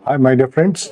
Hi, my dear friends.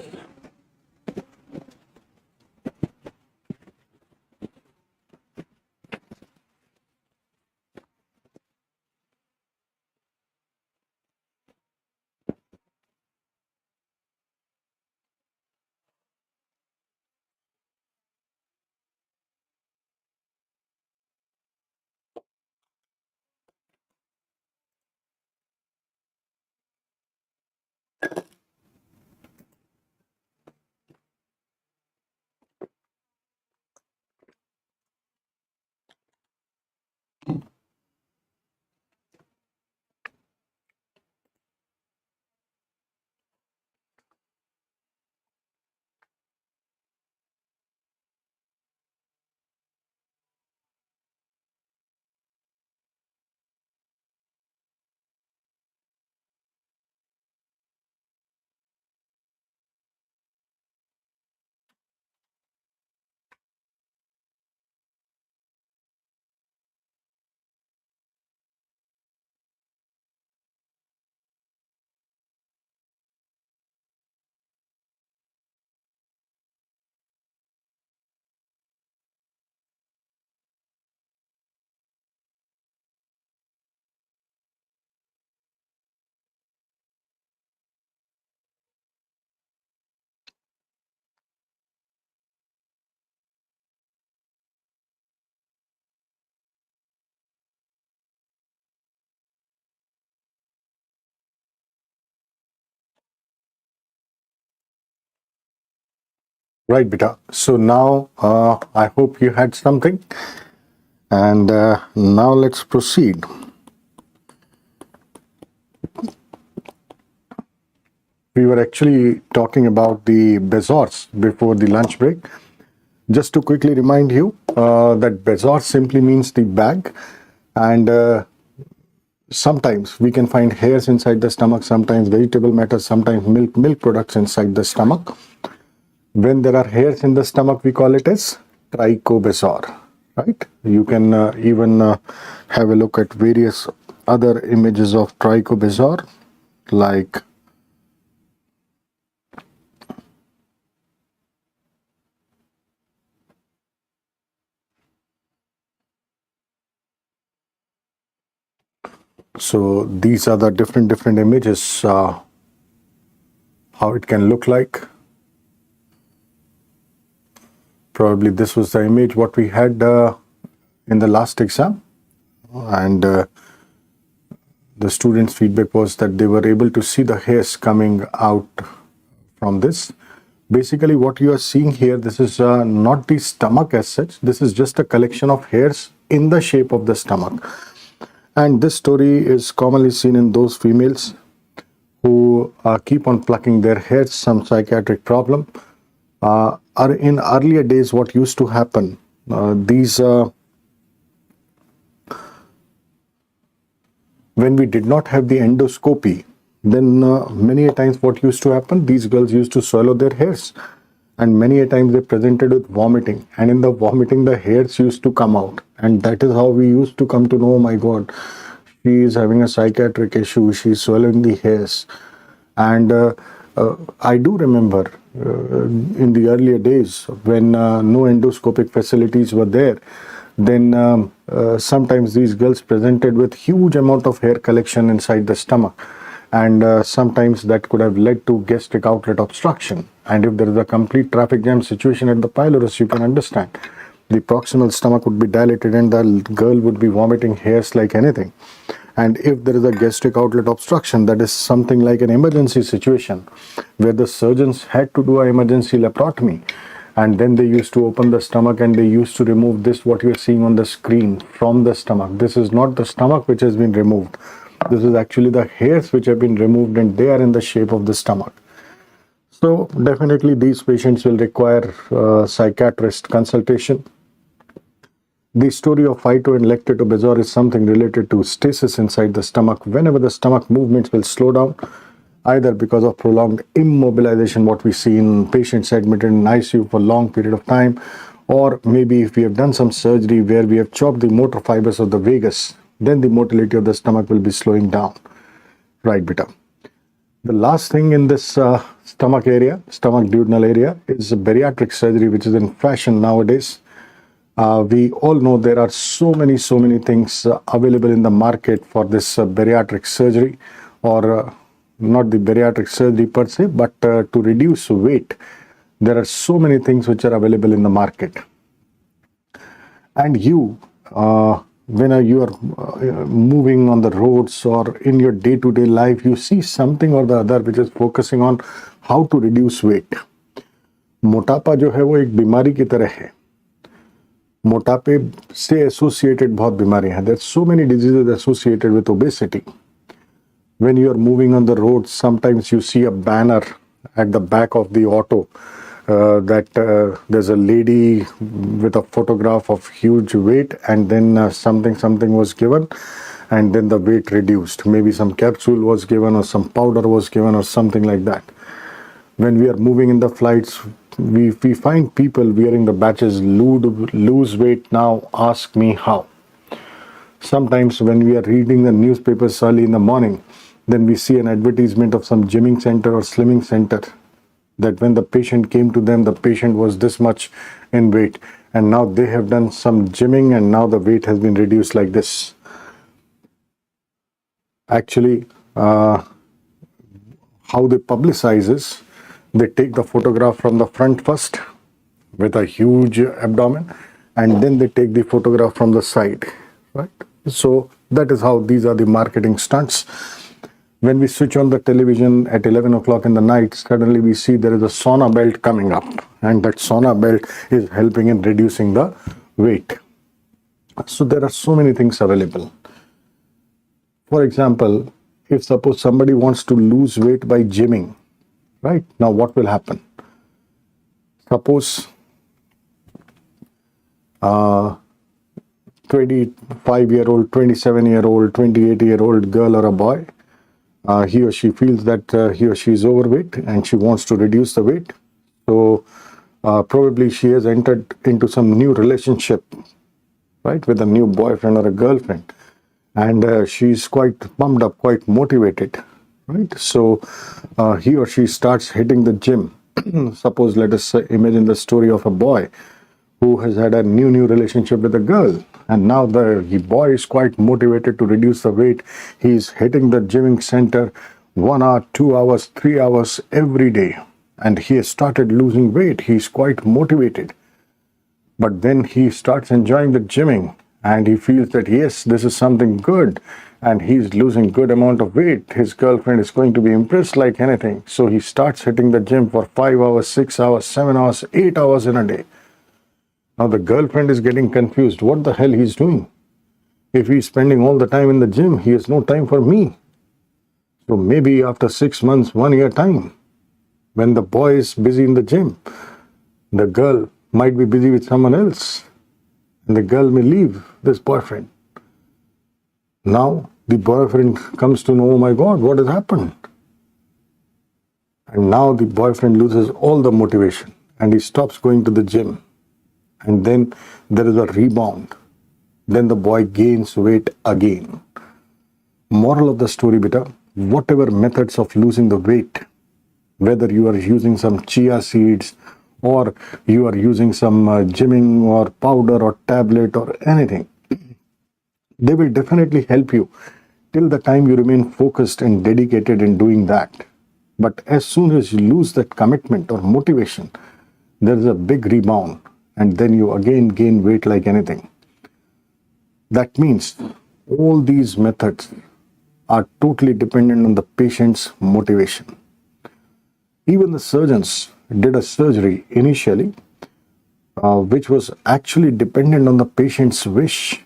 Right, beta. So now I hope you had something. And now let's proceed. We were actually talking about the Bezos before the lunch break. Just to quickly remind you that Bezos simply means the bag. And sometimes we can find hairs inside the stomach, sometimes vegetable matter, sometimes milk products inside the stomach. When there are hairs in the stomach, we call it as trichobezoar, right? You can even have a look at various other images of trichobezoar, like so. These are the different images, how it can look like. Probably this was the image what we had in the last exam, and the students' feedback was that they were able to see the hairs coming out from this. Basically, what you are seeing here, this is not the stomach as such. This is just a collection of hairs in the shape of the stomach. And this story is commonly seen in those females who keep on plucking their hairs, some psychiatric problem. Are in earlier days, what used to happen, these when we did not have the endoscopy, then many a times what used to happen, these girls used to swallow their hairs, and many a times they presented with vomiting, and in the vomiting the hairs used to come out, and that is how we used to come to know, oh my god, she is having a psychiatric issue, she is swallowing the hairs. And I do remember in the earlier days when no endoscopic facilities were there, then sometimes these girls presented with huge amount of hair collection inside the stomach, and sometimes that could have led to gastric outlet obstruction. And if there is a complete traffic jam situation at the pylorus, you can understand the proximal stomach would be dilated and the girl would be vomiting hairs like anything. And if there is a gastric outlet obstruction, that is something like an emergency situation where the surgeons had to do an emergency laparotomy, and then they used to open the stomach and they used to remove this, what you are seeing on the screen, from the stomach. This is not the stomach which has been removed. This is actually the hairs which have been removed, and they are in the shape of the stomach. So definitely these patients will require psychiatrist consultation. The story of Phyto and Lactobezor is something related to stasis inside the stomach. Whenever the stomach movements will slow down, either because of prolonged immobilization, what we see in patients admitted in ICU for a long period of time, or maybe if we have done some surgery where we have chopped the motor fibers of the vagus, then the motility of the stomach will be slowing down. Right, beta. The last thing in this stomach area, stomach duodenal area, is bariatric surgery, which is in fashion nowadays. We all know there are so many things available in the market for this bariatric surgery, or not the bariatric surgery per se, but to reduce weight. There are so many things which are available in the market. And you, when you are moving on the roads or in your day-to-day life, you see something or the other which is focusing on how to reduce weight. मोटापा जो है वो एक बीमारी की तरह है. मोटापे से एसोसिएटेड बहुत बीमारियां हैं. There are so many diseases associated with obesity. When you are moving on the road, sometimes you see a banner at the back of the auto that there's a lady with a photograph of huge weight, and then something was given, and then the weight reduced. Maybe some capsule was given, or some powder was given, or something like that. When we are moving in the flights, we find people wearing the badges, lose weight now, ask me how. Sometimes when we are reading the newspapers early in the morning, then we see an advertisement of some gymming center or slimming center, that when the patient came to them, the patient was this much in weight, and now they have done some gymming and now the weight has been reduced like this. Actually, how they publicize is, they take the photograph from the front first with a huge abdomen, and then they take the photograph from the side, right? So that is how these are the marketing stunts. When we switch on the television at 11 o'clock in the night, suddenly we see there is a sauna belt coming up, and that sauna belt is helping in reducing the weight. So there are so many things available. For example, if suppose somebody wants to lose weight by gymming, right? Now what will happen? Suppose 25-year-old, 27-year-old, 28-year-old girl or a boy, he or she feels that he or she is overweight and she wants to reduce the weight. So probably she has entered into some new relationship, right, with a new boyfriend or a girlfriend, and she's quite pumped up, quite motivated, right? So he or she starts hitting the gym. Suppose, let us imagine the story of a boy who has had a new relationship with a girl, and now the boy is quite motivated to reduce the weight. He's hitting the gymming center 1 hour, 2 hours, 3 hours every day, and he has started losing weight. He's quite motivated, but then he starts enjoying the gymming and he feels that yes, this is something good, and he's losing good amount of weight. His girlfriend is going to be impressed like anything, so he starts hitting the gym for 5 hours, 6 hours, 7 hours, 8 hours in a day. Now the girlfriend is getting confused. What the hell he's doing? If he's spending all the time in the gym, he has no time for me. So maybe after 6 months, 1 year time, when the boy is busy in the gym, the girl might be busy with someone else, and the girl may leave this boyfriend. Now the boyfriend comes to know, oh my God, what has happened? And now the boyfriend loses all the motivation and he stops going to the gym. And then there is a rebound. Then the boy gains weight again. Moral of the story, beta, whatever methods of losing the weight, whether you are using some chia seeds or you are using some gymming or powder or tablet or anything, they will definitely help you till the time you remain focused and dedicated in doing that. But as soon as you lose that commitment or motivation, there is a big rebound, and then you again gain weight like anything. That means all these methods are totally dependent on the patient's motivation. Even the surgeons did a surgery initially, which was actually dependent on the patient's wish.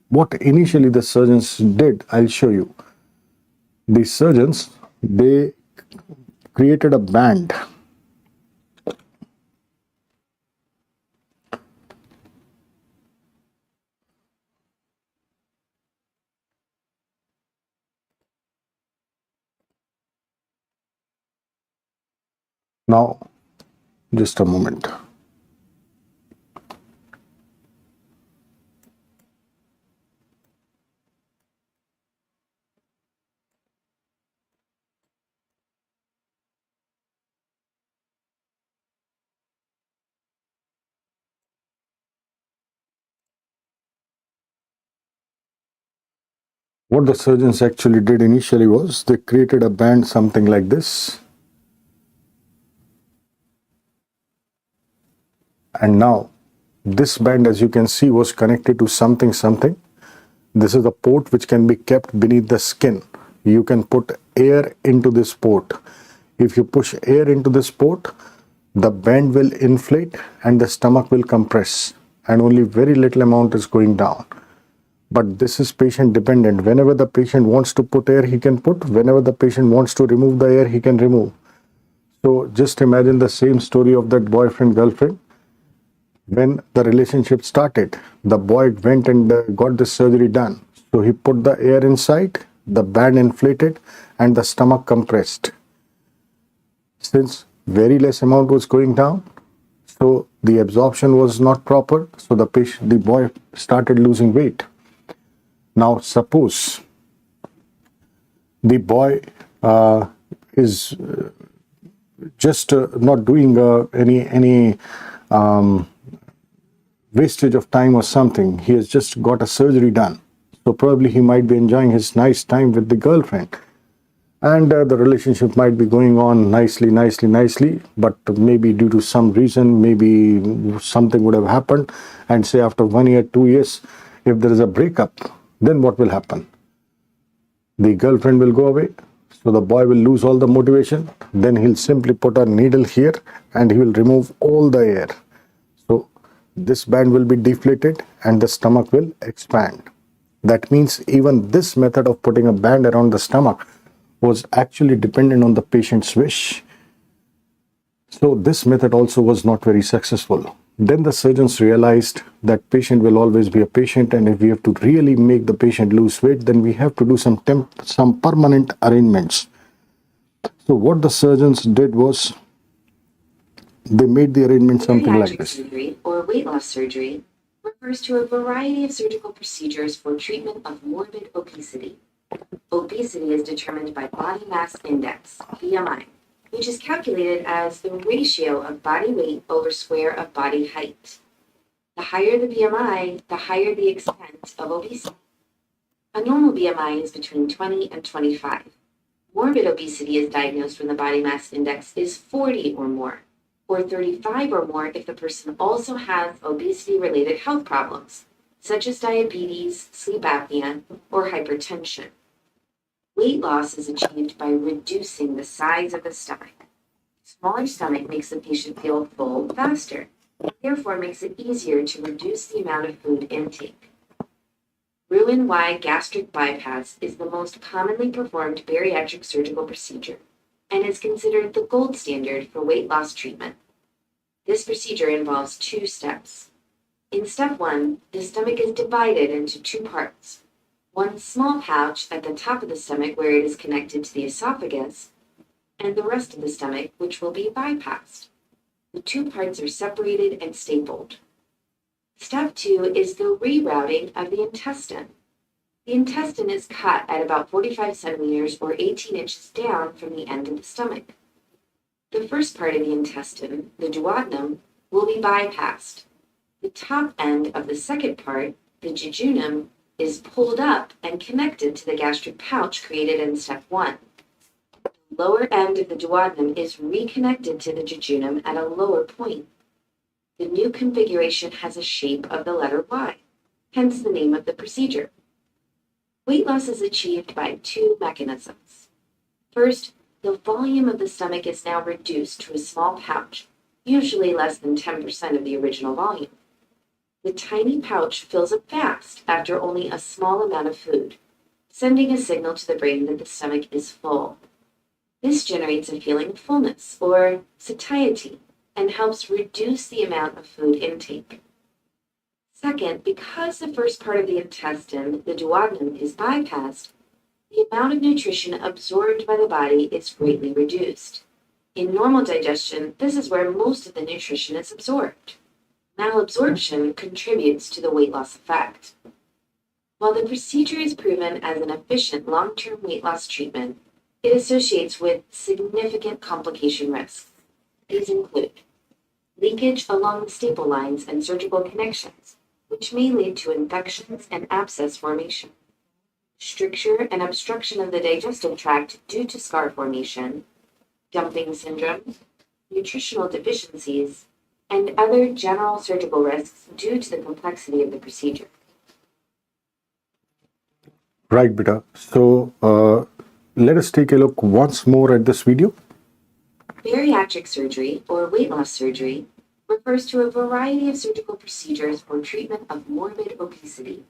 What initially the surgeons did, I'll show you. The surgeons, they created a band. Now, just a moment. What the surgeons actually did initially was they created a band something like this. And now this band, as you can see, was connected to something. This is a port which can be kept beneath the skin. You can put air into this port. If you push air into this port, the band will inflate and the stomach will compress, and only very little amount is going down. But this is patient dependent. Whenever the patient wants to put air, he can put. Whenever the patient wants to remove the air, he can remove. So just imagine the same story of that boyfriend girlfriend. When the relationship started, the boy went and got this surgery done. So he put the air inside, the band inflated, and the stomach compressed. Since very less amount was going down, so the absorption was not proper, so the boy started losing weight. Now suppose the boy is just not doing any wastage of time or something. He has just got a surgery done. So probably he might be enjoying his nice time with the girlfriend. And the relationship might be going on nicely, but maybe due to some reason, maybe something would have happened. And say after 1 year, 2 years, if there is a breakup, then what will happen? The girlfriend will go away. So the boy will lose all the motivation. Then he'll simply put a needle here and he will remove all the air. So this band will be deflated and the stomach will expand. That means even this method of putting a band around the stomach was actually dependent on the patient's wish. So this method also was not very successful. Then the surgeons realized that patient will always be a patient, and if we have to really make the patient lose weight, then we have to do some permanent arrangements. So what the surgeons did was they made the arrangement something like Bariatric this. surgery, or weight loss surgery, refers to a variety of surgical procedures for treatment of morbid obesity. Obesity is determined by body mass index, BMI, which is calculated as the ratio of body weight over square of body height. The higher the BMI, the higher the extent of obesity. A normal BMI is between 20 and 25. Morbid obesity is diagnosed when the body mass index is 40 or more, or 35 or more if the person also has obesity-related health problems, such as diabetes, sleep apnea, or hypertension. Weight loss is achieved by reducing the size of the stomach. Smaller stomach makes the patient feel full faster, therefore makes it easier to reduce the amount of food intake. Roux-en-Y gastric bypass is the most commonly performed bariatric surgical procedure and is considered the gold standard for weight loss treatment. This procedure involves 2 steps. In step 1, the stomach is divided into 2 parts. One small pouch at the top of the stomach where it is connected to the esophagus, and the rest of the stomach which will be bypassed. The 2 parts are separated and stapled. Step 2 is the rerouting of the intestine. The intestine is cut at about 45 centimeters or 18 inches down from the end of the stomach. The first part of the intestine, the duodenum, will be bypassed. The top end of the second part, the jejunum, is pulled up and connected to the gastric pouch created in step 1. The lower end of the duodenum is reconnected to the jejunum at a lower point. The new configuration has a shape of the letter Y, hence the name of the procedure. Weight loss is achieved by 2 mechanisms. First, the volume of the stomach is now reduced to a small pouch, usually less than 10% of the original volume. The tiny pouch fills up fast after only a small amount of food, sending a signal to the brain that the stomach is full. This generates a feeling of fullness, or satiety, and helps reduce the amount of food intake. Second, because the first part of the intestine, the duodenum, is bypassed, the amount of nutrition absorbed by the body is greatly reduced. In normal digestion, this is where most of the nutrition is absorbed. Malabsorption contributes to the weight loss effect. While the procedure is proven as an efficient long-term weight loss treatment, it associates with significant complication risks. These include leakage along the staple lines and surgical connections, which may lead to infections and abscess formation. stricture and obstruction of the digestive tract due to scar formation, dumping syndrome, nutritional deficiencies, and other general surgical risks due to the complexity of the procedure. Right, beta. So let us take a look once more at this video. Bariatric surgery, or weight loss surgery, refers to a variety of surgical procedures for treatment of morbid obesity.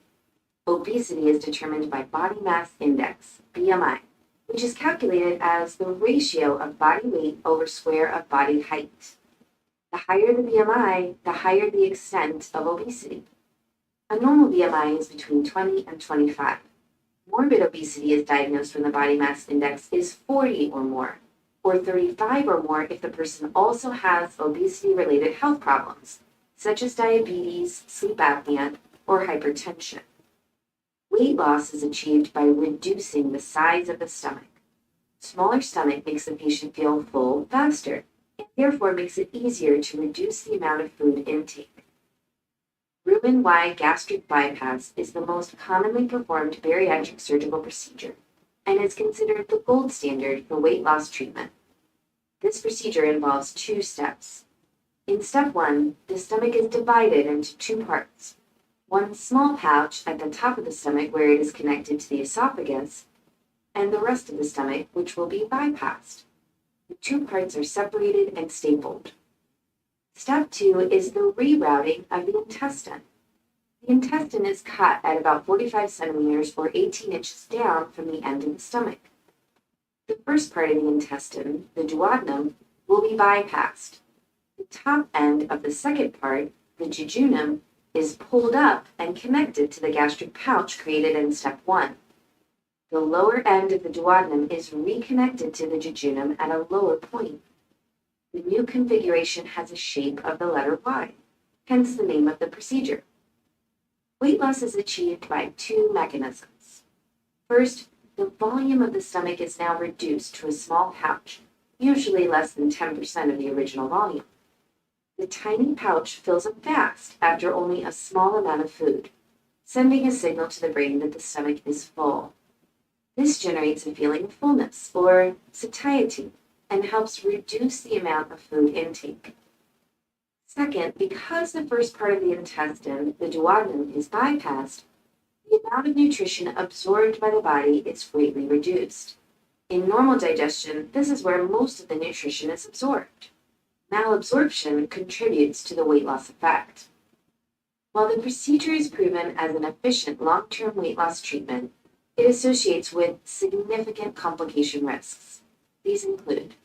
Obesity is determined by body mass index, BMI, which is calculated as the ratio of body weight over square of body height. The higher the BMI, the higher the extent of obesity. A normal BMI is between 20 and 25. Morbid obesity is diagnosed when the body mass index is 40 or more, or 35 or more if the person also has obesity-related health problems, such as diabetes, sleep apnea, or hypertension. Weight loss is achieved by reducing the size of the stomach. Smaller stomach makes the patient feel full faster, and therefore makes it easier to reduce the amount of food intake. Roux-en-Y gastric bypass is the most commonly performed bariatric surgical procedure and is considered the gold standard for weight loss treatment. This procedure involves 2 steps. In step 1, the stomach is divided into 2 parts. One small pouch at the top of the stomach where it is connected to the esophagus, and the rest of the stomach which will be bypassed. The 2 parts are separated and stapled. Step 2 is the rerouting of the intestine. The intestine is cut at about 45 centimeters or 18 inches down from the end of the stomach. The first part of the intestine, the duodenum, will be bypassed. The top end of the second part, the jejunum, is pulled up and connected to the gastric pouch created in step 1. The lower end of the duodenum is reconnected to the jejunum at a lower point. The new configuration has a shape of the letter Y, hence the name of the procedure. Weight loss is achieved by 2 mechanisms. First, the volume of the stomach is now reduced to a small pouch, usually less than 10% of the original volume. The tiny pouch fills up fast after only a small amount of food, sending a signal to the brain that the stomach is full. This generates a feeling of fullness, or satiety, and helps reduce the amount of food intake. Second, because the first part of the intestine, the duodenum, is bypassed, the amount of nutrition absorbed by the body is greatly reduced. In normal digestion, this is where most of the nutrition is absorbed. Malabsorption contributes to the weight loss effect. While the procedure is proven as an efficient long-term weight loss treatment, it associates with significant complication risks. These include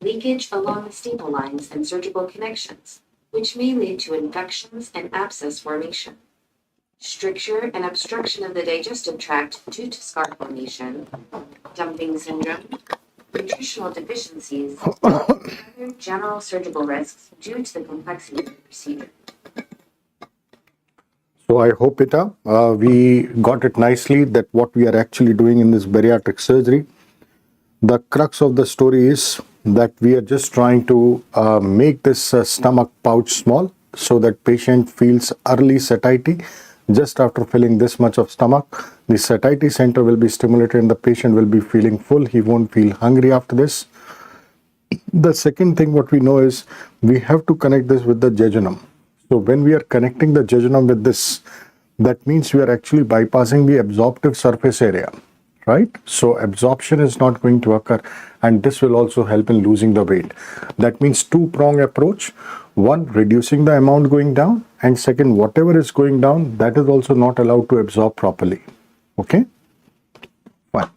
leakage along the staple lines and surgical connections, which may lead to infections and abscess formation, stricture and obstruction of the digestive tract due to scar formation, dumping syndrome, nutritional deficiencies, and other general surgical risks due to the complexity of the procedure. So I hope we got it nicely that what we are actually doing in this bariatric surgery. The crux of the story is that we are just trying to make this stomach pouch small so that patient feels early satiety. Just after filling this much of stomach, the satiety center will be stimulated and the patient will be feeling full. He won't feel hungry after this. The second thing what we know is we have to connect this with the jejunum. So when we are connecting the jejunum with this, that means we are actually bypassing the absorptive surface area, right? So absorption is not going to occur, and this will also help in losing the weight. That means 2-prong approach. One, reducing the amount going down, and second, whatever is going down, that is also not allowed to absorb properly. Okay? Fine.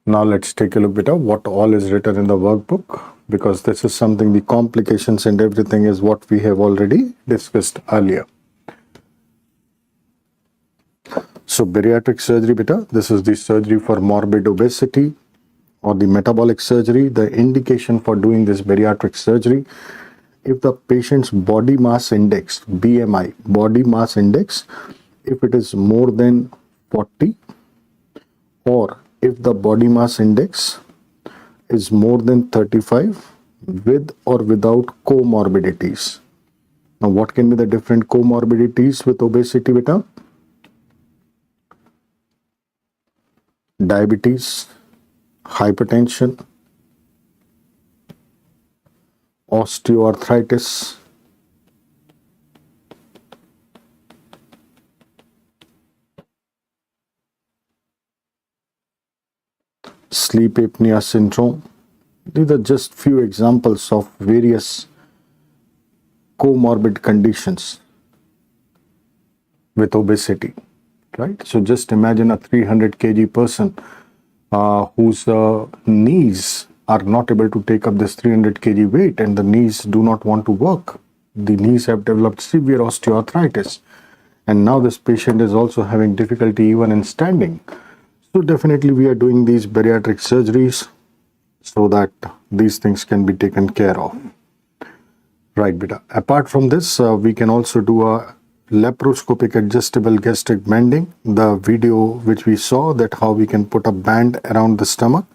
Now let's take a look at what all is written in the workbook, because this is something, the complications and everything is what we have already discussed earlier. So bariatric surgery, this is the surgery for morbid obesity or the metabolic surgery. The indication for doing this bariatric surgery, if the patient's body mass index, BMI, body mass index, if it is more than 40, or if the body mass index is more than 35 with or without comorbidities. Now what can be the different comorbidities with obesity, beta? diabetes, hypertension, osteoarthritis, sleep apnea syndrome. These are just few examples of various comorbid conditions with obesity, right? So just imagine a 300 kg person whose knees are not able to take up this 300 kg weight, and the knees do not want to work. The knees have developed severe osteoarthritis, and now this patient is also having difficulty even in standing. So definitely we are doing these bariatric surgeries so that these things can be taken care of. Right, beta. Apart from this, we can also do a laparoscopic adjustable gastric banding. The video which we saw, that how we can put a band around the stomach,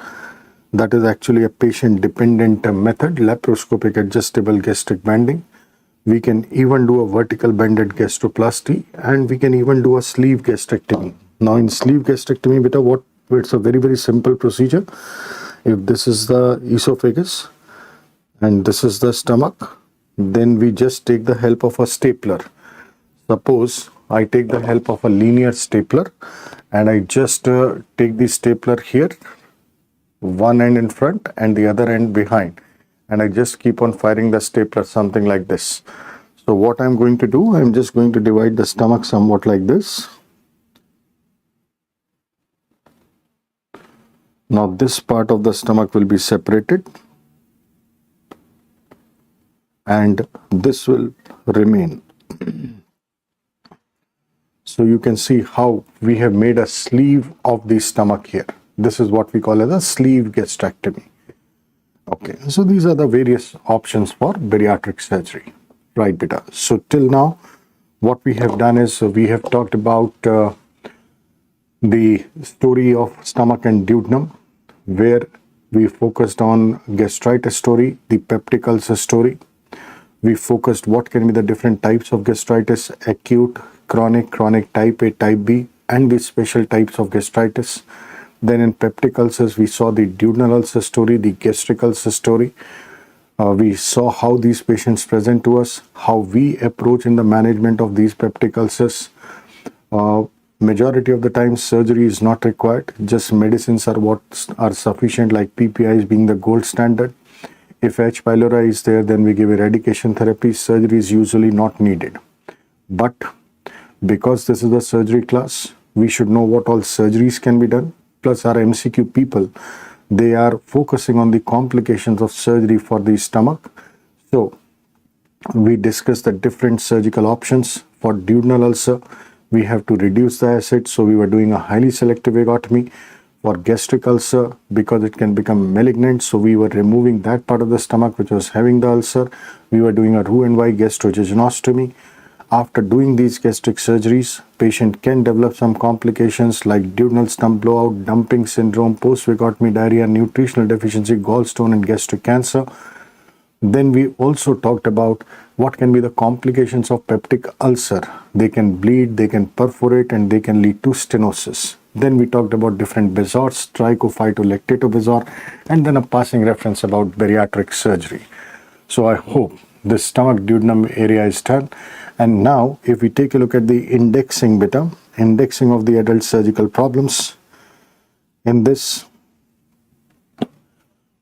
that is actually a patient dependent method, laparoscopic adjustable gastric banding. We can even do a vertical banded gastroplasty, and we can even do a sleeve gastrectomy. Now in sleeve gastrectomy, beta, it's a very, very simple procedure. If this is the esophagus and this is the stomach, then we just take the help of a stapler. Suppose I take the help of a linear stapler and I just take the stapler here, one end in front and the other end behind, and I just keep on firing the stapler something like this. So what I'm going to do, I'm just going to divide the stomach somewhat like this. Now this part of the stomach will be separated and this will remain. So you can see how we have made a sleeve of the stomach here. This is what we call as a sleeve gastrectomy. Okay, so these are the various options for bariatric surgery. Right, beta. So till now, what we have done is we have talked about the story of stomach and duodenum, where we focused on gastritis story, the peptic ulcer story. We focused what can be the different types of gastritis: acute, chronic, chronic type A, type B, and the special types of gastritis. Then in peptic ulcers, we saw the duodenal ulcer story, the gastric ulcer story. We saw how these patients present to us, how we approach in the management of these peptic ulcers. Majority of the time, surgery is not required. Just medicines are what are sufficient, like PPIs being the gold standard. If H. pylori is there, then we give eradication therapy. Surgery is usually not needed. But because this is a surgery class, we should know what all surgeries can be done. Plus our MCQ people, they are focusing on the complications of surgery for the stomach. So we discussed the different surgical options. For duodenal ulcer, we have to reduce the acid, so we were doing a highly selective vagotomy. For gastric ulcer, because it can become malignant, so we were removing that part of the stomach which was having the ulcer. We were doing a Roux-en-Y gastrojejunostomy. After doing these gastric surgeries, patient can develop some complications like duodenal stump blowout, dumping syndrome, post-vagotomy diarrhea, nutritional deficiency, gallstone, and gastric cancer. Then we also talked about what can be the complications of peptic ulcer. They can bleed, they can perforate, and they can lead to stenosis. Then we talked about different bezoars, trichophytolactatobezor, and then a passing reference about bariatric surgery. So I hope the stomach duodenum area is done. And now if we take a look at the indexing beta, indexing of the adult surgical problems, in this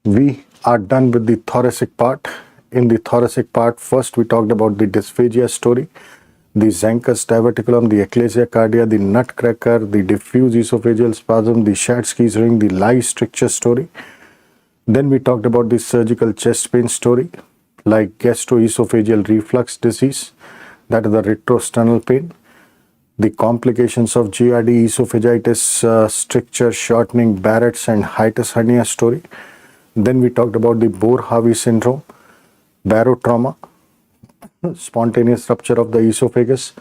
we are done with the thoracic part. In the thoracic part, first we talked about the dysphagia story, the Zenkus diverticulum, the achalasia cardia, the nutcracker, the diffuse esophageal spasm, the Schatzki's ring, the lie stricture story. Then we talked about the surgical chest pain story, like gastroesophageal reflux disease, that is the retrosternal pain, the complications of GRD, esophagitis, stricture, shortening, Barrett's, and hiatus hernia story. Then we talked about the Bohr-Harvey syndrome, barotrauma, spontaneous rupture of the esophagus,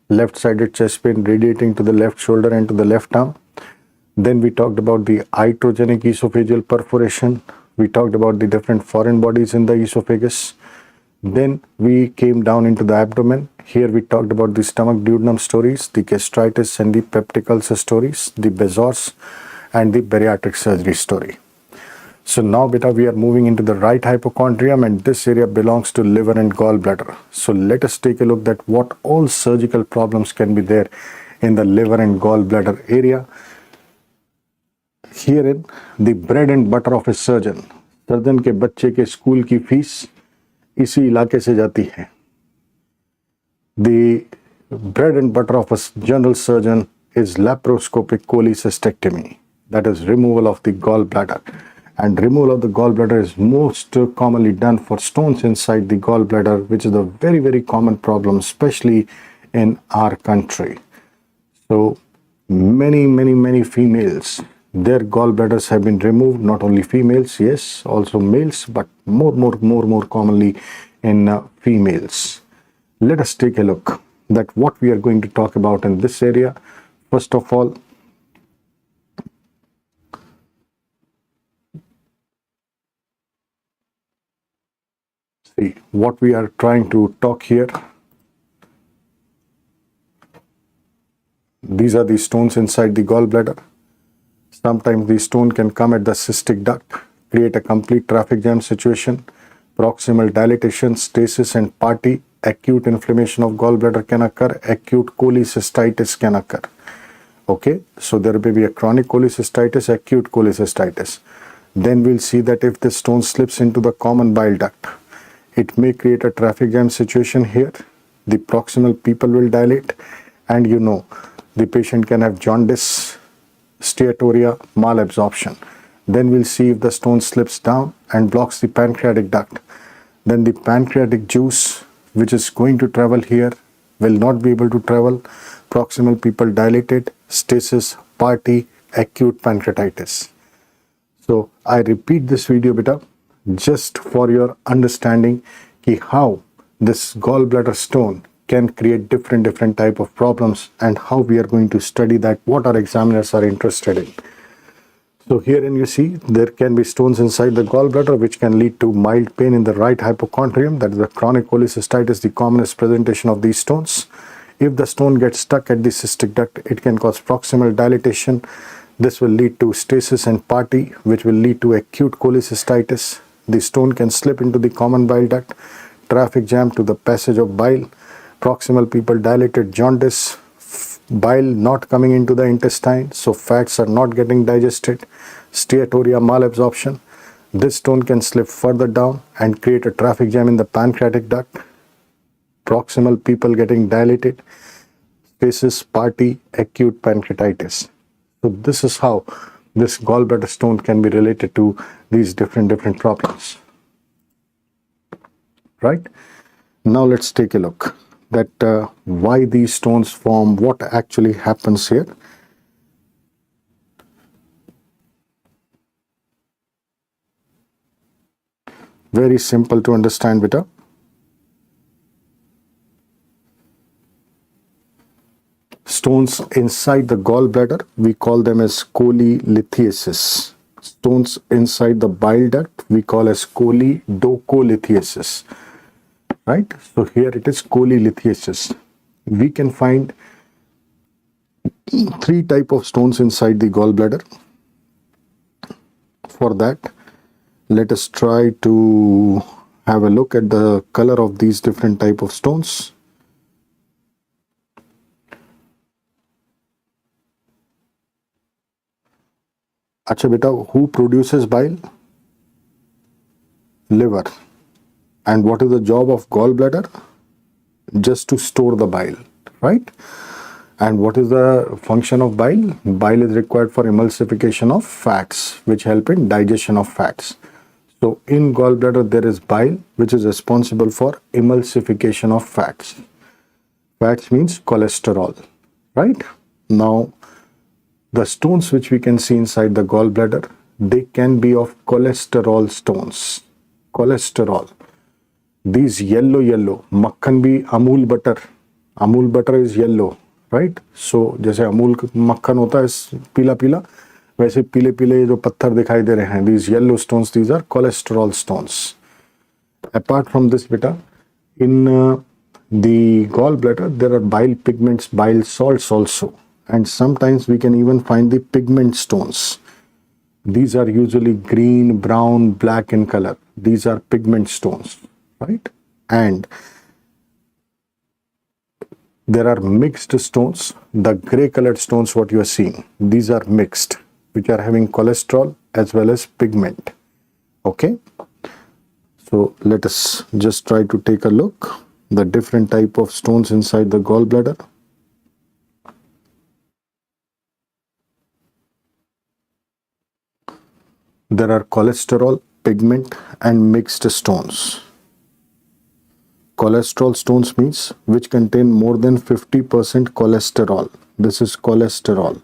left-sided chest pain radiating to the left shoulder and to the left arm. Then we talked about the iatrogenic esophageal perforation. We talked about the different foreign bodies in the esophagus. Then we came down into the abdomen. Here we talked about the stomach duodenum stories, the gastritis and the peptic ulcer stories, the bezoars, and the bariatric surgery story. So now beta, we are moving into the right hypochondrium, and this area belongs to liver and gallbladder. So let us take a look at what all surgical problems can be there in the liver and gallbladder area. Herein, the bread and butter of a surgeon. Surgeon के बच्चे के school की fees इसी इलाके से जाती है. The bread and butter of a general surgeon is laparoscopic cholecystectomy, that is removal of the gallbladder. And removal of the gallbladder is most commonly done for stones inside the gallbladder, which is a very, very common problem, especially in our country. So many females, their gallbladders have been removed. Not only females, yes, also males, but more commonly in females. Let us take a look at what we are going to talk about in this area. First of all, see what we are trying to talk here. These are the stones inside the gallbladder. Sometimes the stone can come at the cystic duct, create a complete traffic jam situation, proximal dilatation, stasis and party, acute inflammation of gallbladder can occur, acute cholecystitis can occur. Okay, so there may be a chronic cholecystitis, acute cholecystitis. Then we'll see that if the stone slips into the common bile duct, it may create a traffic jam situation here. The proximal pupil will dilate, and the patient can have jaundice, steatorrhea, malabsorption. Then we'll see if the stone slips down and blocks the pancreatic duct. Then the pancreatic juice, which is going to travel here, will not be able to travel. Proximal pupil dilated, stasis, party, acute pancreatitis. So I repeat this video beta just for your understanding ki how this gallbladder stone can create different type of problems, and how we are going to study that, what our examiners are interested in. So herein you see there can be stones inside the gallbladder which can lead to mild pain in the right hypochondrium, that is the chronic cholecystitis, the commonest presentation of these stones. If the stone gets stuck at the cystic duct, it can cause proximal dilatation. This will lead to stasis and party, which will lead to acute cholecystitis. The stone can slip into the common bile duct, traffic jam to the passage of bile, proximal pupil dilated, jaundice, bile not coming into the intestine, so fats are not getting digested, steatorrhea, malabsorption. This stone can slip further down and create a traffic jam in the pancreatic duct, proximal pupil getting dilated, stasis, party, acute pancreatitis. So this is how this gallbladder stone can be related to these different problems. Right? Now let's take a look that why these stones form, what actually happens here. Very simple to understand beta. Stones inside the gallbladder, we call them as cholelithiasis. Stones inside the bile duct, we call as choledocholithiasis. Right? So here it is cholelithiasis. We can find 3 types of stones inside the gallbladder. For that, let us try to have a look at the color of these different types of stones. Acha beta, who produces bile? Liver. And what is the job of gallbladder? Just to store the bile, right? And what is the function of bile? Bile is required for emulsification of fats, which help in digestion of fats. So in gallbladder there is bile, which is responsible for emulsification of fats. Fats means cholesterol, right? Now, the stones which we can see inside the gallbladder, they can be of cholesterol stones. Cholesterol. These yellow, makhan bhi Amul butter is yellow, right? So जैसे अमूल मक्खन होता है पीला वैसे पीले जो पत्थर दिखाई दे रहे हैं, these yellow stones, these are cholesterol stones. Apart from this beta, in the gallbladder there are bile pigments, bile salts also, and sometimes we can even find the pigment stones. These are usually green, brown, black in color. These are pigment stones, right? And there are mixed stones. The gray colored stones, what you are seeing, these are mixed, which are having cholesterol as well as pigment. Okay. So let us just try to take a look the different type of stones inside the gallbladder. There are cholesterol, pigment and mixed stones. Cholesterol stones means which contain more than 50% cholesterol. This is cholesterol.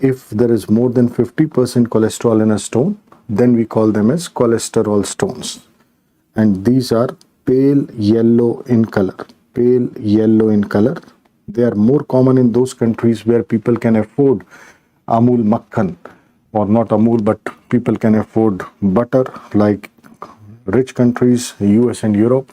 If there is more than 50% cholesterol in a stone, then we call them as cholesterol stones. And these are pale yellow in color. Pale yellow in color. They are more common in those countries where people can afford Amul Makhan, or not Amul, but people can afford butter, like rich countries, US and Europe.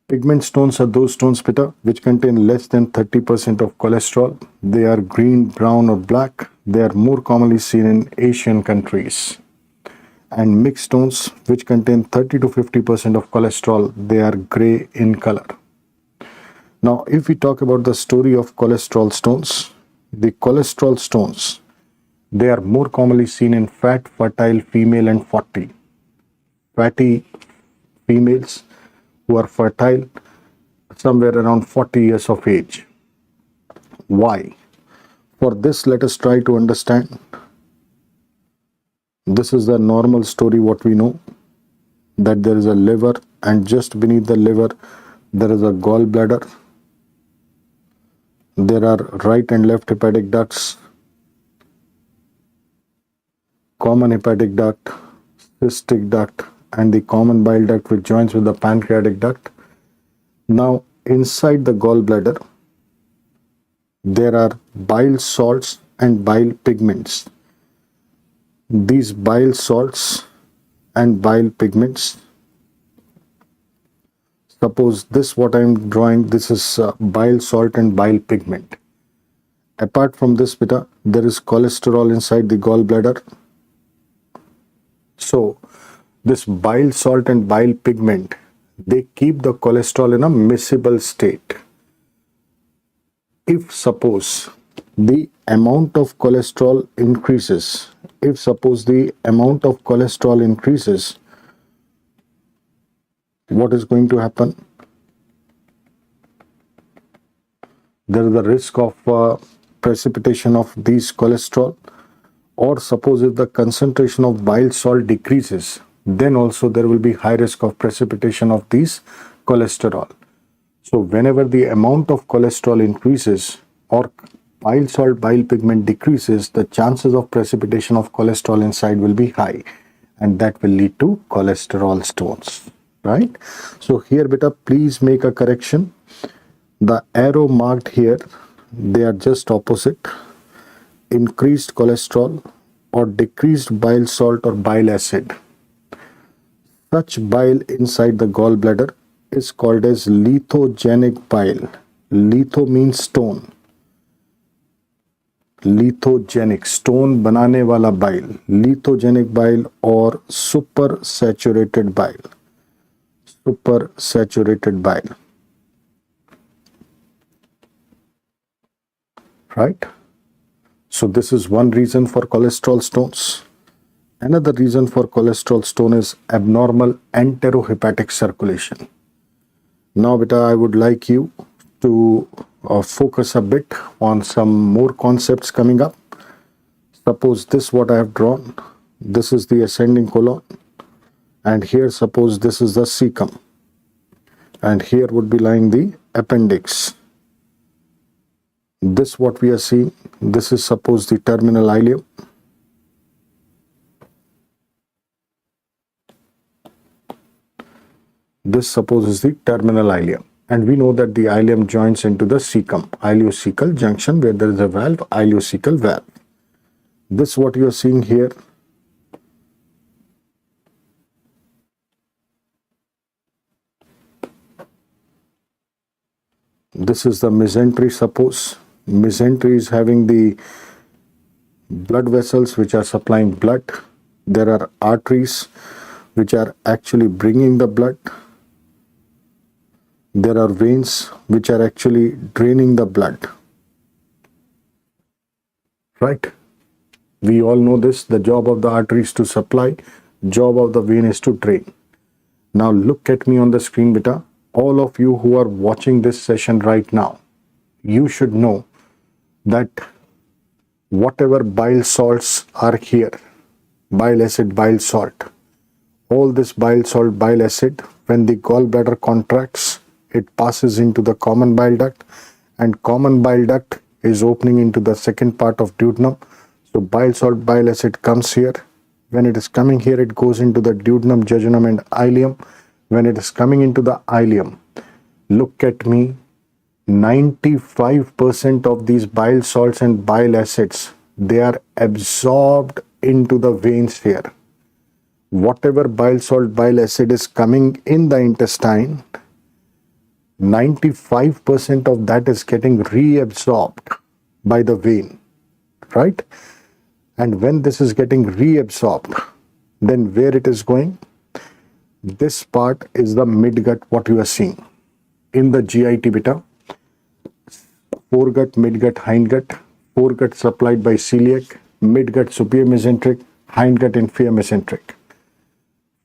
Pigment stones are those stones, beta, which contain less than 30% of cholesterol. They are green, brown or black. They are more commonly seen in Asian countries. And mixed stones, which contain 30 to 50% of cholesterol, they are gray in color. Now, if we talk about the story of cholesterol stones, the cholesterol stones, they are more commonly seen in fat, fertile female and fatty females who are fertile somewhere around 40 years of age. Why? For this, let us try to understand. This is the normal story what we know, that there is a liver and just beneath the liver there is a gallbladder. There are right and left hepatic ducts, common hepatic duct, cystic duct and the common bile duct which joins with the pancreatic duct. Now inside the gallbladder there are bile salts and bile pigments. These bile salts and bile pigments, suppose this what I am drawing, this is bile salt and bile pigment. Apart from this, beta, there is cholesterol inside the gallbladder. So this bile salt and bile pigment, they keep the cholesterol in a miscible state. If suppose the amount of cholesterol increases, what is going to happen? There is a risk of precipitation of these cholesterol. Or suppose if the concentration of bile salt decreases, then also there will be high risk of precipitation of these cholesterol. So whenever the amount of cholesterol increases or bile salt bile pigment decreases, the chances of precipitation of cholesterol inside will be high, and that will lead to cholesterol stones, right? So here, beta, please make a correction. The arrow marked here, they are just opposite. Increased cholesterol or decreased bile salt or bile acid. Such bile inside the gallbladder is called as lithogenic bile. Litho means stone. Lithogenic, stone banane wala bile. Lithogenic bile or supersaturated bile. Supersaturated bile. Right? So this is one reason for cholesterol stones. Another reason for cholesterol stone is abnormal enterohepatic circulation. Now, beta, I would like you to focus a bit on some more concepts coming up. Suppose this what I have drawn. This is the ascending colon. And here suppose this is the cecum. And here would be lying the appendix. This what we are seeing, this is suppose the terminal ileum. This suppose is the terminal ileum. And we know that the ileum joins into the cecum, ileocecal junction where there is a valve, ileocecal valve. This what you are seeing here. This is the mesentery suppose. Mesentery is having the blood vessels which are supplying blood. There are arteries which are actually bringing the blood. There are veins which are actually draining the blood. Right? We all know this. The job of the artery is to supply, job of the vein is to drain. Now look at me on the screen, beta. All of you who are watching this session right now, you should know that whatever bile salts are here, bile acid, bile salt, all this bile salt, bile acid, when the gallbladder contracts, it passes into the common bile duct, and common bile duct is opening into the second part of duodenum. So bile salt, bile acid comes here. When it is coming here, it goes into the duodenum, jejunum and ileum. When it is coming into the ileum, look at me, 95% of these bile salts and bile acids, they are absorbed into the veins here. Whatever bile salt, bile acid is coming in the intestine, 95% of that is getting reabsorbed by the vein, right? And when this is getting reabsorbed, then where it is going? This part is the midgut, what you are seeing. In the GIT beta, foregut, midgut, hindgut, foregut supplied by celiac, midgut superior mesenteric, hindgut inferior mesenteric.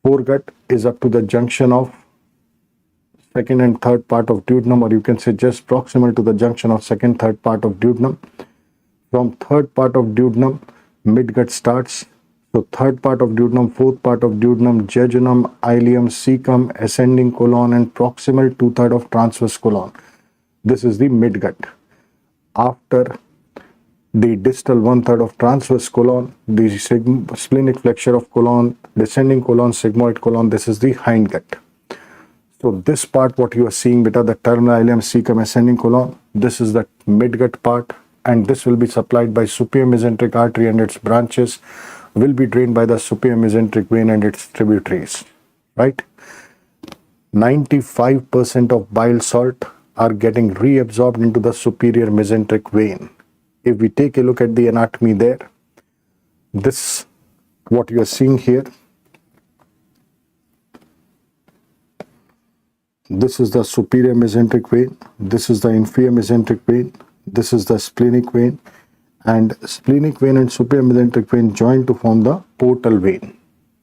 Foregut is up to the junction of second and third part of duodenum, or you can say just proximal to the junction of second, third part of duodenum. From third part of duodenum, midgut starts. So third part of duodenum, fourth part of duodenum, jejunum, ileum, cecum, ascending colon and proximal 2/3 of transverse colon. This is the midgut. After the distal 1/3 of transverse colon, the splenic flexure of colon, descending colon, sigmoid colon, this is the hindgut. So this part what you are seeing beta, the terminal ileum, cecum, ascending colon, this is the midgut part, and this will be supplied by superior mesenteric artery and its branches, will be drained by the superior mesenteric vein and its tributaries, right? 95% of bile salt are getting reabsorbed into the superior mesenteric vein. If we take a look at the anatomy there, this what you are seeing here, this is the superior mesenteric vein, this is the inferior mesenteric vein, this is the splenic vein, and splenic vein and superior mesenteric vein join to form the portal vein.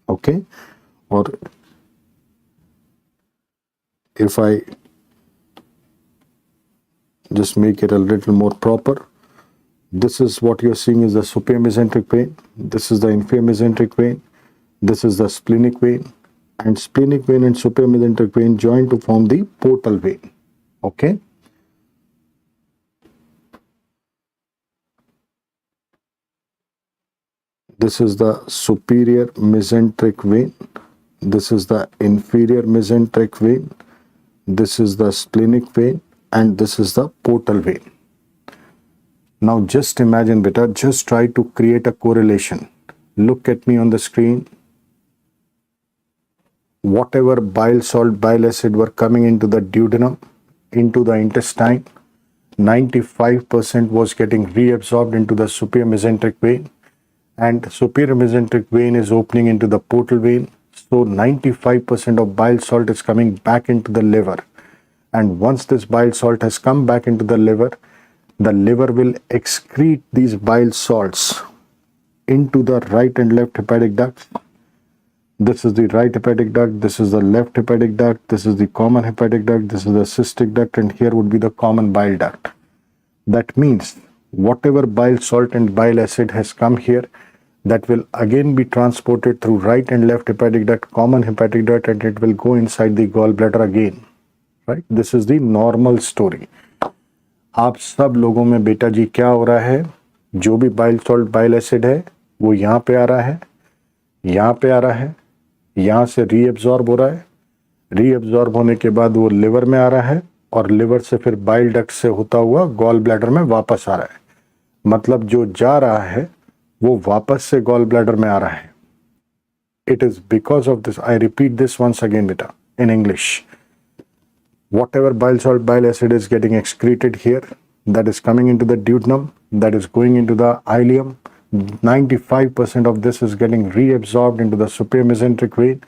Okay, or if I just make it a little more proper, this is what you're seeing is the superior mesenteric vein, this is the inferior mesenteric vein, this is the splenic vein, and splenic vein and superior mesenteric vein join to form the portal vein. Okay. This is the superior mesenteric vein, this is the inferior mesenteric vein, this is the splenic vein, and this is the portal vein. Now just imagine beta, just try to create a correlation. Look at me on the screen. Whatever bile salt, bile acid were coming into the duodenum, into the intestine, 95% was getting reabsorbed into the superior mesenteric vein, and superior mesenteric vein is opening into the portal vein. So 95% of bile salt is coming back into the liver, and once this bile salt has come back into the liver will excrete these bile salts into the right and left hepatic ducts. This is the right hepatic duct, this is the left hepatic duct, this is the common hepatic duct, this is the cystic duct, and here would be the common bile duct. That means whatever bile salt and bile acid has come here, that will again be transported through right and left hepatic duct, common hepatic duct, and it will go inside the gallbladder again, right? This is the normal story. आप सब लोगों में बेटा जी क्या हो रहा है, जो भी बाइल सॉल्ट बाइल एसिड है वो यहाँ पे आ रहा है, यहाँ पे आ रहा है, यहाँ से रीएब्जॉर्ब हो रहा है, रीएब्जॉर्ब होने के बाद वो लिवर में आ रहा है, और लिवर से फिर बाइल डक्ट से होता हुआ गॉल ब्लैडर में वापस आ रहा है. मतलब जो जा रहा है वो वापस से गॉल ब्लैडर में आ रहा है. It is because of this. I repeat this once again beta in English. Whatever bile salt, bile acid is getting excreted here, that is coming into the duodenum, that is going into the ileum, 95% of this is getting reabsorbed into the supramesenteric vein.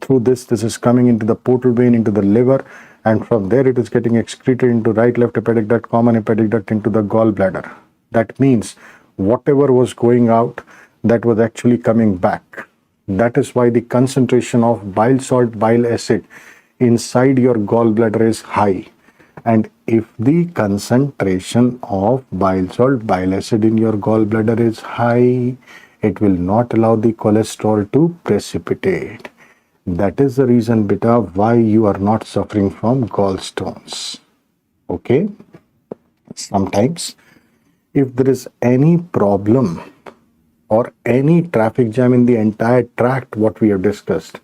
Through this is coming into the portal vein, into the liver, and from there it is getting excreted into right left hepatic duct, common hepatic duct, into the gallbladder. That means whatever was going out, that was actually coming back. That is why the concentration of bile salt, bile acid inside your gallbladder is high. And if the concentration of bile salt, bile acid in your gallbladder is high, it will not allow the cholesterol to precipitate. That is the reason, beta, why you are not suffering from gallstones. Okay? Sometimes, if there is any problem or any traffic jam in the entire tract, what we have discussed,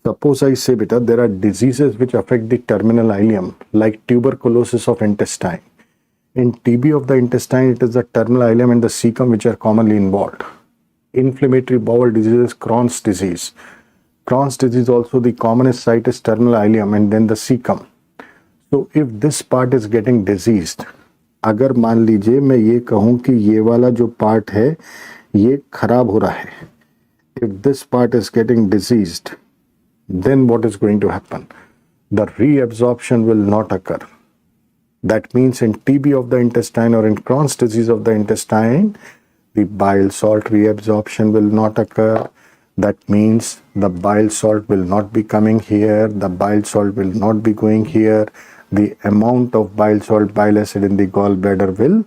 suppose I say, beta, there are diseases which affect the terminal ileum, like tuberculosis of intestine. In TB of the intestine, it is the terminal ileum and the cecum which are commonly involved. Inflammatory bowel diseases, Crohn's disease. Crohn's disease also, the commonest site is terminal ileum and then the cecum. So if this part is getting diseased, अगर मान लीजिए मैं ये कहूँ कि ये वाला जो part है ये खराब हो रहा है, if this part is getting diseased, then what is going to happen? The reabsorption will not occur. That means in TB of the intestine or in Crohn's disease of the intestine, the bile salt reabsorption will not occur. That means the bile salt will not be coming here, the bile salt will not be going here. The amount of bile salt, bile acid in the gallbladder will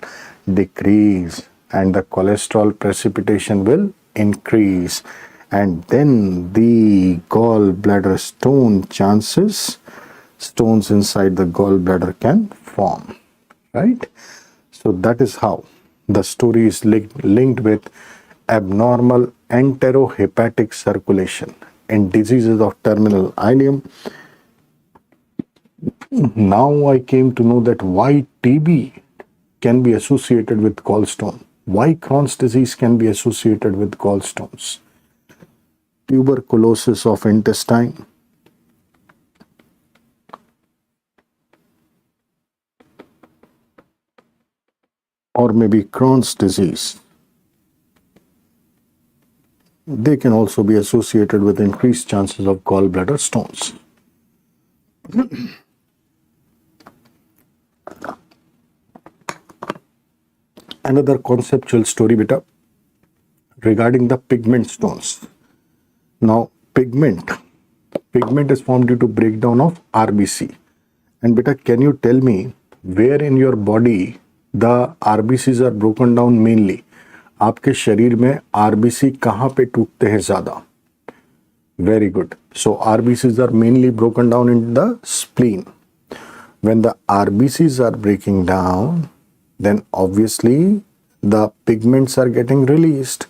decrease and the cholesterol precipitation will increase. And then the gallbladder stone chances, stones inside the gallbladder can form, right? So that is how the story is linked with abnormal enterohepatic circulation in diseases of terminal ileum. Now I came to know that why TB can be associated with gallstone, why Crohn's disease can be associated with gallstones. Tuberculosis of intestine, or maybe Crohn's disease, they can also be associated with increased chances of gallbladder stones. Another conceptual story, beta, regarding the pigment stones. Now, pigment is formed due to breakdown of RBC. And beta, can you tell me where in your body the RBCs are broken down mainly? आपके शरीर में RBC कहाँ पे टूटते हैं ज़्यादा? Very good. So RBCs are mainly broken down in the spleen. When the RBCs are breaking down, then obviously the pigments are getting released.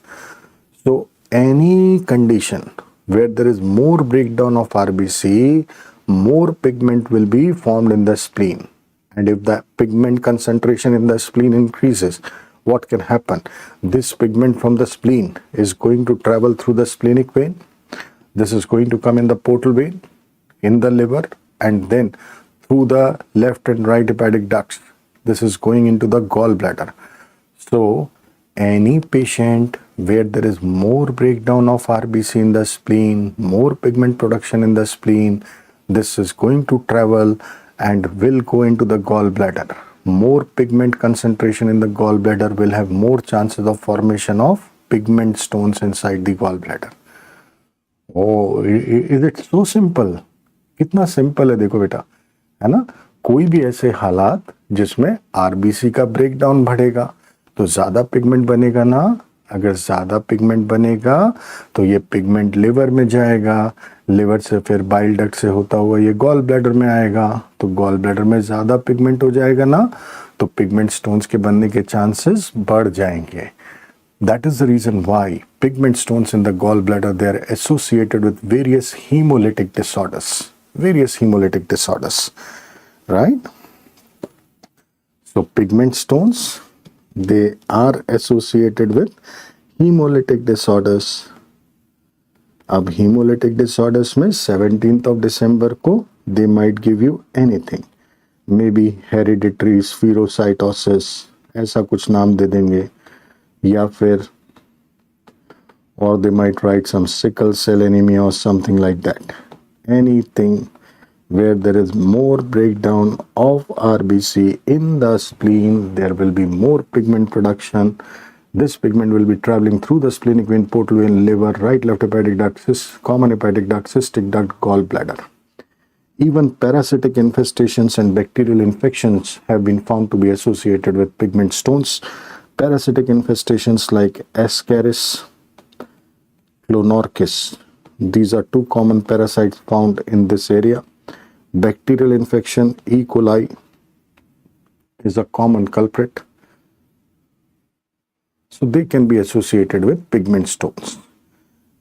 So any condition where there is more breakdown of RBC, more pigment will be formed in the spleen. And if the pigment concentration in the spleen increases, what can happen? This pigment from the spleen is going to travel through the splenic vein. This is going to come in the portal vein, in the liver, and then through the left and right hepatic ducts. This is going into the gallbladder. So any patient where there is more breakdown of RBC in the spleen, more pigment production in the spleen, this is going to travel and will go into the gallbladder. More pigment concentration in the gallbladder will have more chances of formation of pigment stones inside the gallbladder. Oh, is it so simple? कितना simple है देखो बेटा, है ना? कोई भी ऐसे हालात जिसमें आरबीसी का ब्रेकडाउन बढ़ेगा तो ज्यादा पिगमेंट बनेगा ना. अगर ज्यादा पिगमेंट बनेगा तो ये पिगमेंट लिवर में जाएगा, लिवर से फिर बाइल डक्ट से होता हुआ ये गॉल ब्लैडर में आएगा, तो गॉल ब्लैडर में ज्यादा पिगमेंट हो जाएगा ना, तो पिगमेंट स्टोन्स के बनने के चांसेस बढ़ जाएंगे. That is the reason why pigment stones in the gallbladder, they are associated with various hemolytic disorders. Right? So pigment stones, they are associated with hemolytic disorders. अब hemolytic disorders में 17th of December को they might give you anything. Maybe hereditary spherocytosis, ऐसा कुछ नाम दे देंगे, या फिर or they might write some sickle cell anemia or something like that. Anything where there is more breakdown of RBC in the spleen, there will be more pigment production. This pigment will be traveling through the splenic vein, portal vein, liver, right left hepatic duct, common hepatic duct, cystic duct, gallbladder. Even parasitic infestations and bacterial infections have been found to be associated with pigment stones. Parasitic infestations like Ascaris, Clonorchis. These are two common parasites found in this area. Bacterial infection, E. coli, is a common culprit. So they can be associated with pigment stones.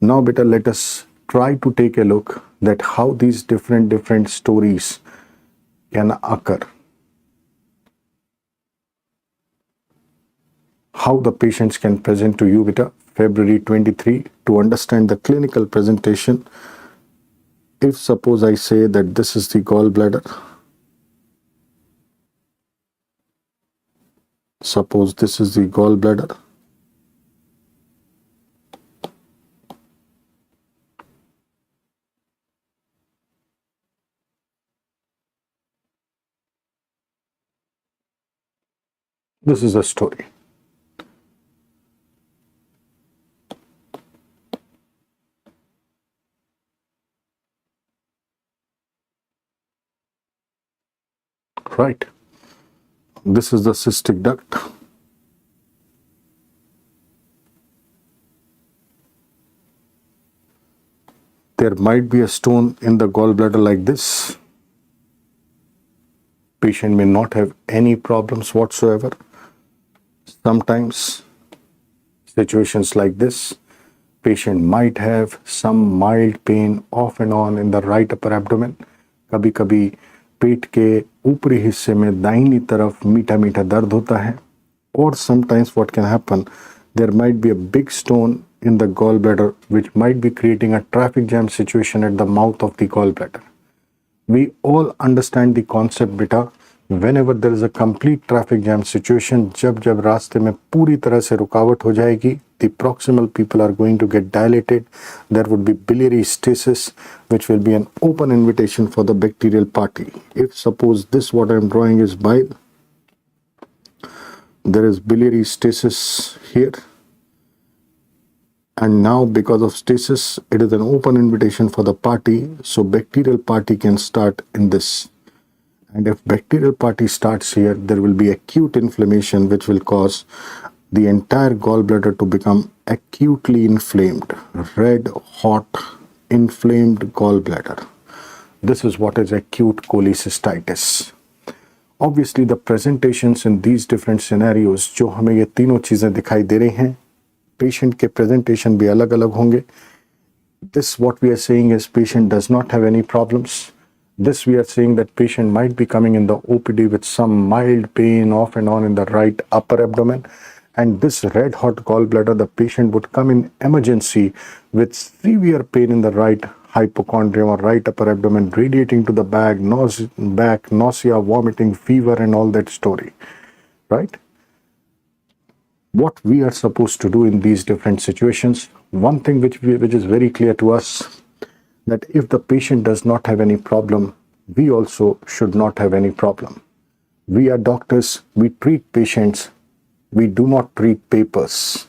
Now beta, let us try to take a look that how these different stories can occur. How the patients can present to you beta. February 23, to understand the clinical presentation. If suppose I say that this is the gallbladder, suppose this is the gallbladder, this is a story. Right. This is the cystic duct. There might be a stone in the gallbladder like this. Patient may not have any problems whatsoever. Sometimes situations like this, patient might have some mild pain off and on in the right upper abdomen. कभी कभी पेट के ऊपरी हिस्से में दाहिनी तरफ मीठा मीठा दर्द होता है. Or sometimes what can happen, there might be a big stone in the gallbladder which might be creating a traffic jam situation at the mouth of the gallbladder. We all understand the concept beta. Whenever there is a complete traffic jam situation, जब रास्ते में पूरी तरह से रुकावट हो जाएगी, the proximal people are going to get dilated. There would be biliary stasis, which will be an open invitation for the bacterial party. If suppose this what I am drawing is bile, there is biliary stasis here. And now because of stasis, it is an open invitation for the party. So bacterial party can start in this. And if bacterial party starts here, there will be acute inflammation which will cause the entire gallbladder to become acutely inflamed, red, hot, inflamed gallbladder. This is what is acute cholecystitis. Obviously, the presentations in these different scenarios, जो हमें ये तीनों चीजें दिखाई दे रही हैं, patient के presentation भी अलग-अलग होंगे. This what we are saying is patient does not have any problems. This we are saying that patient might be coming in the OPD with some mild pain off and on in the right upper abdomen. And this red hot gallbladder, the patient would come in emergency with severe pain in the right hypochondrium or right upper abdomen, radiating to the back, nausea, vomiting, fever, and all that story, right? What we are supposed to do in these different situations, one thing which is very clear to us, that if the patient does not have any problem, we also should not have any problem. We are doctors, we treat patients, we do not treat papers.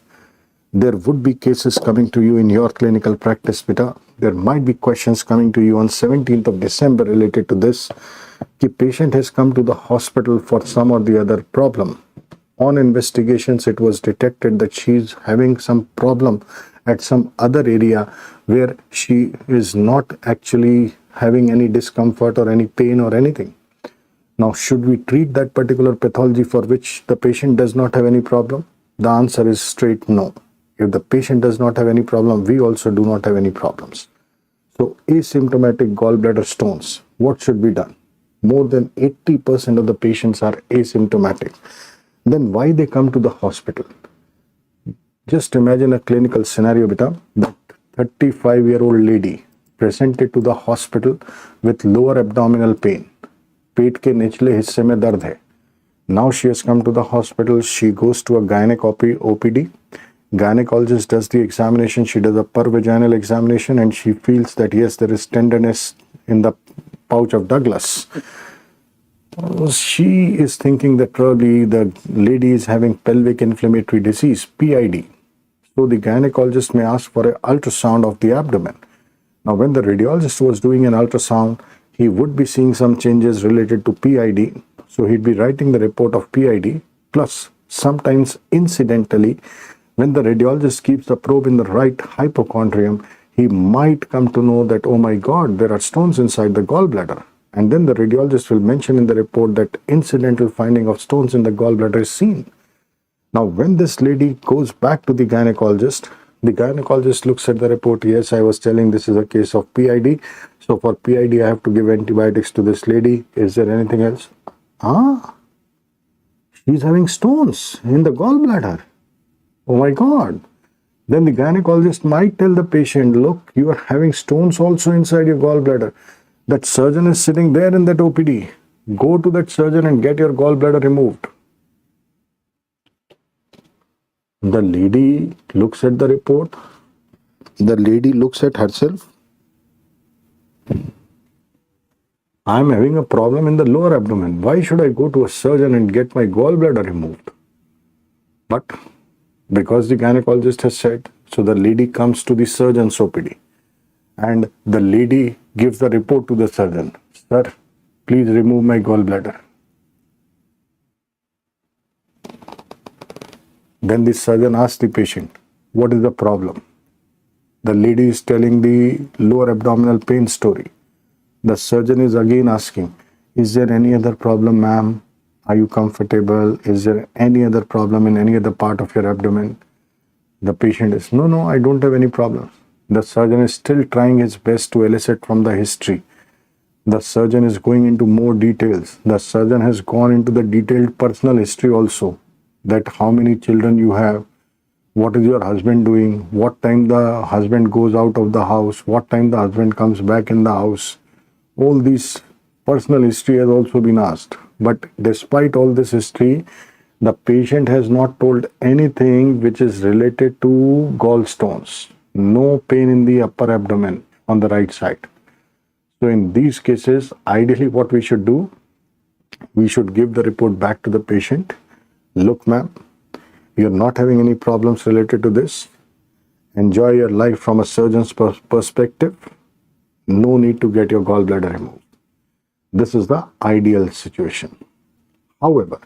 There would be cases coming to you in your clinical practice, beta. There might be questions coming to you on 17th of December related to this. The patient has come to the hospital for some or the other problem. On investigations, it was detected that she is having some problem at some other area where she is not actually having any discomfort or any pain or anything. Now, should we treat that particular pathology for which the patient does not have any problem? The answer is straight no. If the patient does not have any problem, we also do not have any problems. So, asymptomatic gallbladder stones, what should be done? More than 80% of the patients are asymptomatic. Then why they come to the hospital? Just imagine a clinical scenario, beta, that 35-year-old lady presented to the hospital with lower abdominal pain. पेट के निचले हिस्से में दर्द है. Now she has come to the hospital. She goes to a gynec OPD. Gynecologist does the examination, she does a pervaginal examination, and she feels that yes, there is tenderness in the pouch of Douglas. She is thinking that probably the lady is having pelvic inflammatory disease, PID. So the gynecologist may ask for an ultrasound of the abdomen. Now, when the radiologist was doing an ultrasound, he would be seeing some changes related to PID. So he'd be writing the report of PID. Plus, sometimes incidentally, when the radiologist keeps the probe in the right hypochondrium, he might come to know that, oh my God, there are stones inside the gallbladder. And then the radiologist will mention in the report that incidental finding of stones in the gallbladder is seen. Now, when this lady goes back to the gynecologist looks at the report. Yes, I was telling this is a case of PID. So for PID, I have to give antibiotics to this lady. Is there anything else? She's having stones in the gallbladder. Oh my God. Then the gynecologist might tell the patient, look, you are having stones also inside your gallbladder. That surgeon is sitting there in that OPD. Go to that surgeon and get your gallbladder removed. The lady looks at the report. The lady looks at herself. I'm having a problem in the lower abdomen. Why should I go to a surgeon and get my gallbladder removed? But because the gynecologist has said, so the lady comes to the surgeon's OPD. And the lady gives the report to the surgeon. Sir, please remove my gallbladder. Then the surgeon asks the patient, what is the problem? The lady is telling the lower abdominal pain story. The surgeon is again asking, is there any other problem, ma'am? Are you comfortable? Is there any other problem in any other part of your abdomen? The patient is, no, I don't have any problems. The surgeon is still trying his best to elicit from the history. The surgeon is going into more details. The surgeon has gone into the detailed personal history also. That how many children you have, what is your husband doing, what time the husband goes out of the house, what time the husband comes back in the house. All this personal history has also been asked. But despite all this history, the patient has not told anything which is related to gallstones. No pain in the upper abdomen on the right side. So in these cases, ideally what we should do, we should give the report back to the patient. Look, ma'am, you're not having any problems related to this. Enjoy your life from a surgeon's perspective. No need to get your gallbladder removed. This is the ideal situation. However,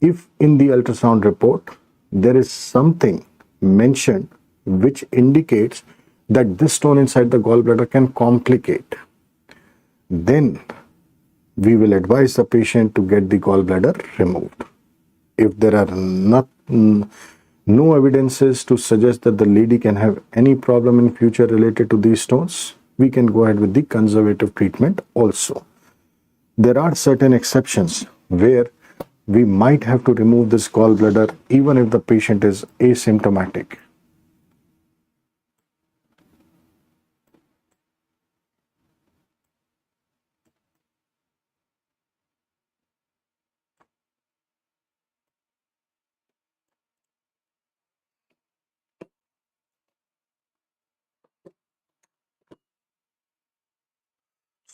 if in the ultrasound report there is something mentioned which indicates that this stone inside the gallbladder can complicate, then we will advise the patient to get the gallbladder removed. If there are no evidences to suggest that the lady can have any problem in future related to these stones, we can go ahead with the conservative treatment also. There are certain exceptions where we might have to remove this gallbladder even if the patient is asymptomatic.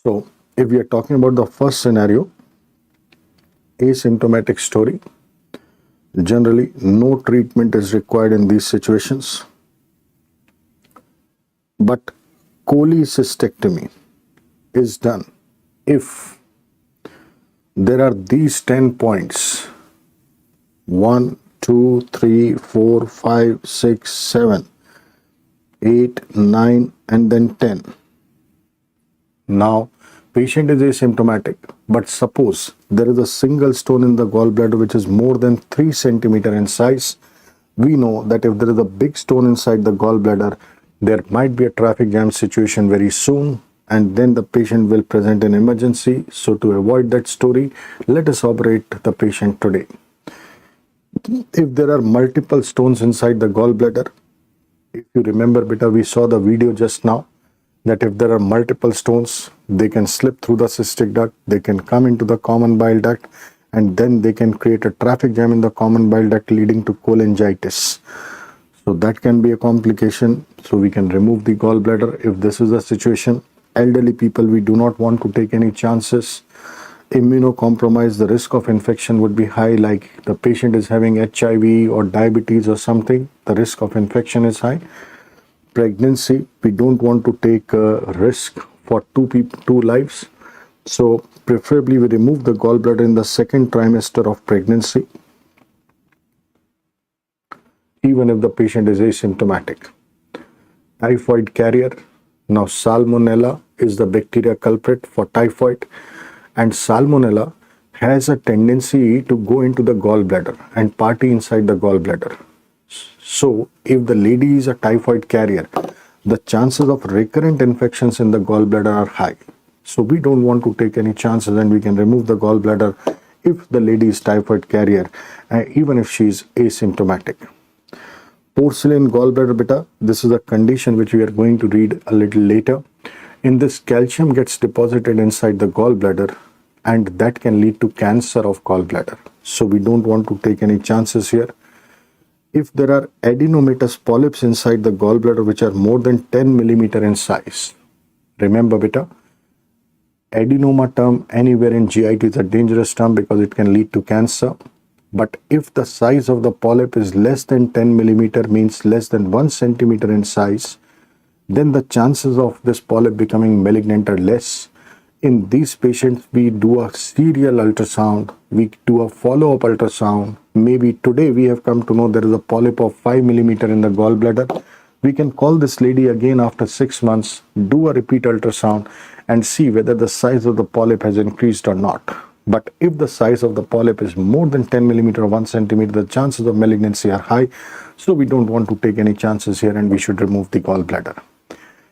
So, if we are talking about the first scenario, asymptomatic story, generally no treatment is required in these situations. But cholecystectomy is done if there are these 10 points, 1, 2, 3, 4, 5, 6, 7, 8, 9, and then 10. Now, patient is asymptomatic, but suppose there is a single stone in the gallbladder which is more than 3 centimeters in size. We know that if there is a big stone inside the gallbladder, there might be a traffic jam situation very soon, and then the patient will present an emergency. So to avoid that story, let us operate the patient today. If there are multiple stones inside the gallbladder, if you remember, beta, we saw the video just now, that if there are multiple stones, they can slip through the cystic duct, they can come into the common bile duct, and then they can create a traffic jam in the common bile duct leading to cholangitis. So So that can be a complication. So we can remove the gallbladder if this is the situation. Elderly people, we do not want to take any chances. Immunocompromised, the risk of infection would be high, like the patient is having HIV or diabetes or something, the risk of infection is high. Pregnancy, we don't want to take a risk for two lives. So preferably we remove the gallbladder in the second trimester of pregnancy, even if the patient is asymptomatic. Typhoid carrier. Now Salmonella is the bacteria culprit for typhoid, and Salmonella has a tendency to go into the gallbladder and party inside the gallbladder. So if the lady is a typhoid carrier, the chances of recurrent infections in the gallbladder are high. So we don't want to take any chances, and we can remove the gallbladder if the lady is typhoid carrier, even if she is asymptomatic. Porcelain gallbladder, beta, this is a condition which we are going to read a little later. In this, calcium gets deposited inside the gallbladder, and that can lead to cancer of gallbladder. So we don't want to take any chances here. If there are adenomatous polyps inside the gallbladder which are more than 10 millimeter in size, remember beta, adenoma term anywhere in GIT is a dangerous term because it can lead to cancer. But if the size of the polyp is less than 10 millimeter, means less than 1 centimeter in size, then the chances of this polyp becoming malignant are less. In these patients, we do a serial ultrasound, we do a follow-up ultrasound. Maybe today we have come to know there is a polyp of 5 millimeter in the gallbladder. We can call this lady again after 6 months, do a repeat ultrasound and see whether the size of the polyp has increased or not. But if the size of the polyp is more than 10 millimeter or 1 centimeter, the chances of malignancy are high. So we don't want to take any chances here, and we should remove the gallbladder.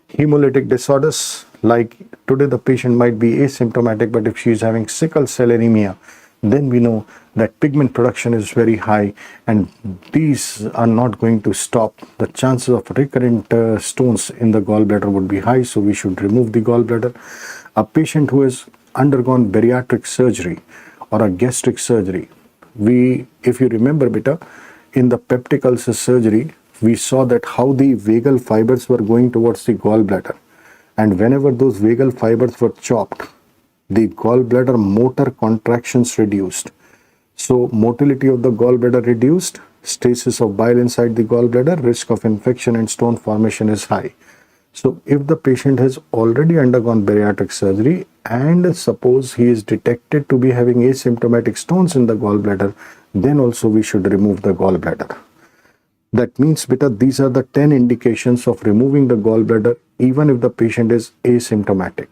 Hemolytic disorders, like today the patient might be asymptomatic, but if she is having sickle cell anemia, then we know that pigment production is very high, and these are not going to stop. The chances of recurrent stones in the gallbladder would be high, so we should remove the gallbladder. A patient who has undergone bariatric surgery or a gastric surgery, if you remember beta, in the peptic ulcer surgery, we saw that how the vagal fibers were going towards the gallbladder, and whenever those vagal fibers were chopped, the gallbladder motor contractions reduced. So motility of the gallbladder reduced, stasis of bile inside the gallbladder, risk of infection and stone formation is high. So if the patient has already undergone bariatric surgery and suppose he is detected to be having asymptomatic stones in the gallbladder, then also we should remove the gallbladder. That means beta, these are the 10 indications of removing the gallbladder even if the patient is asymptomatic.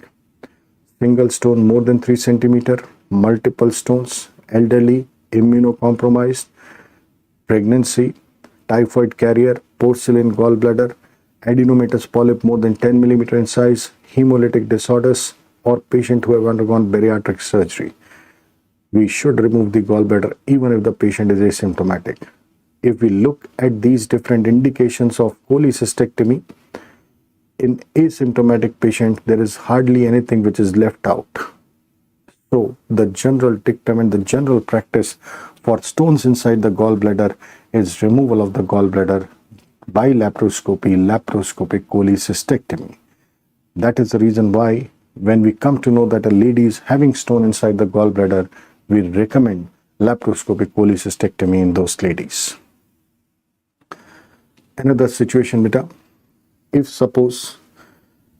Single stone more than 3 centimeter, multiple stones, elderly, immunocompromised, pregnancy, typhoid carrier, porcelain gallbladder, adenomatous polyp more than 10 millimeter in size, hemolytic disorders, or patient who have undergone bariatric surgery. We should remove the gallbladder even if the patient is asymptomatic. If we look at these different indications of cholecystectomy, in asymptomatic patient, there is hardly anything which is left out. So the general dictum and the general practice for stones inside the gallbladder is removal of the gallbladder by laparoscopic cholecystectomy. That is the reason why when we come to know that a lady is having stone inside the gallbladder, we recommend laparoscopic cholecystectomy in those ladies. Another situation, beta, if suppose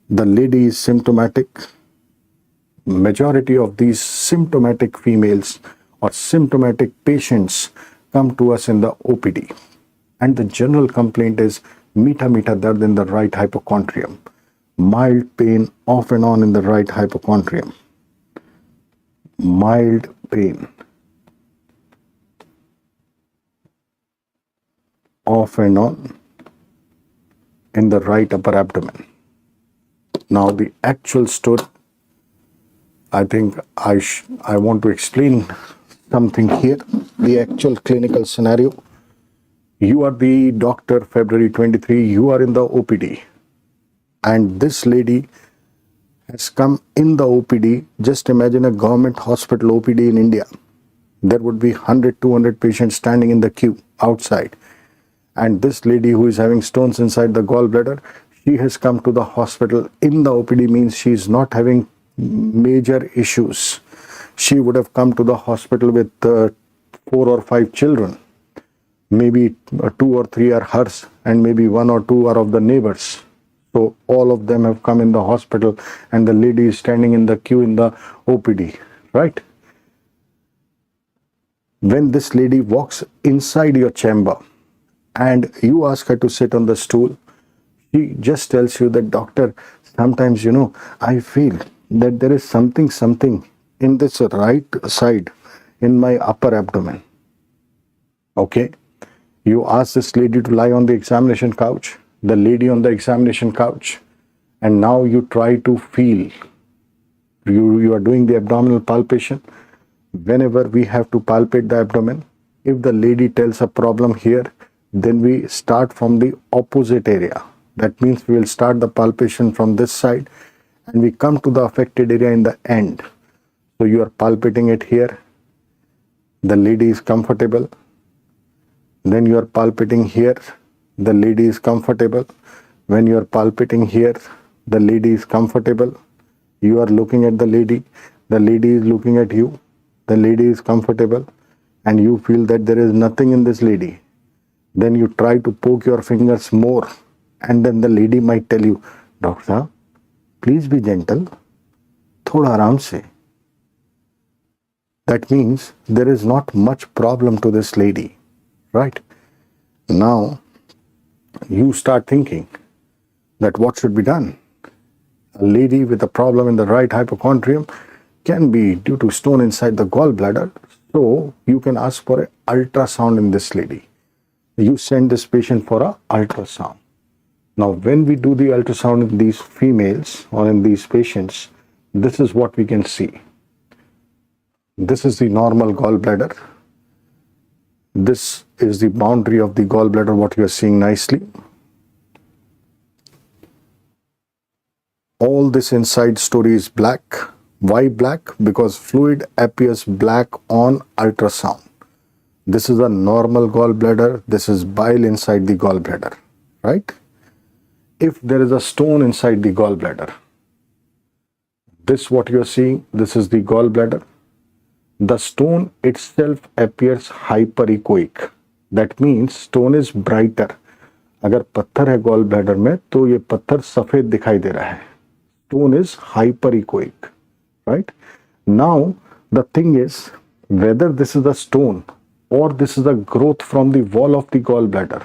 the lady is symptomatic, majority of these symptomatic females or symptomatic patients come to us in the OPD, and the general complaint is meeta dard in the right hypochondrium, mild pain off and on in the right hypochondrium, mild pain off and on in the right upper abdomen. Now the actual story, I think I want to explain something here. The actual clinical scenario. You are the doctor, February 23, you are in the OPD, and this lady has come in the OPD. Just imagine a government hospital OPD in India. There would be 100, 200 patients standing in the queue outside. And this lady who is having stones inside the gallbladder, she has come to the hospital in the OPD, means she is not having major issues. She would have come to the hospital with 4 or 5 children. Maybe 2 or 3 are hers and maybe 1 or 2 are of the neighbors. So all of them have come in the hospital and the lady is standing in the queue in the OPD, right? When this lady walks inside your chamber and you ask her to sit on the stool, she just tells you that, doctor, sometimes, I feel that there is something in this right side in my upper abdomen. Okay. You ask this lady to lie on the examination couch, the lady on the examination couch, and now you try to feel. You are doing the abdominal palpation. Whenever we have to palpate the abdomen, if the lady tells a problem here, then we start from the opposite area. That means we will start the palpation from this side and we come to the affected area in the end. So you are palpating it here. The lady is comfortable. Then you are palpating here. The lady is comfortable. When you are palpating here, the lady is comfortable. You are looking at the lady is looking at you. The lady is comfortable and you feel that there is nothing in this lady. Then you try to poke your fingers more and then the lady might tell you, Doctor, please be gentle. Thoda aaram se. That means there is not much problem to this lady, right? Now you start thinking that what should be done? A lady with a problem in the right hypochondrium can be due to stone inside the gallbladder. So you can ask for an ultrasound in this lady. You send this patient for an ultrasound. Now, when we do the ultrasound in these females or in these patients, this is what we can see. This is the normal gallbladder. This is the boundary of the gallbladder, what you are seeing nicely. All this inside story is black. Why black? Because fluid appears black on ultrasound. This is a normal gallbladder. This is bile inside the gallbladder, right? If there is a stone inside the gallbladder, this what you are seeing, this is the gallbladder. The stone itself appears hyperechoic. That means stone is brighter. अगर पत्थर है gallbladder में तो ये पत्थर सफेद दिखाई दे रहा है. Stone is hyperechoic. Right? Now, the thing is, whether this is a stone or this is a growth from the wall of the gallbladder,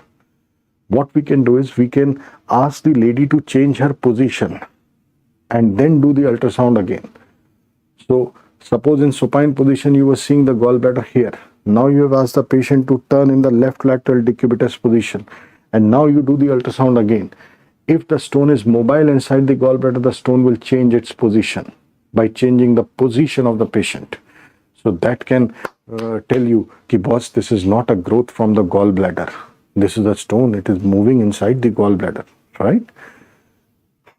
what we can do is we can ask the lady to change her position and then do the ultrasound again. So, suppose in supine position you were seeing the gallbladder here. Now you have asked the patient to turn in the left lateral decubitus position and now you do the ultrasound again. If the stone is mobile inside the gallbladder, the stone will change its position by changing the position of the patient. So that can tell you, ki boss, this is not a growth from the gallbladder. This is a stone, it is moving inside the gallbladder, right?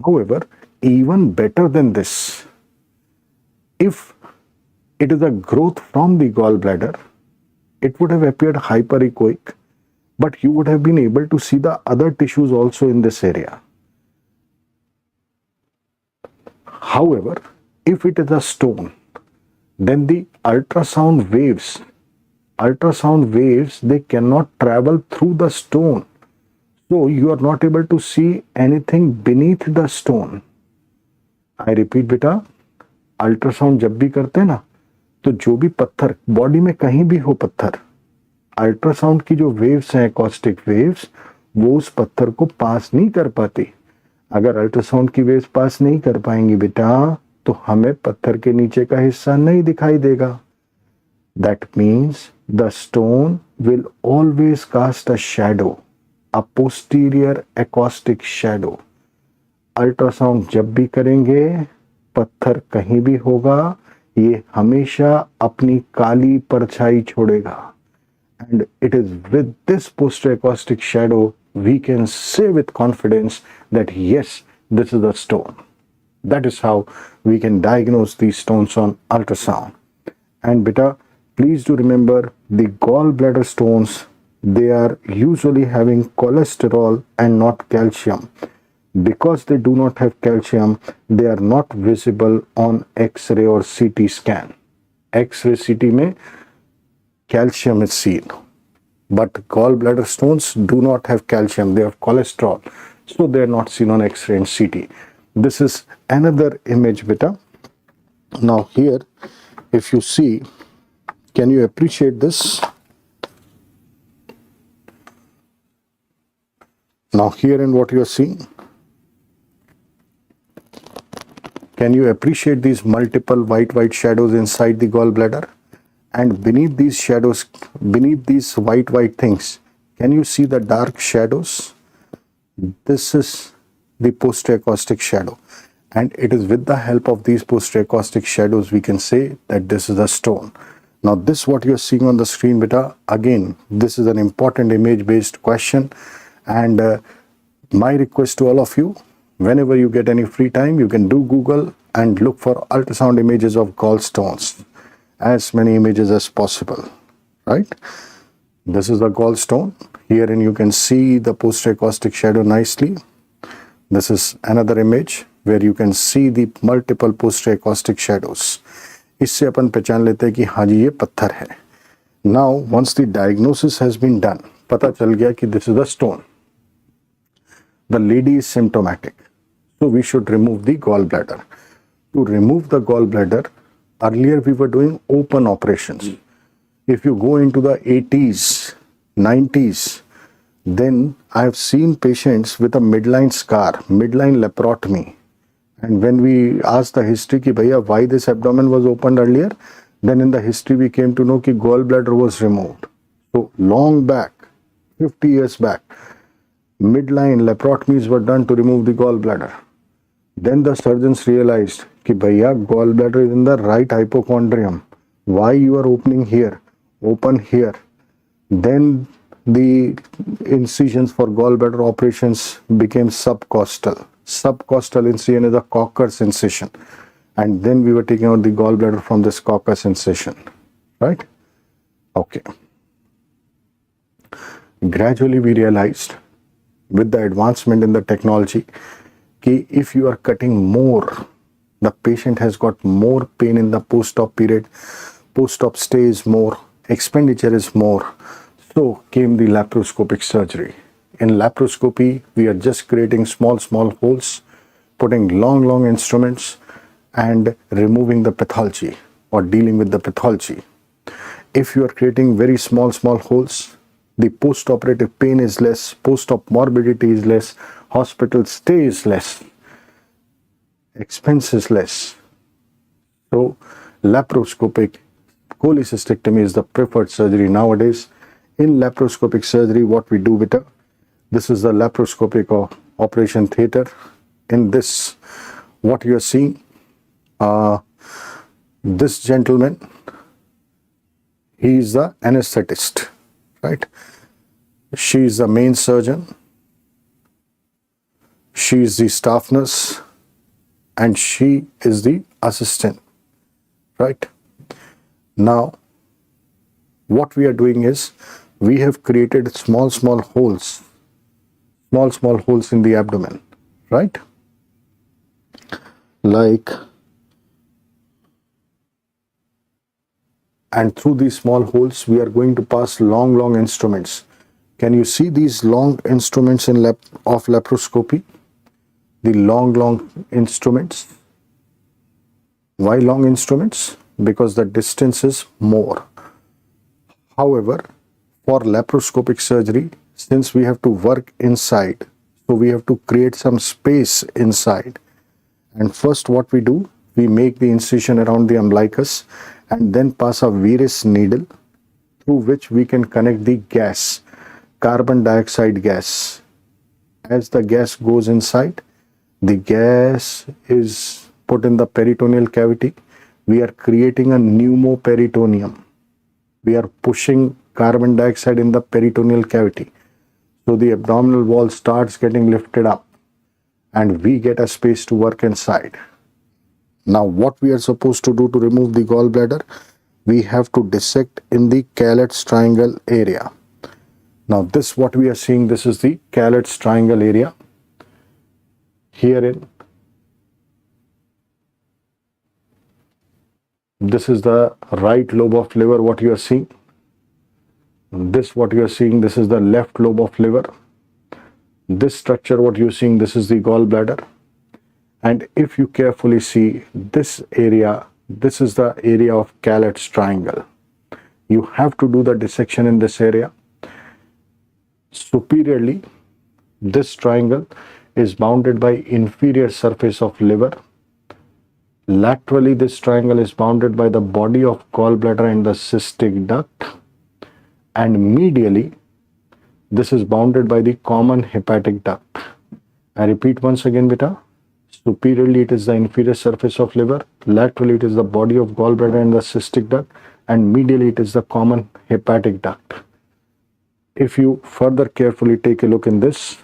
However, even better than this, if it is a growth from the gallbladder, it would have appeared hyperechoic, but you would have been able to see the other tissues also in this area. However, if it is a stone, then the ultrasound waves, they cannot travel through the stone. So you are not able to see anything beneath the stone. I repeat beta, ultrasound जब भी करते हैं ना, तो जो भी पत्थर body में कहीं भी हो पत्थर, अल्ट्रासाउंड की जो वेव्स हैं, एकॉस्टिक वेव्स, वो उस पत्थर को पास नहीं कर पाती. अगर अल्ट्रासाउंड की वेव्स पास नहीं कर पाएंगी बेटा, तो हमें पत्थर के नीचे का हिस्सा नहीं दिखाई देगा. That means the stone will always cast a shadow, a posterior acoustic shadow. Ultrasound जब भी करेंगे, पत्थर कहीं भी होगा, ये हमेशा अपनी काली परछाई छोड़ेगा. And it is with this posterior acoustic shadow we can say with confidence that yes, this is a stone. That is how we can diagnose these stones on ultrasound. And beta, please do remember, the gallbladder stones they are usually having cholesterol and not calcium. Because they do not have calcium, they are not visible on X-ray or CT scan. X-ray CT में calcium is seen, but gallbladder stones do not have calcium, they have cholesterol, so they are not seen on X-ray and CT. This is another image, beta. Now here, if you see, can you appreciate this? Now here in what you are seeing, can you appreciate these multiple white shadows inside the gallbladder? And beneath these shadows, beneath these white things, can you see the dark shadows? This is the post-acoustic shadow. And it is with the help of these post-acoustic shadows we can say that this is a stone. Now this what you are seeing on the screen, beta, again, this is an important image-based question. And my request to all of you, whenever you get any free time, you can do Google and look for ultrasound images of gallstones. As many images as possible, right? This is the gallstone. Herein you can see the post-acoustic shadow nicely. This is another image where you can see the multiple post-acoustic shadows. इससे अपन पहचान लेते हैं कि हाँ जी ये पत्थर है. Now once the diagnosis has been done, पता चल गया कि this is the stone. The lady is symptomatic, so we should remove the gallbladder. To remove the gallbladder, earlier we were doing open operations. If you go into the 80s, 90s, then I have seen patients with a midline scar, midline laparotomy. And when we asked the history ki bhaiya why this abdomen was opened earlier, then in the history we came to know ki gallbladder was removed. So long back, 50 years back, midline laparotomies were done to remove the gallbladder. Then the surgeons realized कि भैया gallbladder is in the right hypochondrium. Why you are opening here? Open here. Then the incisions for gallbladder operations became subcostal. Subcostal incision is a Cocker's incision. And then we were taking out the gallbladder from this Cocker's incision. Right? Okay. Gradually we realized with the advancement in the technology कि if you are cutting more, the patient has got more pain in the post-op period, post-op stay is more, expenditure is more. So came the laparoscopic surgery. In laparoscopy, we are just creating small holes, putting long instruments and removing the pathology or dealing with the pathology. If you are creating very small holes, the post-operative pain is less, post-op morbidity is less, hospital stay is less, expense is less. So laparoscopic cholecystectomy is the preferred surgery nowadays. In laparoscopic surgery, what we do, beta, this is the laparoscopic operation theater. In this, what you are seeing, this gentleman, he is the anesthetist, right? She is the main surgeon, she is the staff nurse, and she is the assistant, right? Now, what we are doing is, we have created small holes in the abdomen, right? Like, and through these small holes, we are going to pass long instruments. Can you see these long instruments in of laparoscopy? The long instruments. Why long instruments? Because the distance is more. However, for laparoscopic surgery, since we have to work inside, so we have to create some space inside. And first what we do, we make the incision around the umbilicus and then pass a Veress needle through which we can connect the gas, carbon dioxide gas. As the gas goes inside, the gas is put in the peritoneal cavity. We are creating a pneumoperitoneum. We are pushing carbon dioxide in the peritoneal cavity. So the abdominal wall starts getting lifted up and we get a space to work inside. Now what we are supposed to do to remove the gallbladder? We have to dissect in the Callet's triangle area. Now this what we are seeing, this is the Callet's triangle area. Herein, this is the right lobe of liver what you are seeing. This what you are seeing, this is the left lobe of liver. This structure what you are seeing, this is the gallbladder. And if you carefully see this area, this is the area of Callet's triangle. You have to do the dissection in this area. Superiorly, this triangle is bounded by inferior surface of liver. Laterally, this triangle is bounded by the body of gallbladder and the cystic duct. And medially, this is bounded by the common hepatic duct. I repeat once again, beta. Superiorly, it is the inferior surface of liver. Laterally, it is the body of gallbladder and the cystic duct. And medially, it is the common hepatic duct. If you further carefully take a look in this,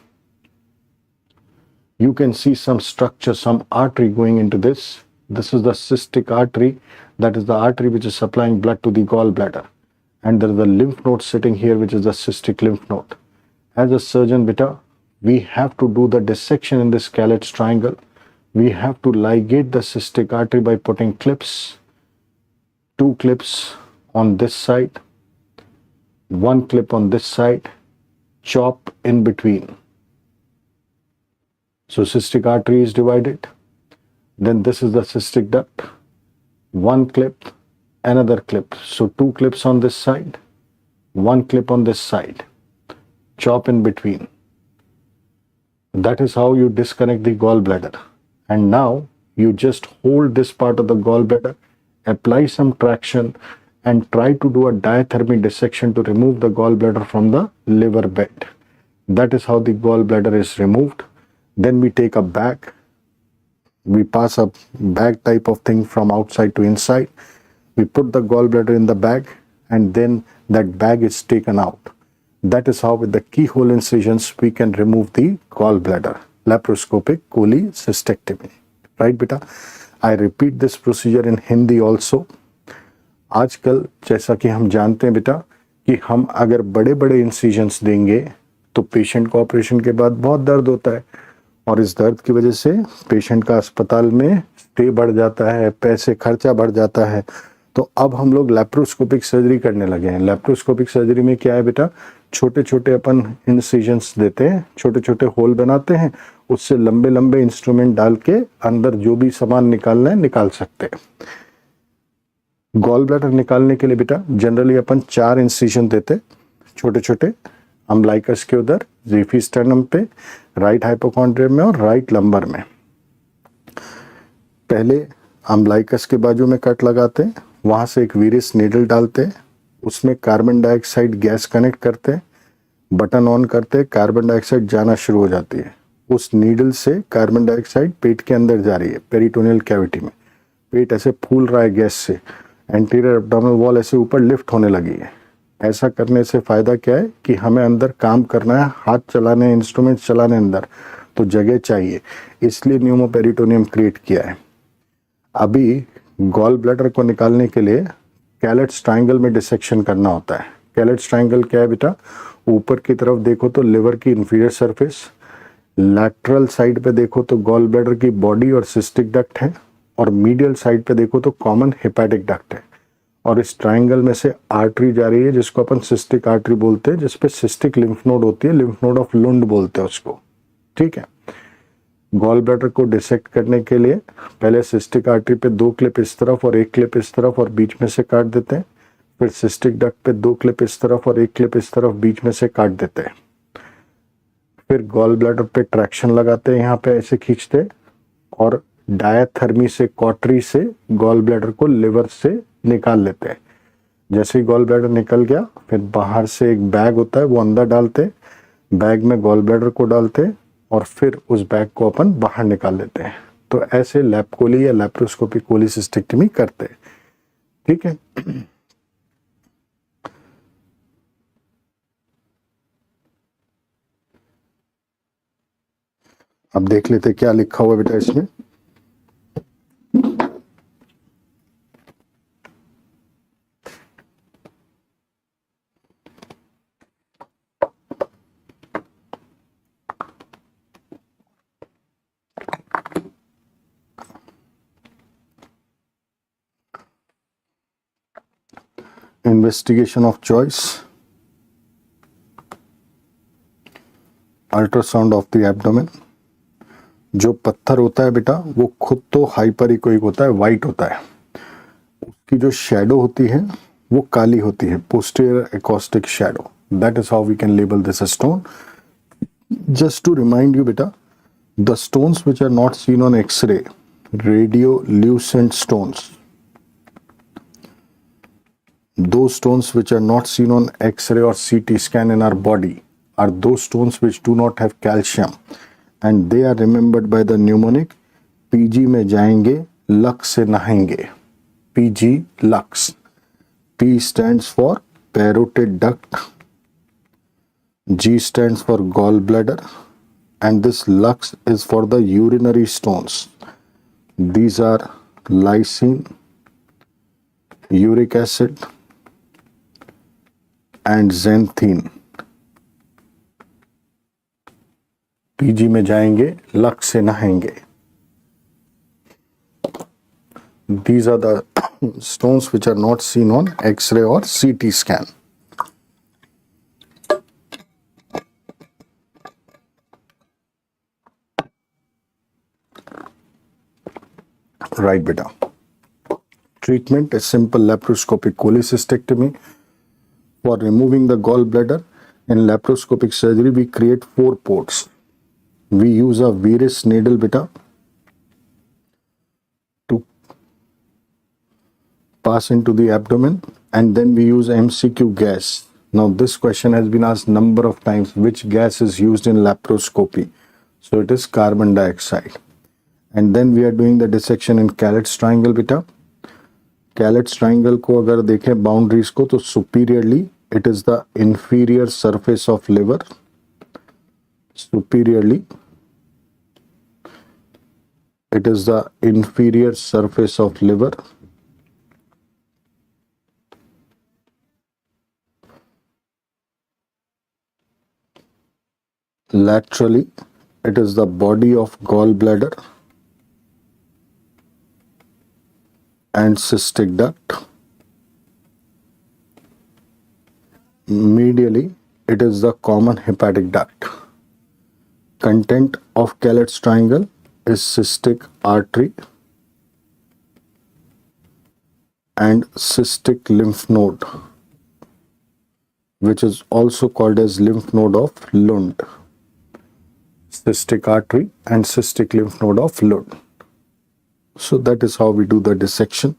you can see some structure, some artery going into this. This is the cystic artery. That is the artery which is supplying blood to the gallbladder. And there is the lymph node sitting here, which is the cystic lymph node. As a surgeon, beta, we have to do the dissection in this Callet's triangle. We have to ligate the cystic artery by putting clips, 2 clips on this side, 1 clip on this side, chop in between. So cystic artery is divided. Then this is the cystic duct. 1 clip, another clip. So 2 clips on this side, 1 clip on this side, chop in between. That is how you disconnect the gallbladder. And now you just hold this part of the gallbladder, apply some traction, and try to do a diathermy dissection to remove the gallbladder from the liver bed. That is how the gallbladder is removed. Then we take a bag. We pass a bag type of thing from outside to inside. We put the gallbladder in the bag, and then that bag is taken out. That is how with the keyhole incisions we can remove the gallbladder. Laparoscopic cholecystectomy. Right, beta? I repeat this procedure in Hindi also. आजकल जैसा कि हम जानते हैं बेटा कि हम अगर बड़े बड़े इंसिजन्स देंगे तो पेशेंट को ऑपरेशन के बाद बहुत दर्द होता है, और इस दर्द की वजह से पेशेंट का अस्पताल में स्टे बढ़ जाता है, पैसे खर्चा बढ़ जाता है. तो अब हम लोग लैप्रोस्कोपिक सर्जरी करने लगे हैं. लैप्रोस्कोपिक सर्जरी में क्या है बेटा, छोटे छोटे अपन इंसिजन्स देते हैं, छोटे छोटे होल बनाते हैं, उससे लंबे लंबे इंस्ट्रूमेंट डाल के अंदर जो भी सामान निकालना है निकाल सकते हैं. गॉल ब्लैडर निकालने के लिए बेटा जनरली अपन 4 इंसिजन देते छोटे छोटे, अम्बलाइकस के उधर, ज़ीफी स्टर्नम पे, राइट हाइपोकॉन्ड्रियम में और राइट लंबर में. पहले अम्बलाइकस के बाजू में कट लगाते, वहां से एक वीरिस नीडल डालते, उसमें कार्बन डाइऑक्साइड गैस कनेक्ट करते, बटन ऑन करते, कार्बन डाइऑक्साइड जाना शुरू हो जाती है. उस नीडल से कार्बन डाइऑक्साइड पेट के अंदर जा रही है, पेरिटोनियल कैविटी में. पेट ऐसे फूल रहा है गैस से, एंटीरियर एब्डोमिनल वॉल ऐसे ऊपर लिफ्ट होने लगी है. ऐसा करने से फ़ायदा क्या है कि हमें अंदर काम करना है, हाथ चलाने, इंस्ट्रूमेंट्स चलाने अंदर, तो जगह चाहिए, इसलिए न्यूमोपेरिटोनियम क्रिएट किया है. अभी गॉल ब्लैडर को निकालने के लिए कैलेट्स ट्रायंगल में डिसेक्शन करना होता है. कैलेट्स ट्रायंगल क्या है बेटा, ऊपर की तरफ देखो तो लिवर की इंफीरियर सरफेस, लैटरल साइड पे देखो तो गॉल ब्लैडर की बॉडी और सिस्टिक डक्ट है, और मीडियल साइड पे देखो तो कॉमन हेपेटिक डक्ट है. और इस ट्रायंगल में से आर्टरी जा रही है जिसको अपन सिस्टिक आर्टरी बोलते हैं, जिसपे सिस्टिक लिम्फ नोड होती है, लिम्फ नोड ऑफ लुंड बोलते हैं उसको. ठीक है. गॉल ब्लैडर को डिसेक्ट करने के लिए पहले सिस्टिक आर्टरी पे 2 क्लिप इस तरफ और 1 क्लिप इस तरफ और बीच में से काट देते हैं. फिर सिस्टिक डक्ट पे 2 क्लिप इस तरफ और 1 क्लिप इस तरफ बीच में से काट देते हैं. फिर गॉल ब्लैडर पे ट्रैक्शन लगाते हैं, यहाँ पे ऐसे खींचते, और डायथर्मी से, कॉटरी से गॉल ब्लैडर को लिवर से निकाल लेते हैं. जैसे ही गॉल ब्लैडर निकल गया, फिर बाहर से एक बैग होता है वो अंदर डालते, बैग में गॉल ब्लैडर को डालते, और फिर उस बैग को अपन बाहर निकाल लेते हैं. तो ऐसे लैप्कोली या लैप्रोस्कोपिक कोलिसिस्टेक्टमी करते हैं. ठीक है. अब देख लेते क्या लिखा हुआ बेटा इसमें. investigation of choice, ultrasound of the abdomen. जो पत्थर होता है बेटा वो खुद तो हाइपरिकोइक होता है, वाइट होता है, उसकी जो शेडो होती है वो काली होती है, posterior acoustic shadow. That is how we can label this stone. Just to remind you बेटा, the stones which are not seen on x-ray, radiolucent stones, those stones which are not seen on X-ray or CT scan in our body are those stones which do not have calcium, and they are remembered by the mnemonic PG में जाएंगे lux से नहाएंगे। PG lux. P stands for parotid duct, G stands for gallbladder, and this lux is for the urinary stones. These are lysine, uric acid, and xanthine. PG में जाएंगे lux से नहाएंगे। These are the stones which are not seen on X-ray or CT scan. Right, beta. Treatment is simple laparoscopic cholecystectomy. For removing the gallbladder in laparoscopic surgery, we create 4 ports. We use a Veris needle beta to pass into the abdomen, and then we use MCQ gas. Now this question has been asked number of times, which gas is used in laparoscopy? So it is carbon dioxide. And then we are doing the dissection in Callet's triangle beta. Callet's triangle को अगर देखें boundaries को, तो superiorly it is the inferior surface of liver, superiorly it is the inferior surface of liver, laterally it is the body of gallbladder and cystic duct, medially it is the common hepatic duct. Content of Callet's triangle is cystic artery and cystic lymph node, which is also called as lymph node of Lund. Cystic artery and cystic lymph node of Lund. So that is how we do the dissection.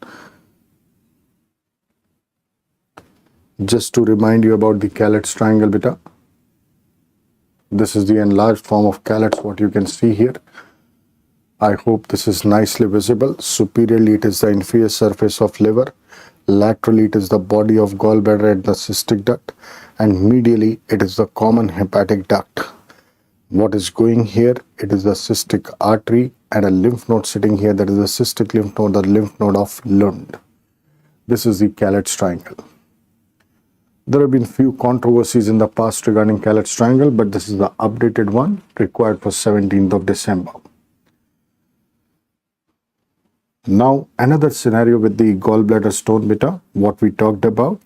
Just to remind you about the Callet's triangle beta. This is the enlarged form of Callet's, what you can see here. I hope this is nicely visible. Superiorly it is the inferior surface of liver, laterally it is the body of gallbladder and the cystic duct, and medially it is the common hepatic duct. What is going here? It is the cystic artery and a lymph node sitting here, that is the cystic lymph node, the lymph node of Lund. This is the Callet's triangle. There have been few controversies in the past regarding Callet's triangle, but this is the updated one required for 17th of December. Now another scenario with the gallbladder stone beta, what we talked about.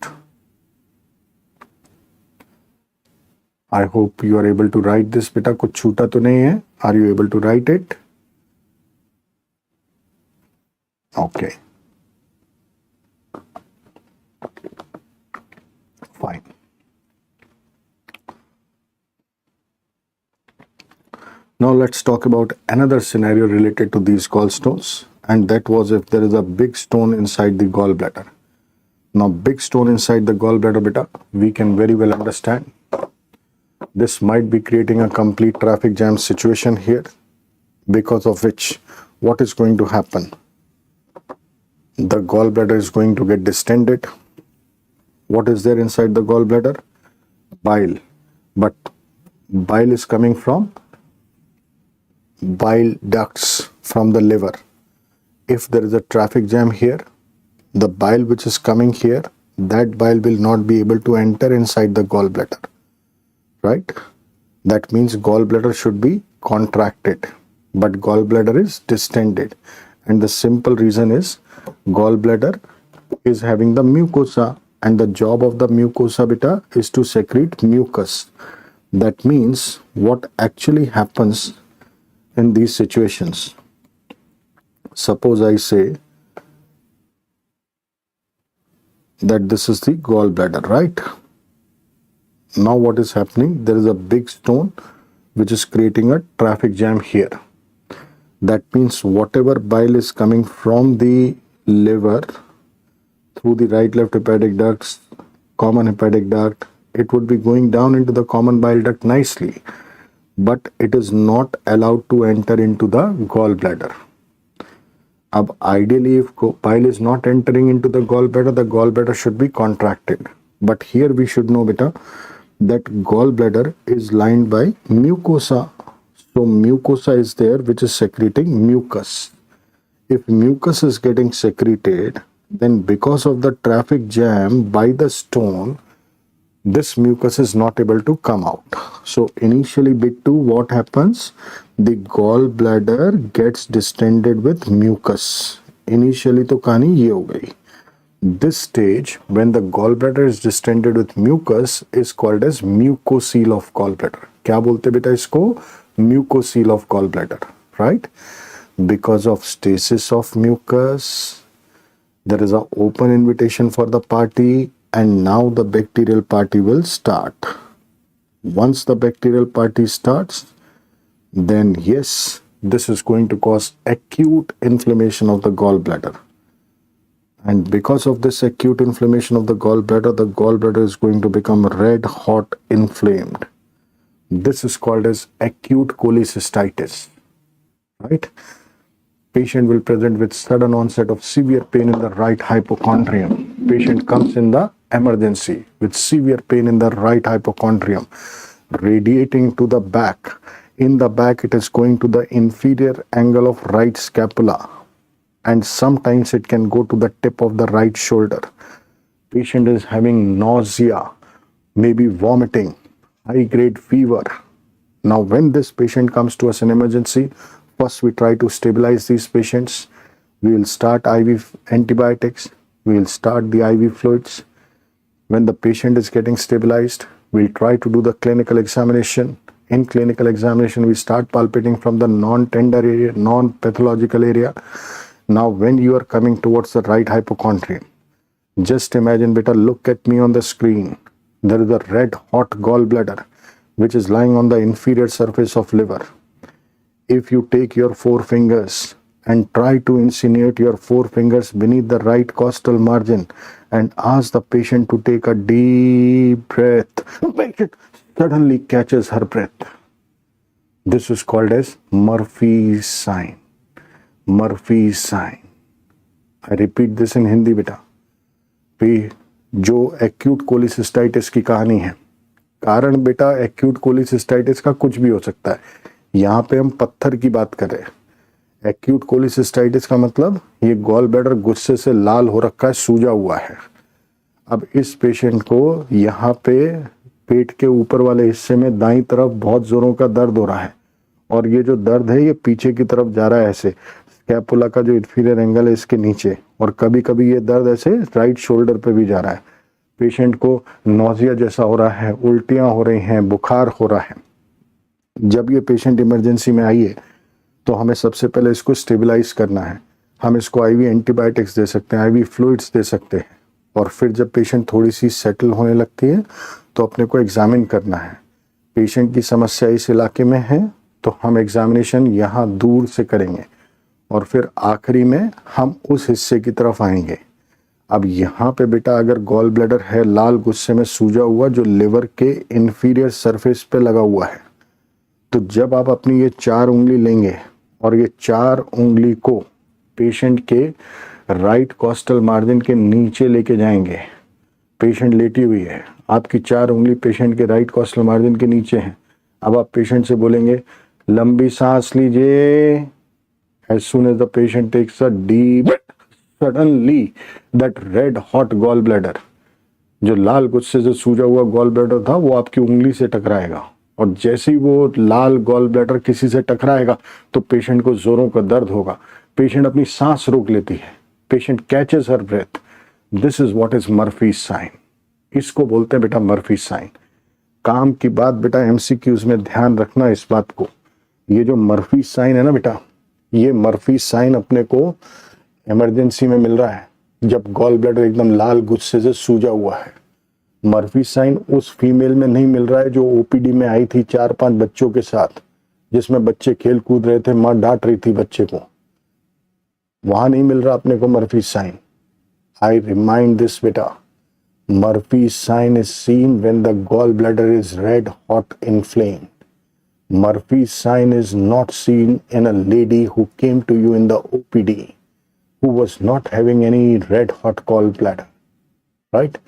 I hope you are able to write this beta. कुछ छूटा तो नहीं है? Are you able to write it? Okay. Fine. Now let's talk about another scenario related to these gallstones, and that was if there is a big stone inside the gallbladder. Now big stone inside the gallbladder beta, we can very well understand this might be creating a complete traffic jam situation here, because of which what is going to happen? The gallbladder is going to get distended. What is there inside the gallbladder? Bile. But bile is coming from bile ducts from the liver. If there is a traffic jam here, the bile which is coming here, that bile will not be able to enter inside the gallbladder, right? That means gallbladder should be contracted, but gallbladder is distended, and the simple reason is gallbladder is having the mucosa and the job of the mucosa beta is to secrete mucus. That means what actually happens in these situations. Suppose I say that this is the gallbladder, right? Now what is happening? There is a big stone which is creating a traffic jam here. That means whatever bile is coming from the liver through the right left hepatic ducts, common hepatic duct, it would be going down into the common bile duct nicely, but it is not allowed to enter into the gallbladder. Ab ideally, if bile is not entering into the gallbladder should be contracted. But here we should know beta that gallbladder is lined by mucosa. So mucosa is there which is secreting mucus. If mucus is getting secreted, then because of the traffic jam by the stone, this mucus is not able to come out. So initially bit 2, what happens? The gallbladder gets distended with mucus. Initially तो कहानी ये हो गई. This stage when the gallbladder is distended with mucus is called as mucocele of gallbladder. क्या बोलते बेटा इसको? Mucocele of gallbladder, right? Because of stasis of mucus, there is an open invitation for the party, and now the bacterial party will start. Once the bacterial party starts, then yes, this is going to cause acute inflammation of the gallbladder. And because of this acute inflammation of the gallbladder is going to become red hot inflamed. This is called as acute cholecystitis, right? Patient will present with sudden onset of severe pain in the right hypochondrium. Patient comes in the emergency with severe pain in the right hypochondrium, radiating to the back. In the back, it is going to the inferior angle of right scapula, and sometimes it can go to the tip of the right shoulder. Patient is having nausea, maybe vomiting, high-grade fever. Now, when this patient comes to us in emergency, first we try to stabilize these patients. We will start IV antibiotics. We will start the IV fluids. When the patient is getting stabilized, we'll try to do the clinical examination. In clinical examination, we start palpating from the non-tender area, non-pathological area. Now, when you are coming towards the right hypochondrium, just imagine, beta, look at me on the screen. There is a red hot gallbladder which is lying on the inferior surface of liver. If you take your 4 fingers and try to insinuate your 4 fingers beneath the right costal margin and ask the patient to take a deep breath, the patient suddenly catches her breath. This is called as Murphy's sign. Murphy's sign. I repeat this in Hindi beta. जो acute cholecystitis की कहानी है, कारण बेटा acute cholecystitis का कुछ भी हो सकता है. यहाँ पे हम पत्थर की बात कर रहे हैं. एक्यूट कोलिसिस्टाइटिस का मतलब ये गॉल ब्लैडर गुस्से से लाल हो रखा है, सूजा हुआ है. अब इस पेशेंट को यहाँ पे पेट के ऊपर वाले हिस्से में दाईं तरफ बहुत जोरों का दर्द हो रहा है, और ये जो दर्द है ये पीछे की तरफ जा रहा है, ऐसे स्कैपुला का जो इंफीरियर एंगल है इसके नीचे, और कभी कभी ये दर्द ऐसे राइट शोल्डर पे भी जा रहा है. पेशेंट को नोजिया जैसा हो रहा है, उल्टियां हो रही हैं, बुखार हो रहा है. जब ये पेशेंट इमरजेंसी में आई है तो हमें सबसे पहले इसको स्टेबलाइज करना है. हम इसको आईवी एंटीबायोटिक्स दे सकते हैं, आईवी फ्लूइड्स दे सकते हैं, और फिर जब पेशेंट थोड़ी सी सेटल होने लगती है तो अपने को एग्जामिन करना है. पेशेंट की समस्या इस इलाके में है तो हम एग्जामिनेशन यहाँ दूर से करेंगे, और फिर आखिरी में हम उस हिस्से की तरफ आएंगे. अब यहाँ पे बेटा अगर गॉल ब्लैडर है लाल गुस्से में सूजा हुआ जो लिवर के इंफीरियर सरफेस पे लगा हुआ है, तो जब आप अपनी ये 4 उंगली लेंगे और ये 4 उंगली को पेशेंट के राइट कॉस्टल मार्जिन के नीचे लेके जाएंगे. पेशेंट लेटी हुई है, आपकी 4 उंगली पेशेंट के राइट कॉस्टल मार्जिन के नीचे हैं. अब आप पेशेंट से बोलेंगे लंबी सांस लीजिए. As soon as the patient takes a deep breath, suddenly that red hot gallbladder, जो लाल गुस्से से सूजा हुआ गॉल ब्लैडर था, वो आपकी उंगली से टकराएगा, और जैसे ही वो लाल गॉल ब्लैडर किसी से टकराएगा तो पेशेंट को जोरों का दर्द होगा. पेशेंट अपनी सांस रोक लेती है, patient catches her breath. This is what is Murphy sign, इसको बोलते हैं बेटा मर्फी साइन। काम की बात बेटा एमसीक्यूज में ध्यान रखना इस बात को, ये जो मर्फी साइन है ना बेटा, ये मर्फी साइन अपने को इमरजेंसी में मिल रहा है जब गॉल ब्लैडर एकदम लाल गुस्से से सूजा हुआ है। मर्फी साइन उस फीमेल में नहीं मिल रहा है जो ओपीडी में आई थी 4-5 बच्चों के साथ, जिसमें बच्चे खेल कूद रहे थे, माँ डांट रही थी बच्चे को, वहां नहीं मिल रहा अपने को Murphy sign. I remind this बेटा, Murphy sign is seen when the gall bladder is red hot inflamed. Murphy's sign is not seen in a lady who came to you in the OPD who was not having any red hot gallbladder, right?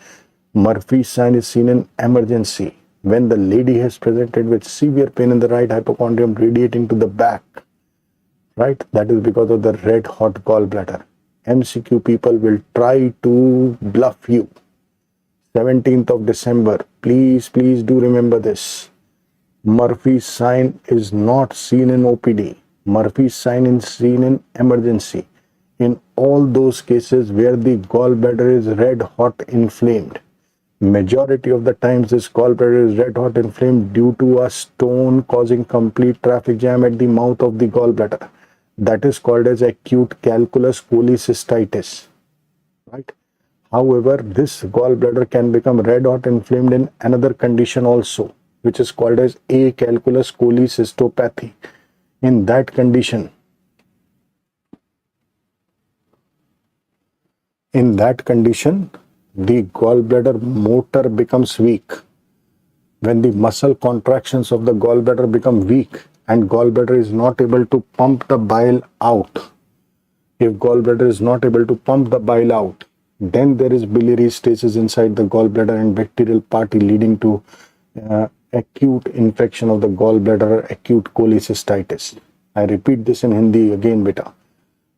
Murphy's sign is seen in emergency when the lady has presented with severe pain in the right hypochondrium radiating to the back, right? That is because of the red hot gallbladder. MCQ people will try to bluff you. 17th of December, please do remember this. Murphy's sign is not seen in OPD. Murphy's sign is seen in emergency. In all those cases where the gallbladder is red hot inflamed. Majority of the times this gallbladder is red hot inflamed due to a stone causing complete traffic jam at the mouth of the gallbladder. That is called as acute calculus cholecystitis. Right? However, this gallbladder can become red hot inflamed in another condition also, which is called as acalculous cholecystopathy. In that condition, the gallbladder motor becomes weak. When the muscle contractions of the gallbladder become weak and gallbladder is not able to pump the bile out, if gallbladder is not able to pump the bile out, then there is biliary stasis inside the gallbladder and bacterial party leading to acute infection of the gallbladder or acute cholecystitis. I repeat this in Hindi again बेटा,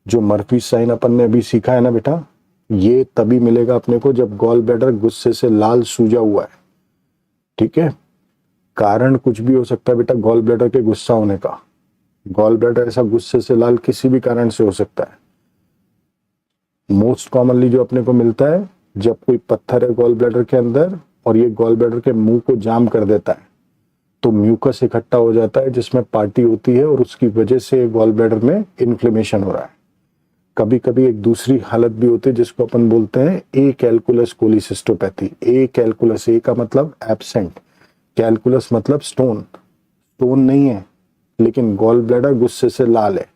जो Murphy sign अपन ने अभी सीखा है ना बेटा, ये तभी मिलेगा अपने को जब गॉल ब्लैडर गुस्से से लाल सूजा हुआ है। ठीक है, कारण कुछ भी हो सकता है बेटा गॉल ब्लैडर के गुस्सा होने का। गॉल ब्लैडर ऐसा गुस्से से लाल किसी भी कारण से हो सकता है। मोस्ट कॉमनली जो अपने को मिलता है जब कोई पत्थर है गॉल ब्लैडर के अंदर और ये गॉल ब्लैडर के मुंह को जाम कर देता है, तो म्यूकस इकट्ठा हो जाता है जिसमें पार्टी होती है और उसकी वजह से गॉल ब्लैडर में इन्फ्लेमेशन हो रहा है। कभी कभी एक दूसरी हालत भी होती है जिसको अपन बोलते हैं ए कैलकुलस कोलिसिस्टोपैथी। ए कैलकुलस, ए का मतलब एब्सेंट, कैलकुलस मतलब स्टोन। स्टोन नहीं है लेकिन गॉल ब्लैडर गुस्से से लाल है।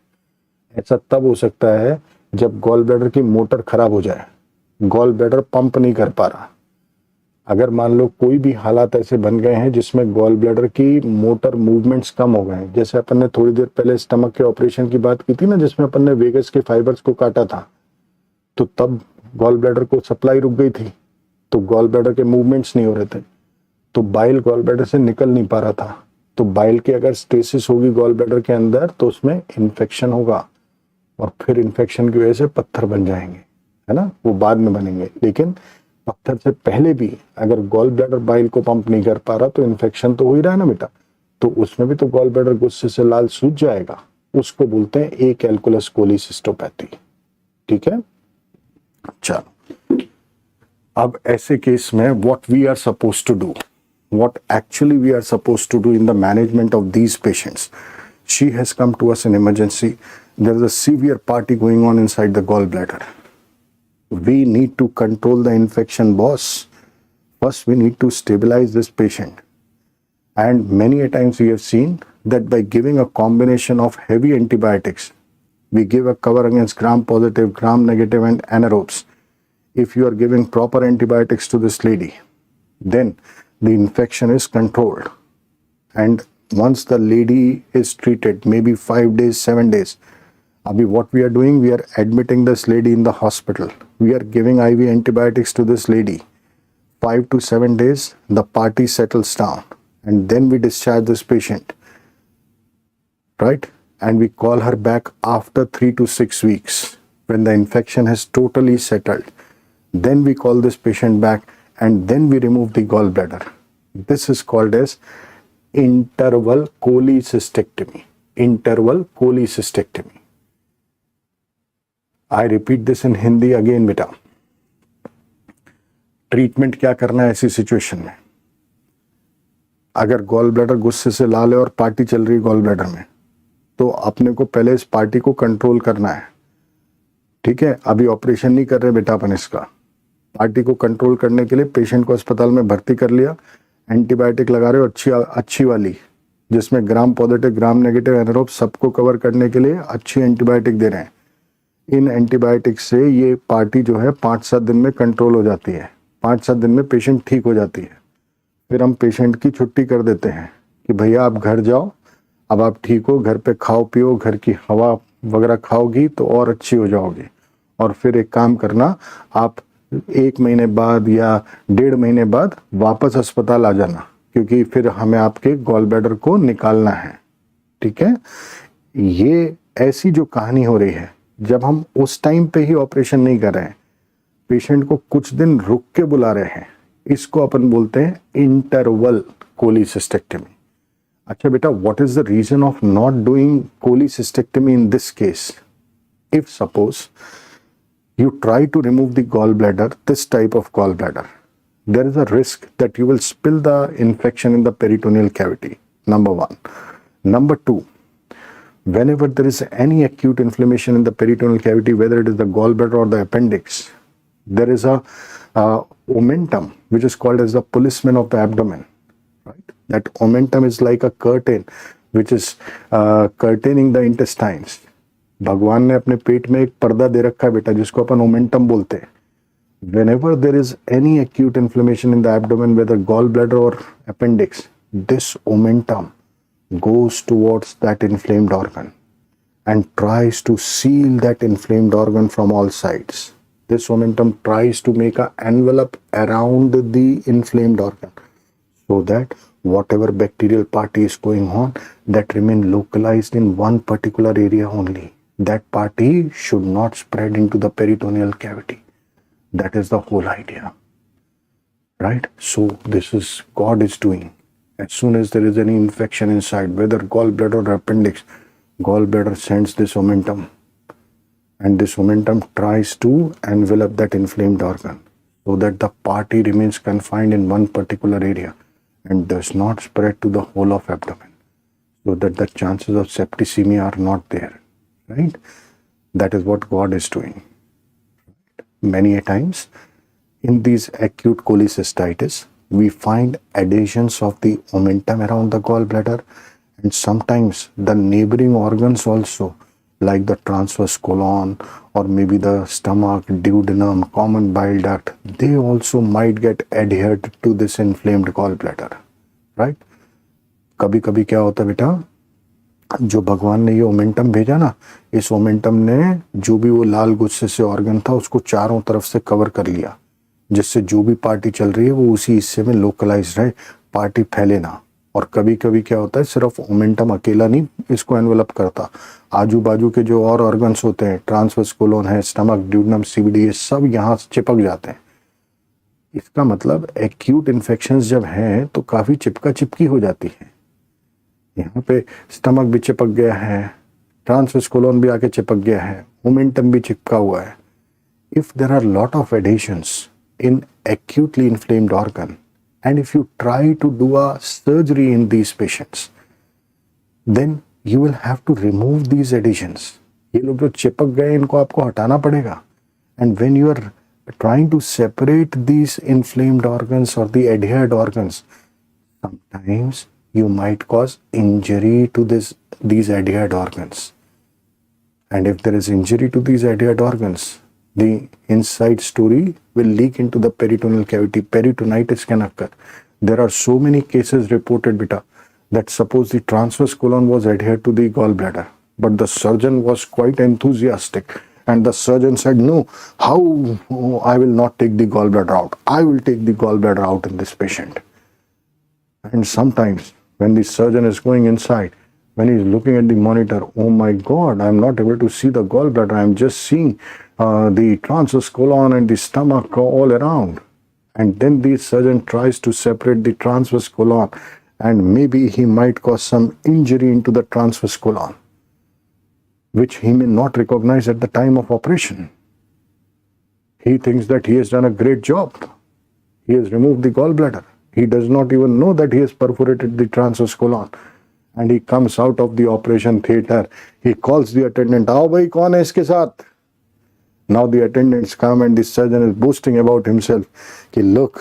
ऐसा तब हो सकता है जब गॉल ब्लैडर की मोटर खराब हो जाए, गॉल ब्लैडर पंप नहीं कर पा रहा। अगर मान लो कोई भी हालात ऐसे बन गए हैं जिसमें गॉल ब्लैडर की मोटर मूवमेंट्स कम हो गए हैं, जैसे अपन ने थोड़ी देर पहले स्टमक के ऑपरेशन की बात की थी ना, जिसमें अपन ने वेगस के फाइबर्स को काटा था, तो तब गॉल ब्लैडर को सप्लाई रुक गई थी, तो गॉल ब्लैडर के मूवमेंट्स नहीं हो रहे थे, तो बाइल गॉल ब्लैडर से निकल नहीं पा रहा था। तो बाइल की अगर स्टेसिस होगी गॉल ब्लैडर के अंदर तो उसमें इन्फेक्शन होगा और फिर इन्फेक्शन की वजह से पत्थर बन जाएंगे, है ना, वो बाद में बनेंगे। लेकिन पत्थर से पहले भी अगर गॉल ब्लैडर बाइल को पंप नहीं कर पा रहा तो इन्फेक्शन तो हो ही रहा है ना बेटा, तो उसमें भी तो गॉल ब्लैडर गुस्से से लाल सूज जाएगा। उसको बोलते हैं ए कैलकुलस कोलिसिस्टोपैथी। ठीक है, चलो अब ऐसे केस में what we are supposed to do, what actually we are supposed to do in the management of these patients. She has come to us in emergency. There is a severe party going on inside the gallbladder. We need to control the infection, boss. First, we need to stabilize this patient. And many a times we have seen that by giving a combination of heavy antibiotics, we give a cover against gram-positive, gram-negative and anaerobes. If you are giving proper antibiotics to this lady, then the infection is controlled. And once the lady is treated, maybe 5 days, 7 days, abhi what we are doing, we are admitting this lady in the hospital. We are giving IV antibiotics to this lady. 5 to 7 days, the party settles down. And then we discharge this patient. Right? And we call her back after 3 to 6 weeks when the infection has totally settled. Then we call this patient back and then we remove the gallbladder. This is called as interval cholecystectomy. Interval cholecystectomy. I repeat this in Hindi again, beta. Treatment क्या करना है ऐसी situation में? अगर gall bladder गुस्से से लाल है और पार्टी चल रही है गॉल ब्लैडर में, तो अपने को पहले इस पार्टी को कंट्रोल करना है, ठीक है? अभी ऑपरेशन नहीं कर रहे बेटा अपन इसका। पार्टी को कंट्रोल करने के लिए पेशेंट को अस्पताल में भर्ती कर लिया, एंटीबायोटिक लगा रहे हो अच्छी वाली, जिसमें gram positive gram negative anaerobe सबको कवर करने के लिए अच्छी एंटीबायोटिक दे रहे हैं। इन एंटीबायोटिक से ये पार्टी जो है 5-7 दिन में कंट्रोल हो जाती है, 5-7 दिन में पेशेंट ठीक हो जाती है। फिर हम पेशेंट की छुट्टी कर देते हैं कि भैया आप घर जाओ, अब आप ठीक हो, घर पे खाओ पियो, घर की हवा वगैरह खाओगी तो और अच्छी हो जाओगी। और फिर एक काम करना, आप 1 महीने बाद या 1.5 महीने बाद वापस अस्पताल आ जाना, क्योंकि फिर हमें आपके गॉल ब्लैडर को निकालना है, ठीक है? ये ऐसी जो कहानी हो रही है, जब हम उस टाइम पे ही ऑपरेशन नहीं कर रहे हैं, पेशेंट को कुछ दिन रुक के बुला रहे हैं, इसको अपन बोलते हैं इंटरवल कोलिसिस्टेक्टमी। अच्छा बेटा, what is the reason of not doing cholecystectomy in this case? If suppose you try to remove the gallbladder, this type of gallbladder, there is a risk that you will spill the infection in the peritoneal cavity, number 1. Number 2, whenever there is any acute inflammation in the peritoneal cavity, whether it is the gallbladder or the appendix, there is a omentum which is called as the policeman of the abdomen, right? That omentum is like a curtain which is curtaining the intestines. भगवान ने अपने पेट में एक पर्दा दे रखा है बेटा, जिसको अपन ओमेंटम बोलते हैं। Whenever there is any acute inflammation in the abdomen, whether gallbladder or appendix, this omentum goes towards that inflamed organ and tries to seal that inflamed organ from all sides. This omentum tries to make an envelope around the inflamed organ so that whatever bacterial party is going on, that remain localized in one particular area only. That party should not spread into the peritoneal cavity. That is the whole idea, right? So this is God is doing. As soon as there is any infection inside, whether gallbladder or appendix, gallbladder sends this omentum, and this omentum tries to envelop that inflamed organ so that the party remains confined in one particular area and does not spread to the whole of abdomen, so that the chances of septicemia are not there. Right? That is what God is doing. Many a times in these acute cholecystitis, we find adhesions of the omentum around the gallbladder, and sometimes the neighboring organs also, like the transverse colon or maybe the stomach, duodenum, common bile duct, they also might get adhered to this inflamed gallbladder. Right? कभी कभी क्या होता है बेटा, जो भगवान ने ये ओमेंटम भेजा ना, इस ओमेंटम ने जो भी वो लाल गुस्से से ऑर्गन था उसको चारों तरफ से कवर कर लिया, जिससे जो भी पार्टी चल रही है वो उसी हिस्से में लोकलाइज रहे, पार्टी फैले ना। और कभी कभी क्या होता है, सिर्फ ओमेंटम अकेला नहीं इसको एनवेलप करता, आजू बाजू के जो और ऑर्गन्स होते हैं, ट्रांसवर्स कोलोन है, स्टमक, ड्यूडेनम, सीबीडी, ये सब यहाँ चिपक जाते हैं। इसका मतलब एक्यूट इन्फेक्शंस जब हैं तो काफ़ी चिपका चिपकी हो जाती है। यहाँ पे स्टमक भी चिपक गया है, ट्रांसवर्स कोलोन भी आके चिपक गया है, ओमेंटम भी चिपका हुआ है। If there are lot of adhesions in acutely inflamed organ, and if you try to do a surgery in these patients, then you will have to remove these adhesions. ये लोग जो चिपक गए इनको आपको हटाना पड़ेगा। And when you are trying to separate these inflamed organs or the adhered organs, sometimes you might cause injury to these adhered organs. And if there is injury to these adhered organs, the inside story will leak into the peritoneal cavity. Peritonitis can occur. There are so many cases reported, beta, that suppose the transverse colon was adhered to the gallbladder, but the surgeon was quite enthusiastic, and the surgeon said, no, how I will not take the gallbladder out. I will take the gallbladder out in this patient. And sometimes when the surgeon is going inside, when he is looking at the monitor, oh my God, I am not able to see the gallbladder. I am just seeing the transverse colon and the stomach all around. And then the surgeon tries to separate the transverse colon, and maybe he might cause some injury into the transverse colon, which he may not recognize at the time of operation. He thinks that he has done a great job. He has removed the gallbladder. He does not even know that he has perforated the transverse colon. And he comes out of the operation theatre. He calls the attendant, "Aao bhai, kaun hai iske saath?" Now the attendants come and the surgeon is boasting about himself. Ki, "Look,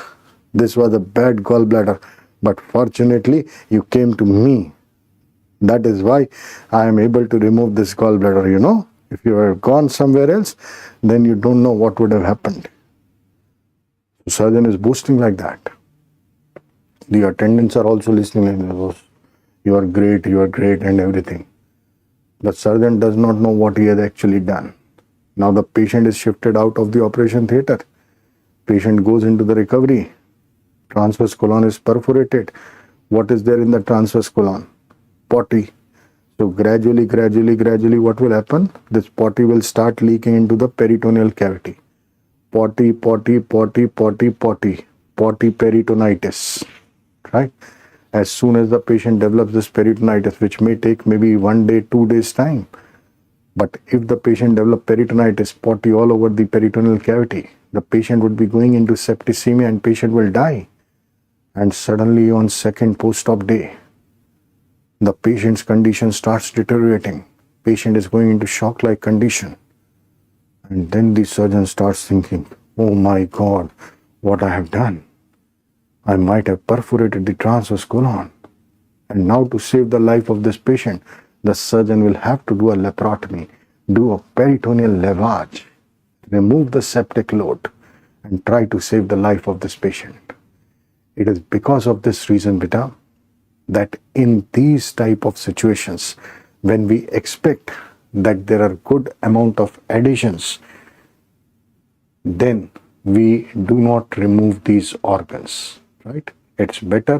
this was a bad gallbladder, but fortunately you came to me. That is why I am able to remove this gallbladder, you know. If you had gone somewhere else, then you don't know what would have happened." The surgeon is boasting like that. The attendants are also listening like this. You are great, and everything. The surgeon does not know what he has actually done. Now the patient is shifted out of the operation theatre. Patient goes into the recovery. Transverse colon is perforated. What is there in the transverse colon? Potty. So gradually, what will happen? This potty will start leaking into the peritoneal cavity. Potty, peritonitis. Right? As soon as the patient develops this peritonitis, which may take maybe 1 day, 2 days time. But if the patient develops peritonitis, potty all over the peritoneal cavity, the patient would be going into septicemia and patient will die. And suddenly on second post-op day, the patient's condition starts deteriorating. Patient is going into shock-like condition. And then the surgeon starts thinking, "Oh my God, what I have done. I might have perforated the transverse colon." And now to save the life of this patient, the surgeon will have to do a laparotomy, do a peritoneal lavage, remove the septic load, and try to save the life of this patient. It is because of this reason, beta, that in these type of situations, when we expect that there are good amount of adhesions, then we do not remove these organs, right? It's better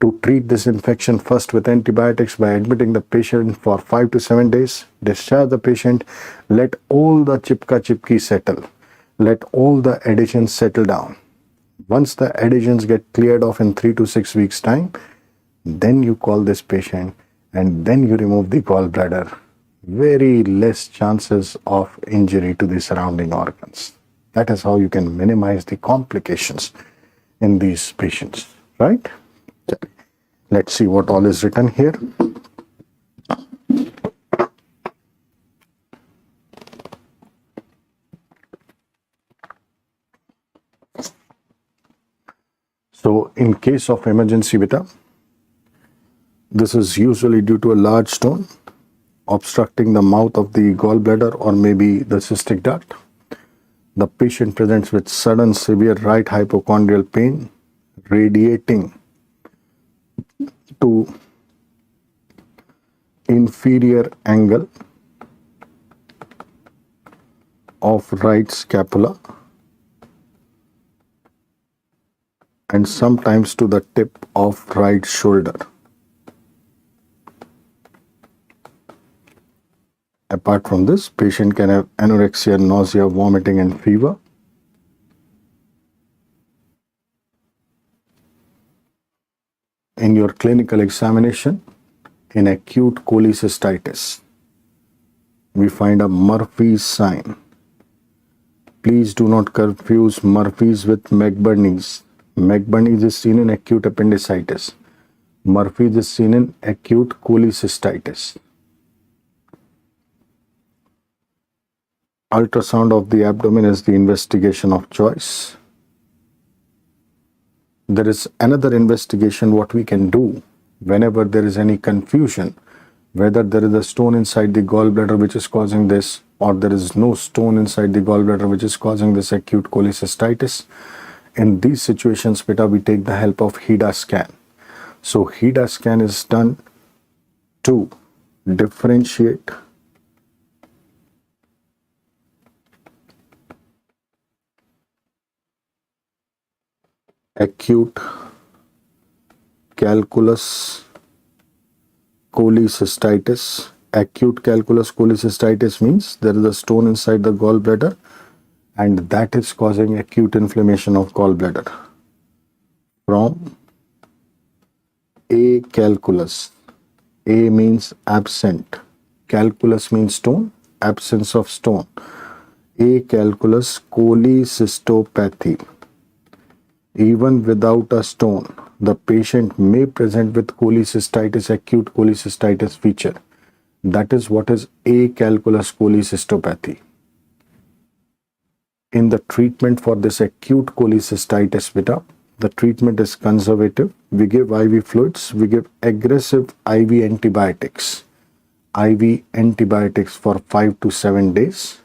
to treat this infection first with antibiotics by admitting the patient for 5 to 7 days, discharge the patient, let all the chipki settle, let all the adhesions settle down. Once the adhesions get cleared off in 3 to 6 weeks time, then you call this patient and then you remove the gallbladder. Very less chances of injury to the surrounding organs. That is how you can minimize the complications in these patients, right? Let's see what all is written here. So in case of emergency, beta, this is usually due to a large stone obstructing the mouth of the gallbladder or maybe the cystic duct. The patient presents with sudden severe right hypochondrial pain radiating to inferior angle of right scapula and sometimes to the tip of right shoulder. Apart from this, patient can have anorexia, nausea, vomiting and fever. In your clinical examination, in acute cholecystitis, we find a Murphy's sign. Please do not confuse Murphy's with McBurney's. McBurney's is seen in acute appendicitis. Murphy's is seen in acute cholecystitis. Ultrasound of the abdomen is the investigation of choice. There is another investigation what we can do whenever there is any confusion, whether there is a stone inside the gallbladder which is causing this, or there is no stone inside the gallbladder which is causing this acute cholecystitis. In these situations, beta, we take the help of HIDA scan. So HIDA scan is done to differentiate acute calculus cholecystitis. Acute calculus cholecystitis means there is a stone inside the gallbladder and that is causing acute inflammation of gallbladder. From A calculus. A means absent. Calculus means stone. Absence of stone. A calculus cholecystopathy. Even without a stone, the patient may present with cholecystitis, acute cholecystitis feature. That is what is acalculous cholecystopathy. In the treatment for this acute cholecystitis, beta, the treatment is conservative. We give IV fluids, we give aggressive IV antibiotics for 5 to 7 days,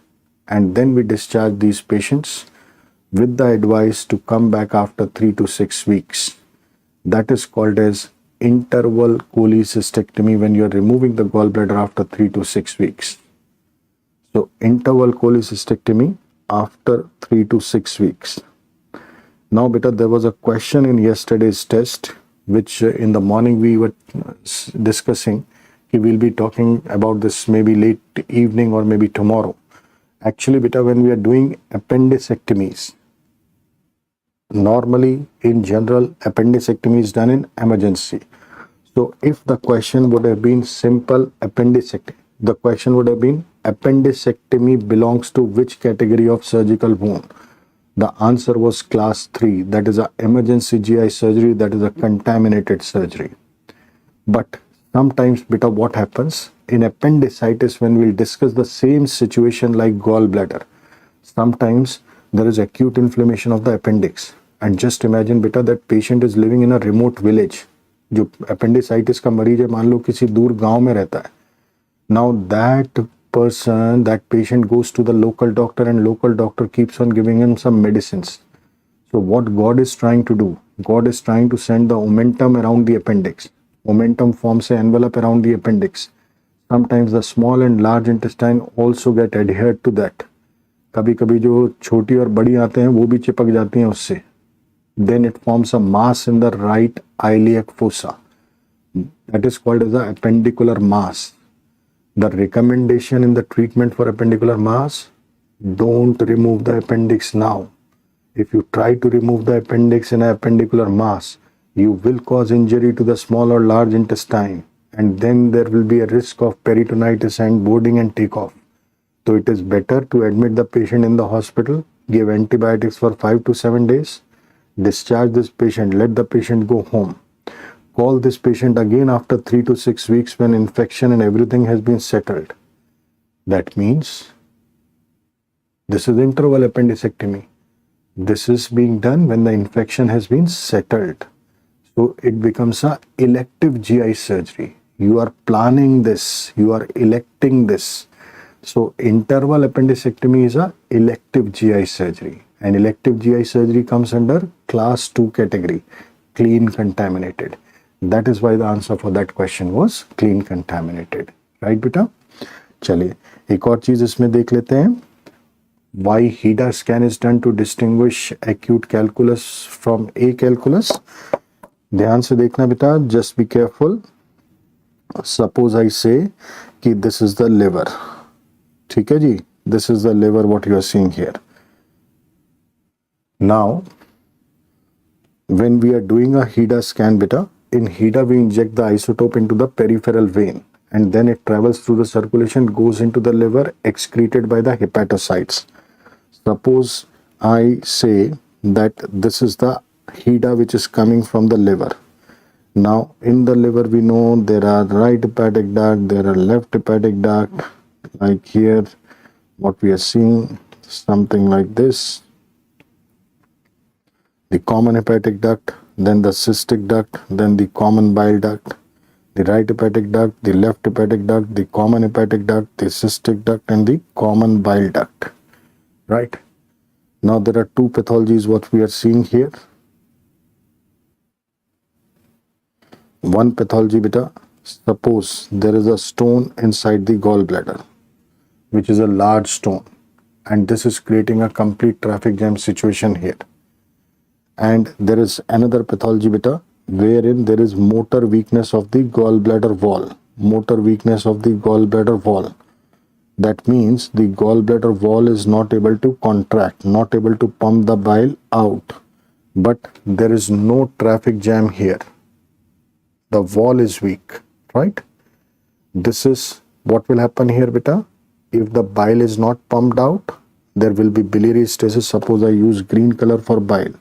and then we discharge these patients with the advice to come back after 3 to 6 weeks. That is called as interval cholecystectomy when you are removing the gallbladder after 3 to 6 weeks. So interval cholecystectomy after 3 to 6 weeks. Now beta, there was a question in yesterday's test which in the morning we were discussing. We will be talking about this maybe late evening or maybe tomorrow. Actually beta, when we are doing appendicectomies, normally in general appendicectomy is done in emergency. So if the question would have been simple appendicectomy, the question would have been appendicectomy belongs to which category of surgical wound? The answer was class 3, that is a emergency GI surgery, that is a contaminated surgery. But sometimes beta, what happens in appendicitis when we'll discuss the same situation like gallbladder, sometimes there is acute inflammation of the appendix, and just imagine beta that patient is living in a remote village. जो appendicitis का मरीज है मान लो किसी दूर गांव में रहता है. Now that patient goes to the local doctor and local doctor keeps on giving him some medicines. So what God is trying to do, God is trying to send the omentum around the appendix. Omentum forms an envelope around the appendix. Sometimes the small and large intestine also get adhered to that. कभी कभी जो छोटी और बड़ी आते हैं वो भी चिपक जाती हैं उससे. Then it forms a mass in the right iliac fossa. That is called as the appendicular mass. The recommendation in the treatment for appendicular mass, don't remove the appendix now. If you try to remove the appendix in an appendicular mass, you will cause injury to the small or large intestine, and then there will be a risk of peritonitis and boarding and takeoff. So it is better to admit the patient in the hospital, give antibiotics for 5 to 7 days, discharge this patient, let the patient go home. Call this patient again after 3 to 6 weeks when infection and everything has been settled. That means this is interval appendicectomy. This is being done when the infection has been settled. So it becomes an elective GI surgery. You are planning this, you are electing this. So interval appendicectomy is an elective GI surgery. And elective GI surgery comes under class 2 category, clean contaminated. That is why the answer for that question was clean contaminated. Right बेटा? चलिए एक और चीज इसमें देख लेते हैं. Why HIDA scan is done to distinguish acute calculus from acalculous? ध्यान से देखना बेटा, just be careful. Suppose I say कि this is the liver. ठीक है जी, this is the liver what you are seeing here. Now, when we are doing a HIDA scan beta, in HIDA we inject the isotope into the peripheral vein and then it travels through the circulation, goes into the liver, excreted by the hepatocytes. Suppose I say that this is the HIDA which is coming from the liver. Now in the liver we know there are right hepatic duct, there are left hepatic duct, like here what we are seeing, something like this. The common hepatic duct, then the cystic duct, then the common bile duct, the right hepatic duct, the left hepatic duct, the common hepatic duct, the cystic duct, and the common bile duct. Right? Now there are two pathologies what we are seeing here. One pathology beta, suppose there is a stone inside the gallbladder, which is a large stone, and this is creating a complete traffic jam situation here. And there is another pathology beta wherein there is motor weakness of the gallbladder wall. Motor weakness of the gallbladder wall. That means the gallbladder wall is not able to contract, not able to pump the bile out. But there is no traffic jam here. The wall is weak, right? This is what will happen here beta. If the bile is not pumped out, there will be biliary stasis. Suppose I use green color for bile.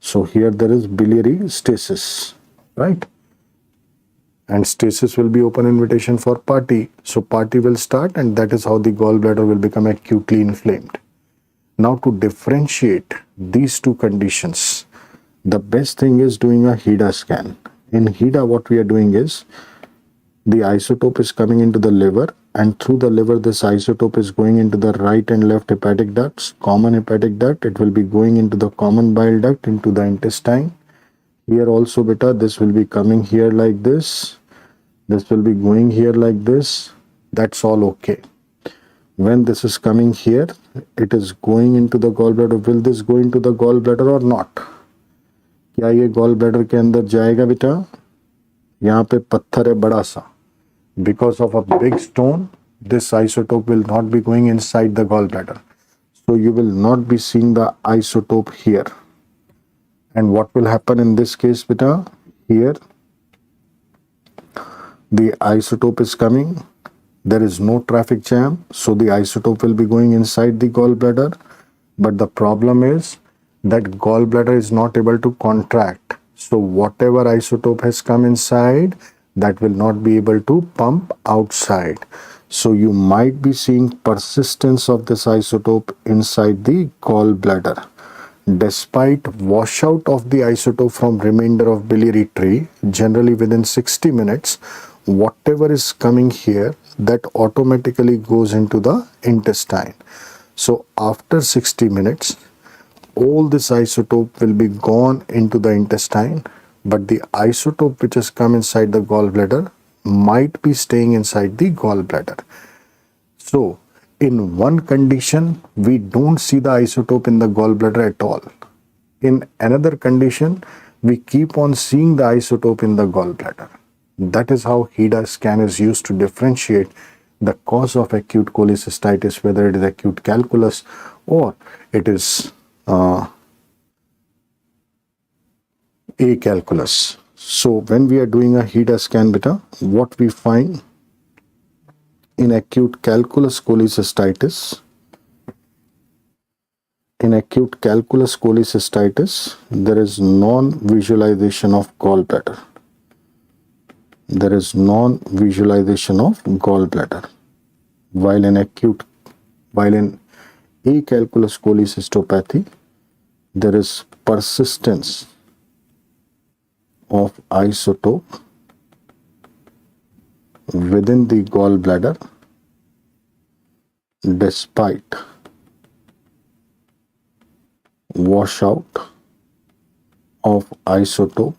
So here there is biliary stasis, right? And stasis will be open invitation for party. So party will start, and that is how the gallbladder will become acutely inflamed. Now to differentiate these two conditions, the best thing is doing a HIDA scan. In HIDA, what we are doing is the isotope is coming into the liver, and through the liver this isotope is going into the right and left hepatic ducts, common hepatic duct. It will be going into the common bile duct, into the intestine. Here also beta, this will be coming here like this. This will be going here like this. That's all okay. When this is coming here, it is going into the gallbladder. Will this go into the gallbladder or not? क्या ये gallbladder के अंदर जाएगा बेटा? यहाँ पे पत्थर है बड़ा सा. Because of a big stone, this isotope will not be going inside the gallbladder. So you will not be seeing the isotope here. And what will happen in this case, beta? Here, the isotope is coming. There is no traffic jam. So the isotope will be going inside the gallbladder. But the problem is that gallbladder is not able to contract. So whatever isotope has come inside, that will not be able to pump outside. So you might be seeing persistence of this isotope inside the gallbladder. Despite washout of the isotope from remainder of biliary tree, generally within 60 minutes, whatever is coming here, that automatically goes into the intestine. So after 60 minutes, all this isotope will be gone into the intestine, but the isotope which has come inside the gallbladder might be staying inside the gallbladder. So in one condition, we don't see the isotope in the gallbladder at all. In another condition, we keep on seeing the isotope in the gallbladder. That is how HIDA scan is used to differentiate the cause of acute cholecystitis, whether it is acute calculus or it is acalculus. So when we are doing a HIDA scan, beta, what we find in acute calculus cholecystitis, there is non-visualization of gallbladder. While in acalculus cholecystopathy, there is persistence of isotope within the gallbladder despite washout of isotope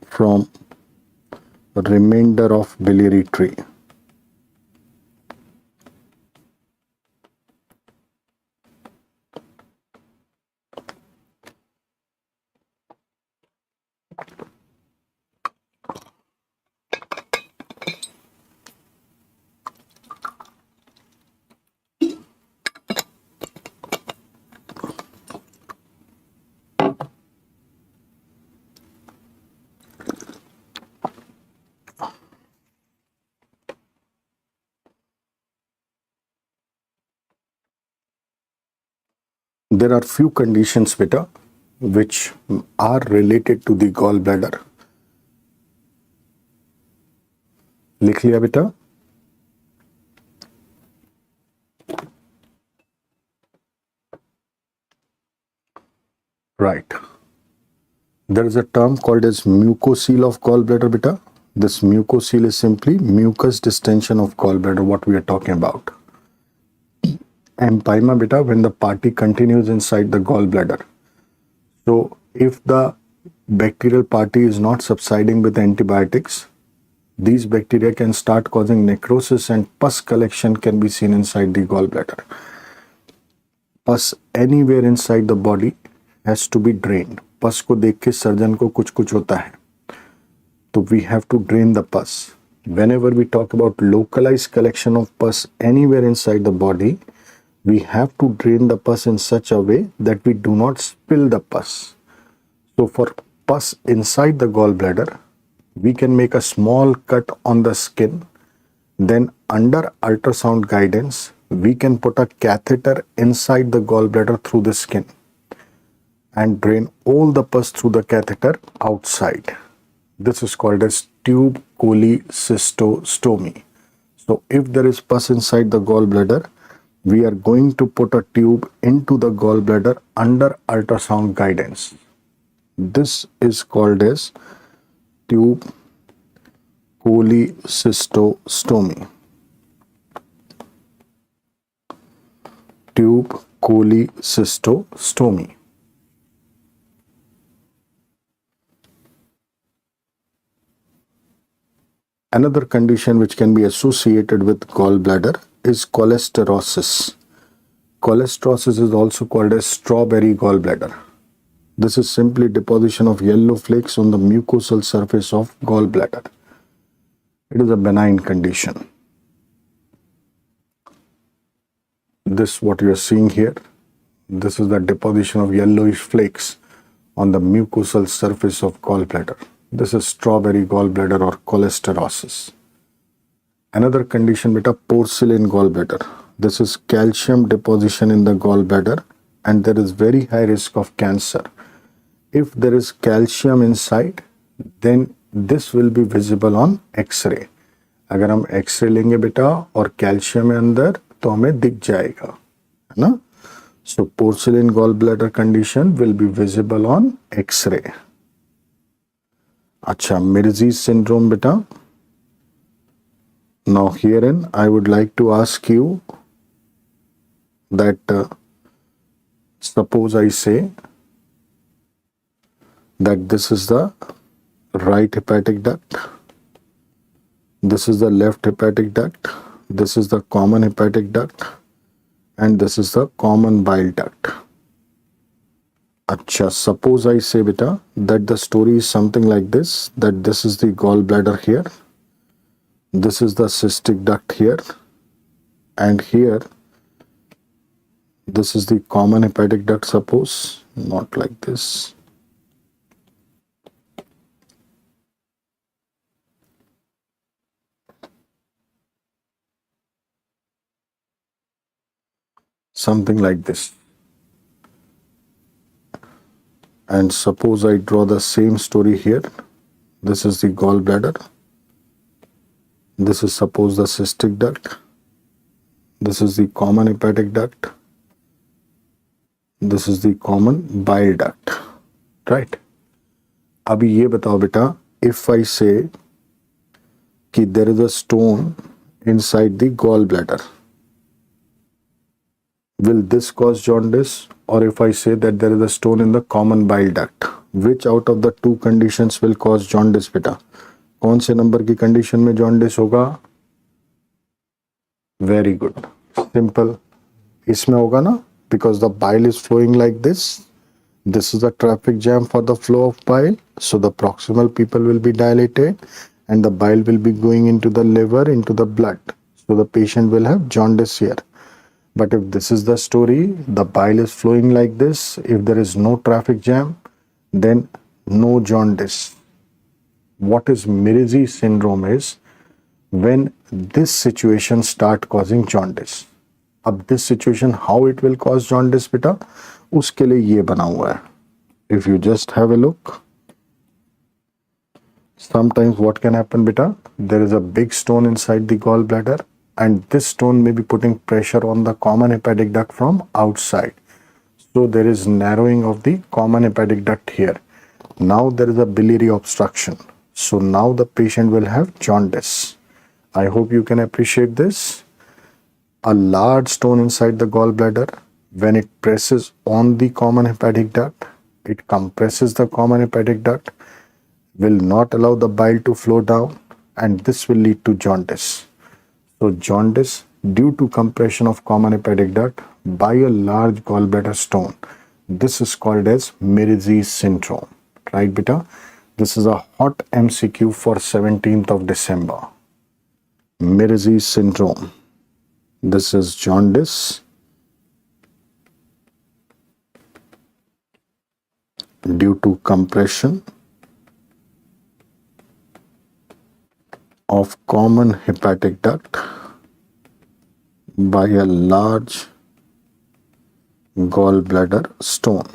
from remainder of biliary tree. There are few conditions, beta, which are related to the gallbladder. लिख लिया बेटा? Right. There is a term called as mucocele of gallbladder, beta. This mucocele is simply mucus distension of gallbladder, what we are talking about. Empyema, beta, when the party continues inside the gallbladder. So if the bacterial party is not subsiding with antibiotics, these bacteria can start causing necrosis and pus collection can be seen inside the gallbladder. Pus anywhere inside the body has to be drained. Pus को देख के surgeon को कुछ होता है. So we have to drain the pus. Whenever we talk about localized collection of pus anywhere inside the body, we have to drain the pus in such a way that we do not spill the pus. So for pus inside the gallbladder, we can make a small cut on the skin. Then under ultrasound guidance, we can put a catheter inside the gallbladder through the skin. and drain all the pus through the catheter outside. This is called as tube cholecystostomy. So if there is pus inside the gallbladder, we are going to put a tube into the gallbladder under ultrasound guidance. This is called as tube cholecystostomy. Tube cholecystostomy. Another condition which can be associated with gallbladder is cholesterosis. Cholesterosis is also called as strawberry gallbladder. This is simply deposition of yellow flakes on the mucosal surface of gallbladder. It is a benign condition. This what you are seeing here. This is the deposition of yellowish flakes on the mucosal surface of gallbladder. This is strawberry gallbladder or cholesterosis. Another condition beta, porcelain gallbladder. This is calcium deposition in the gallbladder and there is very high risk of cancer. If there is calcium inside, then this will be visible on X-ray. अगर हम X-ray लेंगे बेटा और calcium है अंदर तो हमें दिख जाएगा, है ना? So porcelain gallbladder condition will be visible on X-ray. अच्छा, Mirzie's syndrome beta. Now herein I would like to ask you that suppose I say that this is the right hepatic duct, this is the left hepatic duct, this is the common hepatic duct and this is the common bile duct. Acha, suppose I say beta that the story is something like this, that this is the gallbladder here, this is the cystic duct here, and here this is the common hepatic duct, suppose, not like this. Something like this. And suppose I draw the same story here. This is the gallbladder. This is suppose the cystic duct. This is the common hepatic duct. This is the common bile duct. Right? अभी ये बताओ बेटा, if I say कि there is a stone inside the gallbladder, will this cause jaundice? Or if I say that there is a stone in the common bile duct, which out of the two conditions will cause jaundice बेटा? कौन से number की condition में jaundice होगा? Very good, simple. इसमें होगा ना, because the bile is flowing like this. This is a traffic jam for the flow of bile, so the proximal people will be dilated and the bile will be going into the liver, into the blood. So the patient will have jaundice here. But if this is the story, the bile is flowing like this, if there is no traffic jam, then no jaundice. What is Mirzie's syndrome is when this situation start causing jaundice. अब this situation how it will cause jaundice बेटा, उसके लिए ये बना हुआ है. If you just have a look, sometimes what can happen beta, there is a big stone inside the gallbladder and this stone may be putting pressure on the common hepatic duct from outside. So there is narrowing of the common hepatic duct here. Now there is a biliary obstruction. So now the patient will have jaundice. I hope you can appreciate this. A large stone inside the gallbladder, when it presses on the common hepatic duct, it compresses the common hepatic duct, will not allow the bile to flow down, and this will lead to jaundice. So jaundice due to compression of common hepatic duct by a large gallbladder stone. This is called as Mirzie's syndrome. Right beta? This is a hot MCQ for 17th of December. Mirzie's syndrome. This is jaundice due to compression of common hepatic duct by a large gallbladder stone.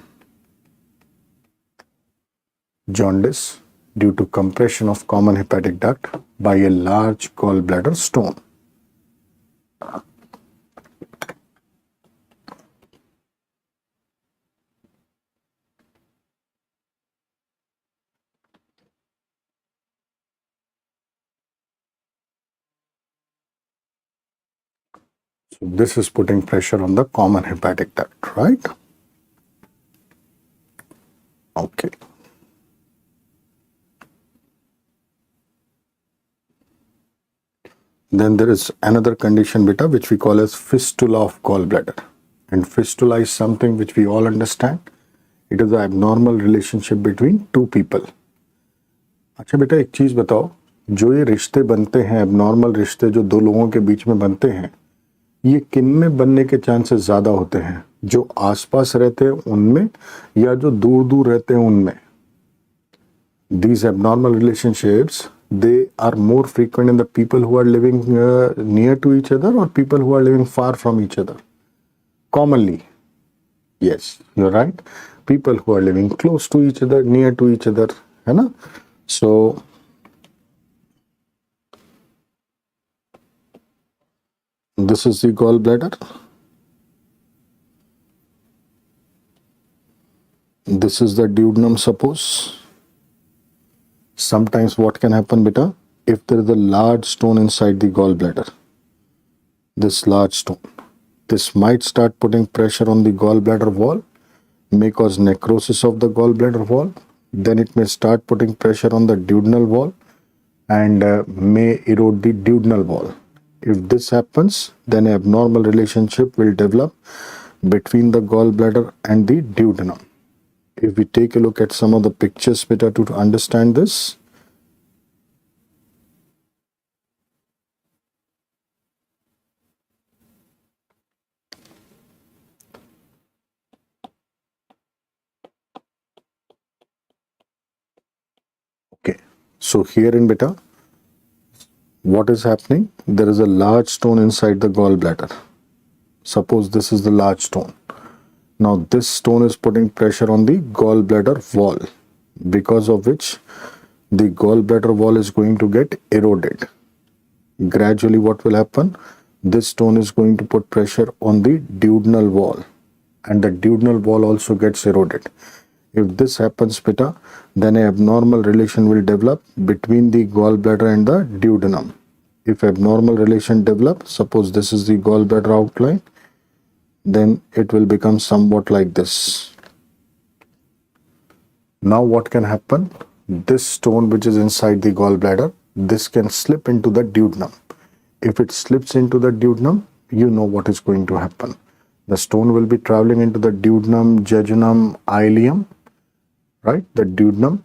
jaundice due to compression of common hepatic duct by a large gallbladder stone. So this is putting pressure on the common hepatic duct, right? Okay. Then there is another condition beta which we call as fistula of gallbladder. And fistula is something which we all understand. It is the abnormal relationship between two people. अच्छा बेटा एक चीज बताओ, जो ये रिश्ते बनते हैं, abnormal रिश्ते जो दो लोगों के बीच में बनते हैं, ये किन में बनने के चांसेस ज्यादा होते हैं? जो आसपास रहते हैं उनमें या जो दूर दूर रहते हैं उनमें? These abnormal relationships, they are more frequent in the people who are living near to each other or people who are living far from each other? Commonly, yes, you're right. People who are living close to each other, near to each other, है ना? So this is the gallbladder. This is the duodenum, suppose. Sometimes what can happen, beta, if there is a large stone inside the gallbladder, this large stone, this might start putting pressure on the gallbladder wall, may cause necrosis of the gallbladder wall, then it may start putting pressure on the duodenal wall and may erode the duodenal wall. If this happens, then an abnormal relationship will develop between the gallbladder and the duodenum. If we take a look at some of the pictures better to understand this. Okay, so here in beta, what is happening? There is a large stone inside the gallbladder. Suppose this is the large stone. Now this stone is putting pressure on the gallbladder wall, because of which the gallbladder wall is going to get eroded. Gradually what will happen? This stone is going to put pressure on the duodenal wall and the duodenal wall also gets eroded. If this happens, beta, then an abnormal relation will develop between the gallbladder and the duodenum. If abnormal relation develops, suppose this is the gallbladder outline, then it will become somewhat like this. Now what can happen? This stone which is inside the gallbladder, this can slip into the duodenum. If it slips into the duodenum, you know what is going to happen. The stone will be traveling into the duodenum, jejunum, ileum, right? The duodenum,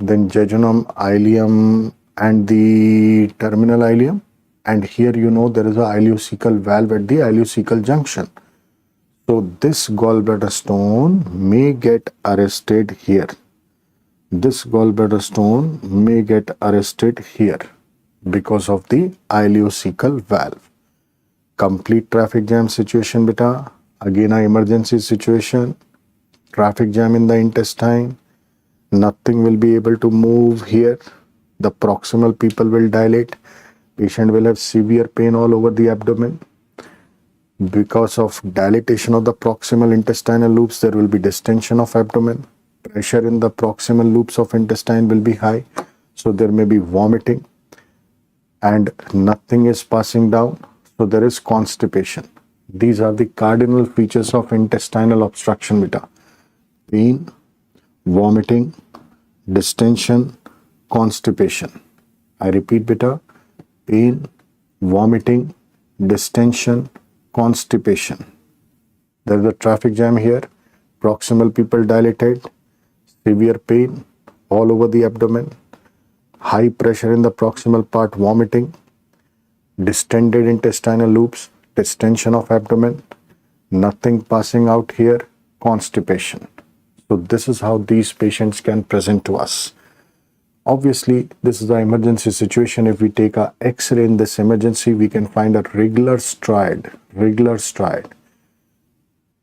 then jejunum, ileum and the terminal ileum. And here you know there is a ileocecal valve at the ileocecal junction. So this gallbladder stone may get arrested here. This gallbladder stone may get arrested here because of the ileocecal valve. Complete traffic jam situation, beta. Again, an emergency situation. Traffic jam in the intestine. Nothing will be able to move here. The proximal pupil will dilate. Patient will have severe pain all over the abdomen. Because of dilatation of the proximal intestinal loops, there will be distension of abdomen. Pressure in the proximal loops of intestine will be high. So there may be vomiting and nothing is passing down. So there is constipation. These are the cardinal features of intestinal obstruction, beta. Pain, vomiting, distension, constipation. I repeat, beta. Pain, vomiting, distension, constipation. There is a traffic jam here. Proximal pupil dilated. Severe pain all over the abdomen. High pressure in the proximal part, vomiting. Distended intestinal loops, distension of abdomen. Nothing passing out here, constipation. So this is how these patients can present to us. Obviously, this is an emergency situation. If we take a X-ray in this emergency, we can find a regular stride.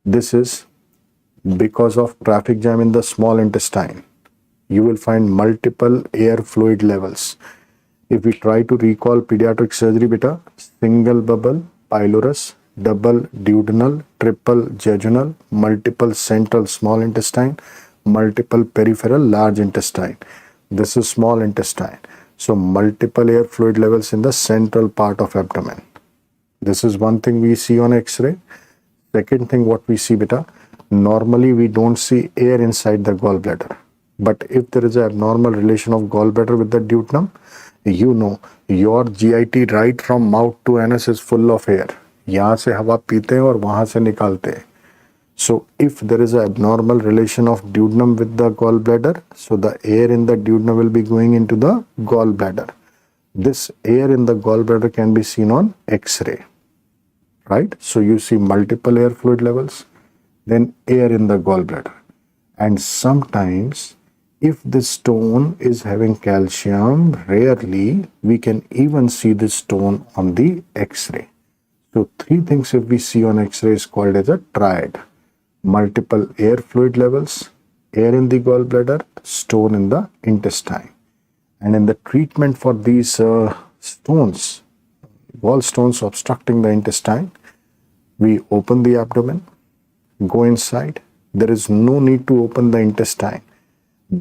This is because of traffic jam in the small intestine. you will find multiple air fluid levels. If we try to recall pediatric surgery, beta, single bubble, pylorus, double duodenal, triple jejunal, multiple central small intestine, multiple peripheral large intestine. This is small intestine. So multiple air fluid levels in the central part of abdomen. This is one thing we see on X-ray. Second thing what we see, beta, normally we don't see air inside the gallbladder. But if there is an abnormal relation of gallbladder with the duodenum, you know your GIT right from mouth to anus is full of air. यहाँ से हवा पीते हैं और वहाँ से निकालते हैं. So if there is an abnormal relation of duodenum with the gallbladder, so the air in the duodenum will be going into the gallbladder. This air in the gallbladder can be seen on X-ray, right? So you see multiple air fluid levels, then air in the gallbladder. And sometimes if this stone is having calcium, rarely we can even see this stone on the X-ray. So three things if we see on X-ray is called as a triad. Multiple air fluid levels, air in the gallbladder, stone in the intestine. And in the treatment for these stones, gallstones obstructing the intestine, we open the abdomen, go inside. There is no need to open the intestine.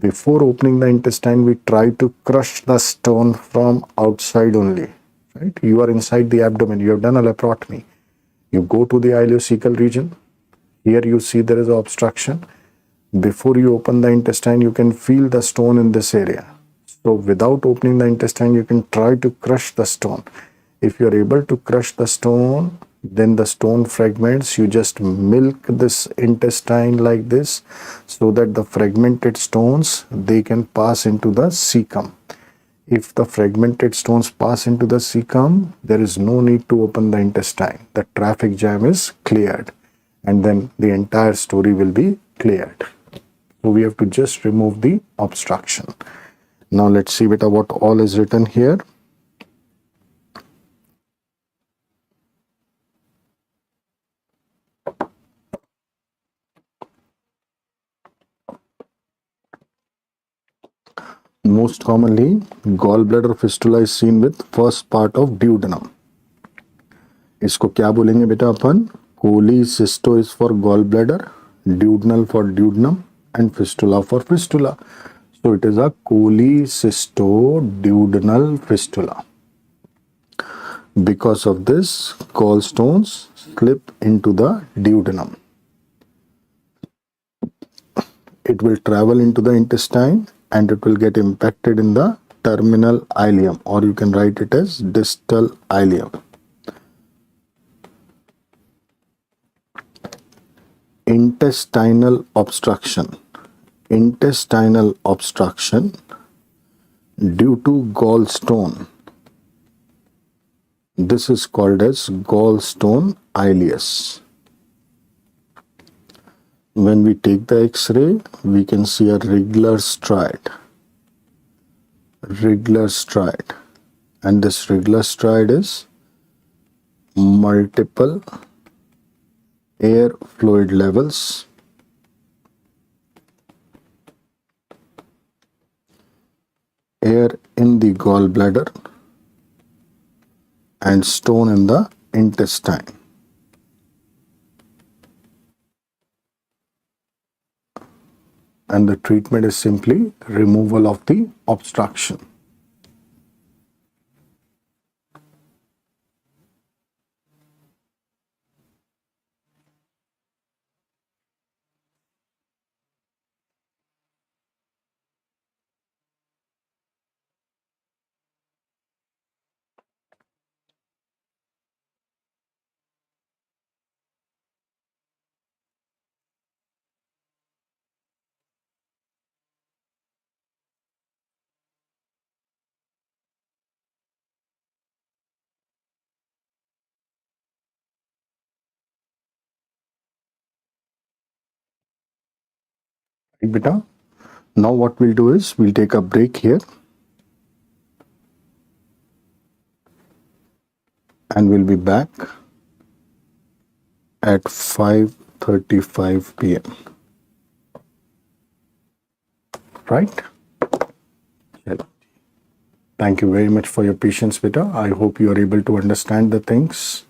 Before opening the intestine, we try to crush the stone from outside only. Right? You are inside the abdomen. You have done a laparotomy. You go to the ileocecal region. Here you see there is an obstruction. Before you open the intestine, you can feel the stone in this area. So without opening the intestine, you can try to crush the stone. If you are able to crush the stone, then the stone fragments, you just milk this intestine like this so that the fragmented stones, they can pass into the cecum. If the fragmented stones pass into the cecum, there is no need to open the intestine. The traffic jam is cleared and then the entire story will be cleared. So we have to just remove the obstruction. Now let's see beta what all is written here. Most commonly, gallbladder fistula is seen with first part of duodenum. इसको क्या बोलेंगे बेटा अपन? Cholecysto is for gallbladder, duodenal for duodenum, and fistula for fistula. So it is a cholecystoduodenal fistula. Because of this, gallstones slip into the duodenum. It will travel into the intestine and it will get impacted in the terminal ileum, or you can write it as distal ileum. Intestinal obstruction. Intestinal obstruction due to gallstone. This is called as gallstone ileus. When we take the X-ray, we can see a regular stride, and this regular stride is multiple air fluid levels, air in the gallbladder, and stone in the intestine. And the treatment is simply removal of the obstruction. Right, beta? Now what we'll do is we'll take a break here and we'll be back at 5:35 p.m. Right? Thank you very much for your patience, beta. I hope you are able to understand the things.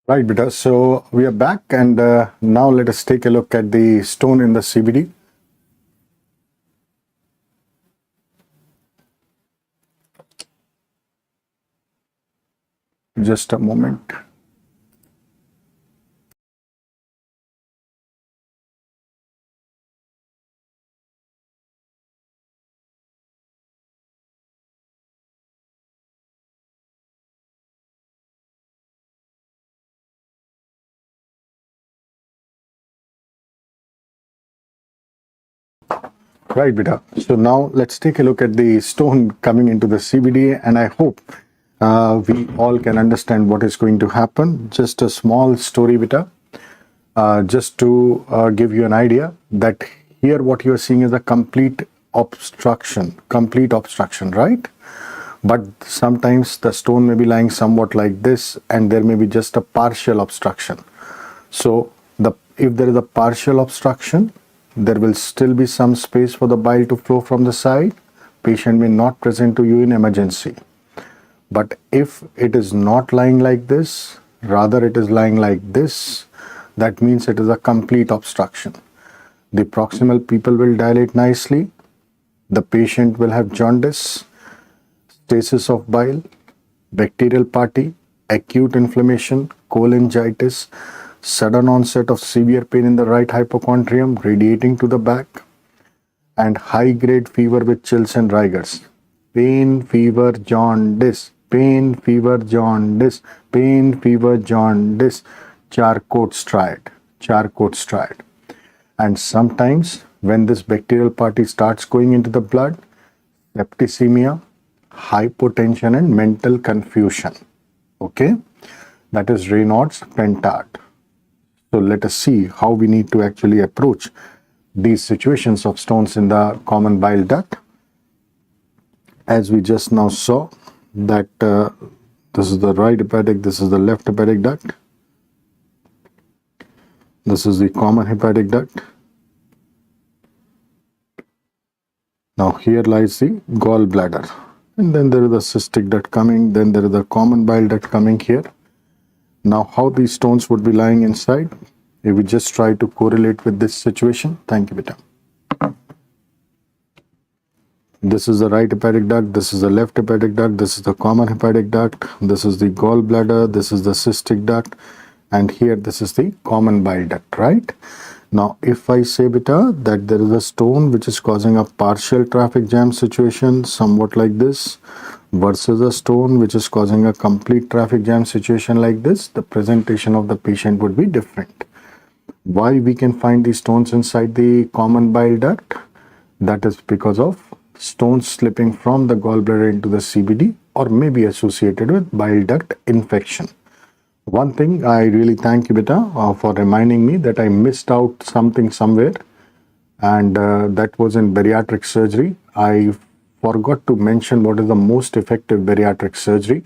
Right, beta. So we are back, and now let us take a look at the stone in the CBD. Just a moment. Right, beta. So now let's take a look at the stone coming into the CBD, and I hope we all can understand what is going to happen. Just a small story, beta, just to give you an idea that here what you are seeing is a complete obstruction, right? But sometimes the stone may be lying somewhat like this, and there may be just a partial obstruction. So if there is a partial obstruction, there will still be some space for the bile to flow from the side. Patient may not present to you in emergency. But if it is not lying like this, rather it is lying like this, that means it is a complete obstruction. The proximal pupil will dilate nicely. The patient will have jaundice, stasis of bile, bacterial party, acute inflammation, cholangitis, sudden onset of severe pain in the right hypochondrium radiating to the back, and high-grade fever with chills and rigors. Pain, fever, jaundice, pain, fever, jaundice, pain, fever, jaundice, Charcot's triad. And sometimes when this bacterial party starts going into the blood, septicemia, hypotension and mental confusion. Okay, that is Raynaud's pentad. So let us see how we need to actually approach these situations of stones in the common bile duct. As we just now saw that this is the right hepatic, this is the left hepatic duct, this is the common hepatic duct. Now here lies the gallbladder, and then there is the cystic duct coming, then there is the common bile duct coming here. Now how these stones would be lying inside, if we just try to correlate with this situation. Thank you, beta. This is the right hepatic duct, this is the left hepatic duct, this is the common hepatic duct, this is the gallbladder, this is the cystic duct, and here this is the common bile duct, right? Now, if I say, beta, that there is a stone which is causing a partial traffic jam situation, somewhat like this, versus a stone which is causing a complete traffic jam situation like this, the presentation of the patient would be different. Why we can find these stones inside the common bile duct? That is because of stones slipping from the gallbladder into the CBD, or may be associated with bile duct infection. One thing, I really thank you, beta, for reminding me that I missed out something somewhere, and that was in bariatric surgery. I forgot to mention what is the most effective bariatric surgery.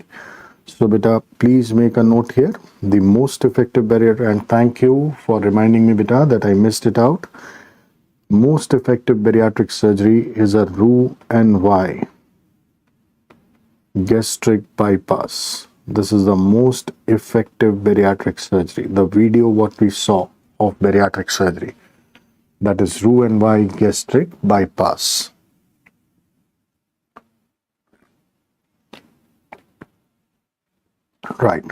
So, beta, please make a note here. The most effective bariatric, and thank you for reminding me, beta, that I missed it out. Most effective bariatric surgery is a Roux-en-Y gastric bypass. This is the most effective bariatric surgery. The video what we saw of bariatric surgery, that is Roux-en-Y gastric bypass. Right.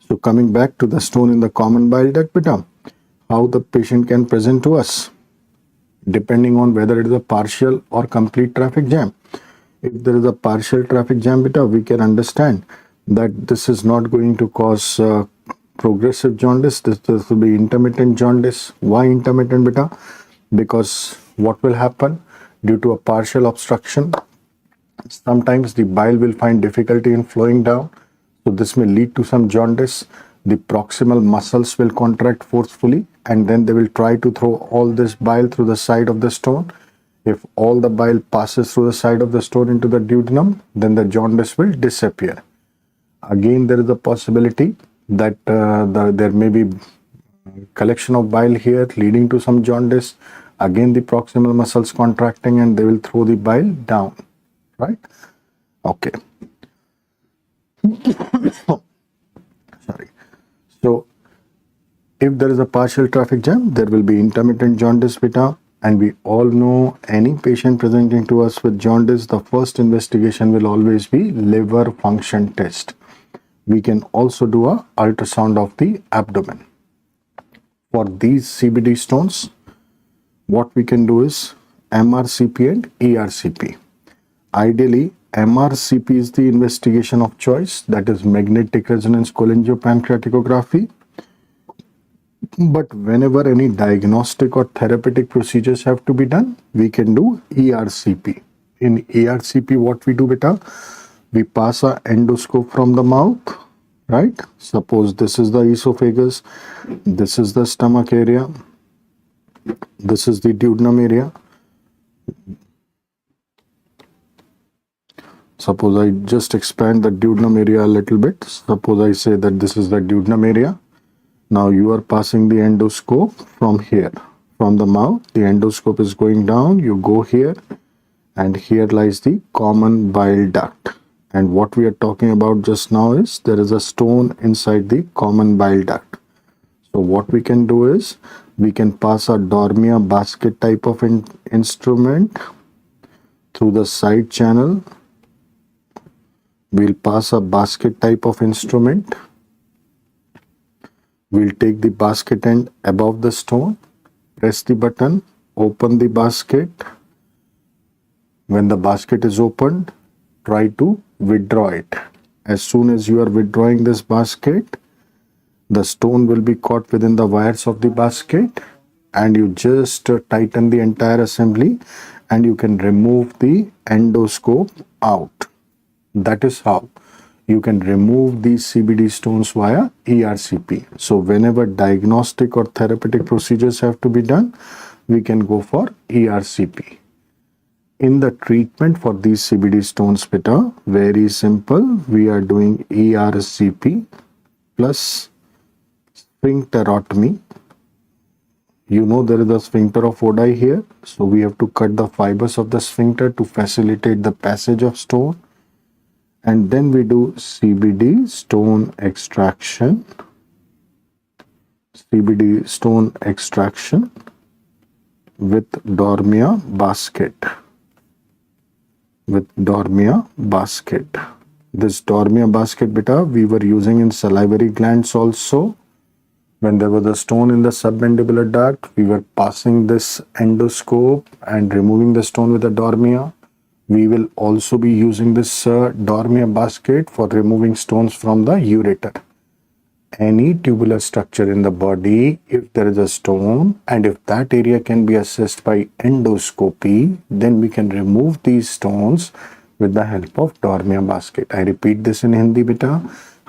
So coming back to the stone in the common bile duct, beta, how the patient can present to us, depending on whether it is a partial or complete traffic jam. If there is a partial traffic jam, beta, we can understand that this is not going to cause progressive jaundice. This will be intermittent jaundice. Why intermittent, beta? Because what will happen due to a partial obstruction, sometimes the bile will find difficulty in flowing down. So this may lead to some jaundice. The proximal muscles will contract forcefully, and then they will try to throw all this bile through the side of the stone. If all the bile passes through the side of the stone into the duodenum, then the jaundice will disappear. Again, there is a possibility that there may be collection of bile here leading to some jaundice. Again, the proximal muscles contracting, and they will throw the bile down, right? Okay. So if there is a partial traffic jam, there will be intermittent jaundice beta. And we all know any patient presenting to us with jaundice, the first investigation will always be liver function test. We can also do a ultrasound of the abdomen. For these CBD stones, what we can do is MRCP and ERCP. Ideally, MRCP is the investigation of choice, that is magnetic resonance cholangiopancreatography. But whenever any diagnostic or therapeutic procedures have to be done, we can do ERCP. In ERCP, what we do, beta, we pass a endoscope from the mouth, right? Suppose this is the esophagus, this is the stomach area, this is the duodenum area. Suppose I just expand the duodenum area a little bit. Suppose I say that this is the duodenum area. Now you are passing the endoscope from here, from the mouth. The endoscope is going down. You go here, and here lies the common bile duct. And what we are talking about just now is there is a stone inside the common bile duct. So what we can do is we can pass a Dormia basket type of instrument through the side channel. We'll pass a basket type of instrument. We'll take the basket end above the stone, press the button, open the basket. When the basket is opened, try to withdraw it. As soon as you are withdrawing this basket, the stone will be caught within the wires of the basket, and you just tighten the entire assembly and you can remove the endoscope out. That is how you can remove these CBD stones via ERCP. So whenever diagnostic or therapeutic procedures have to be done, we can go for ERCP. In the treatment for these CBD stones, beta, very simple. We are doing ERCP plus sphincterotomy. You know there is a sphincter of Oddi here. So we have to cut the fibers of the sphincter to facilitate the passage of stone. And then we do CBD stone extraction. CBD stone extraction with Dormia basket. With Dormia basket. This Dormia basket, beta, we were using in salivary glands also. When there was a stone in the submandibular duct, we were passing this endoscope and removing the stone with the Dormia. We will also be using this Dormia basket for removing stones from the ureter. Any tubular structure in the body, if there is a stone and if that area can be assessed by endoscopy, then we can remove these stones with the help of Dormia basket. I repeat this in Hindi, beta.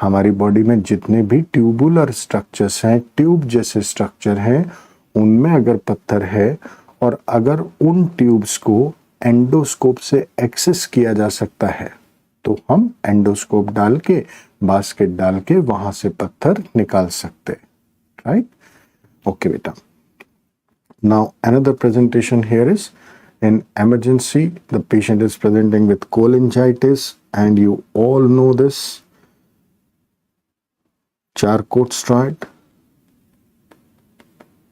हमारी body में जितने भी tubular structures हैं, tube जैसे structure हैं, उनमें अगर पत्थर है और अगर उन ट्यूब्स को एंडोस्कोप से एक्सेस किया जा सकता है, तो हम एंडोस्कोप डाल के, बास्केट डाल के वहां से पत्थर निकाल सकते हैं, राइट? ओके बेटा. Now another presentation here is in emergency. The patient is presenting with cholangitis, and you all know this Charcot steroid,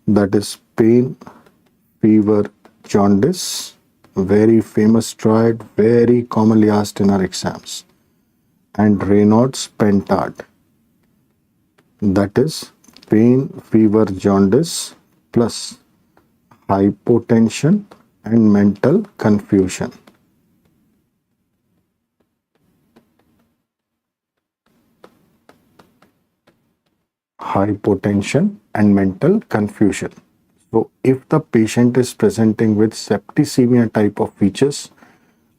that is pain, fever, jaundice. Very famous steroid, very commonly asked in our exams. And Raynaud's pentad, that is pain, fever, jaundice plus hypotension and mental confusion. Hypotension and mental confusion. So if the patient is presenting with septicemia type of features,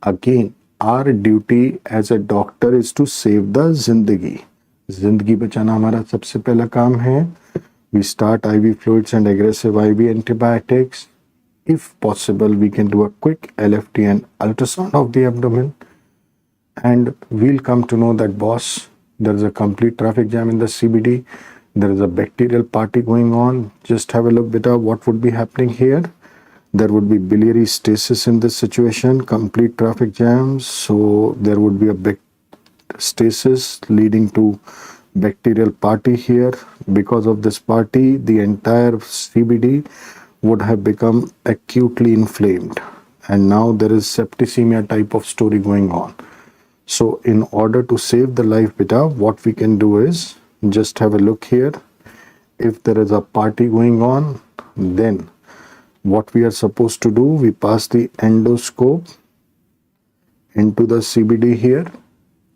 again our duty as a doctor is to save the zindagi. जिंदगी बचाना हमारा सबसे पहला काम है. We start IV fluids and aggressive IV antibiotics. If possible, we can do a quick LFT and ultrasound of the abdomen, and we'll come to know that, boss, there is a complete traffic jam in the CBD. There is a bacterial party going on. Just have a look, beta, what would be happening here. There would be biliary stasis in this situation, complete traffic jam. So there would be a big stasis leading to bacterial party here. Because of this party, the entire CBD would have become acutely inflamed, and now there is septicemia type of story going on. So in order to save the life beta, what we can do is just have a look here. If there is a party going on, then what we are supposed to do, we pass the endoscope into the CBD here,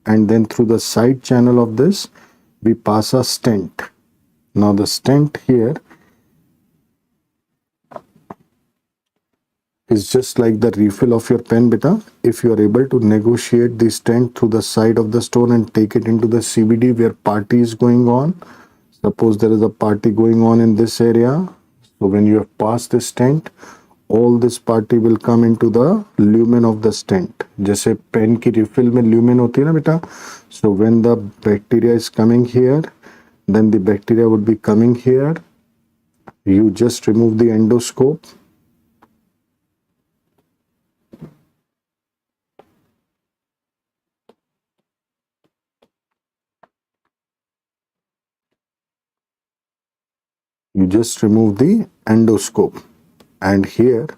and then through the side channel of this we pass a stent. Now the stent here is just like the refill of your pen beta. If you are able to negotiate the stent through the side of the stone and take it into the CBD where party is going on, suppose there is a party going on in this area, so when you have passed the stent, all this party will come into the lumen of the stent. जैसे pen की refill में lumen होती है ना बेटा, so when the bacteria is coming here, then the bacteria would be coming here. You just remove the endoscope. You just remove the endoscope, and here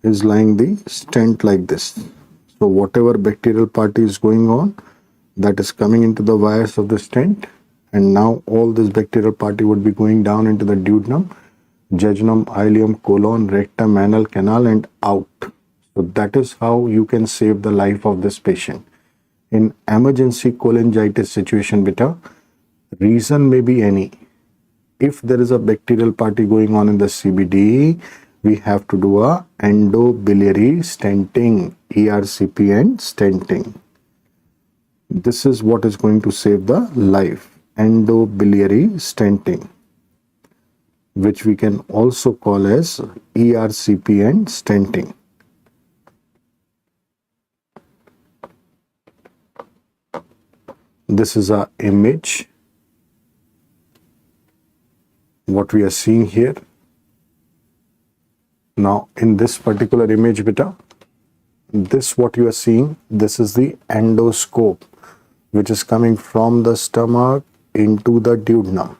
is lying the stent like this. So whatever bacterial party is going on, that is coming into the wires of the stent, and now all this bacterial party would be going down into the duodenum, jejunum, ileum, colon, rectum, anal canal, and out. So that is how you can save the life of this patient. In emergency cholangitis situation beta, reason may be any. If there is a bacterial party going on in the CBD, we have to do a endobiliary stenting, ERCP and stenting. This is what is going to save the life, endobiliary stenting, which we can also call as ERCP and stenting. This is our image. What we are seeing here. Now in this particular image beta, this what you are seeing, this is the endoscope which is coming from the stomach into the duodenum.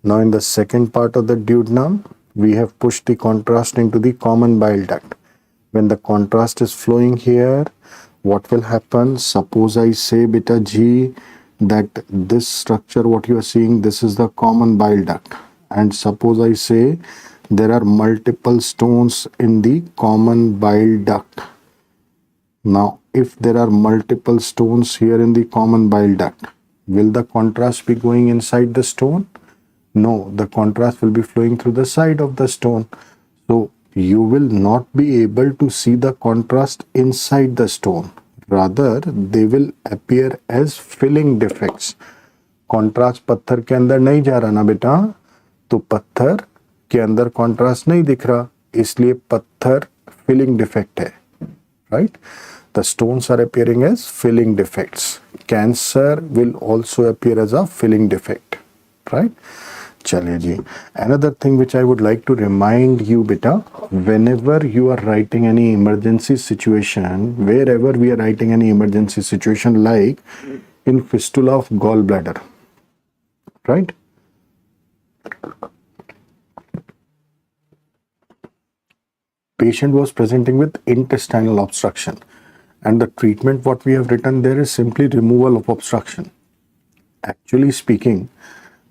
Now in the second part of the duodenum, we have pushed the contrast into the common bile duct. When the contrast is flowing here, what will happen? Suppose I say beta G that this structure what you are seeing, this is the common bile duct. And suppose I say there are multiple stones in the common bile duct. Now, if there are multiple stones here in the common bile duct, will the contrast be going inside the stone? No, the contrast will be flowing through the side of the stone. So, you will not be able to see the contrast inside the stone. Rather, they will appear as filling defects. Contrast पत्थर के अंदर नहीं जा रहा ना बेटा, तो पत्थर के अंदर कॉन्ट्रास्ट नहीं दिख रहा, इसलिए पत्थर फिलिंग डिफेक्ट है, right? The stones are appearing as filling defects. Cancer will also appear as a filling defect, right? चलिए जी. Another thing which I would like to remind you beta, whenever you are writing any emergency situation, wherever we are writing any emergency situation, like in fistula of gallbladder, right? Patient was presenting with intestinal obstruction, and the treatment what we have written there is simply removal of obstruction. Actually speaking,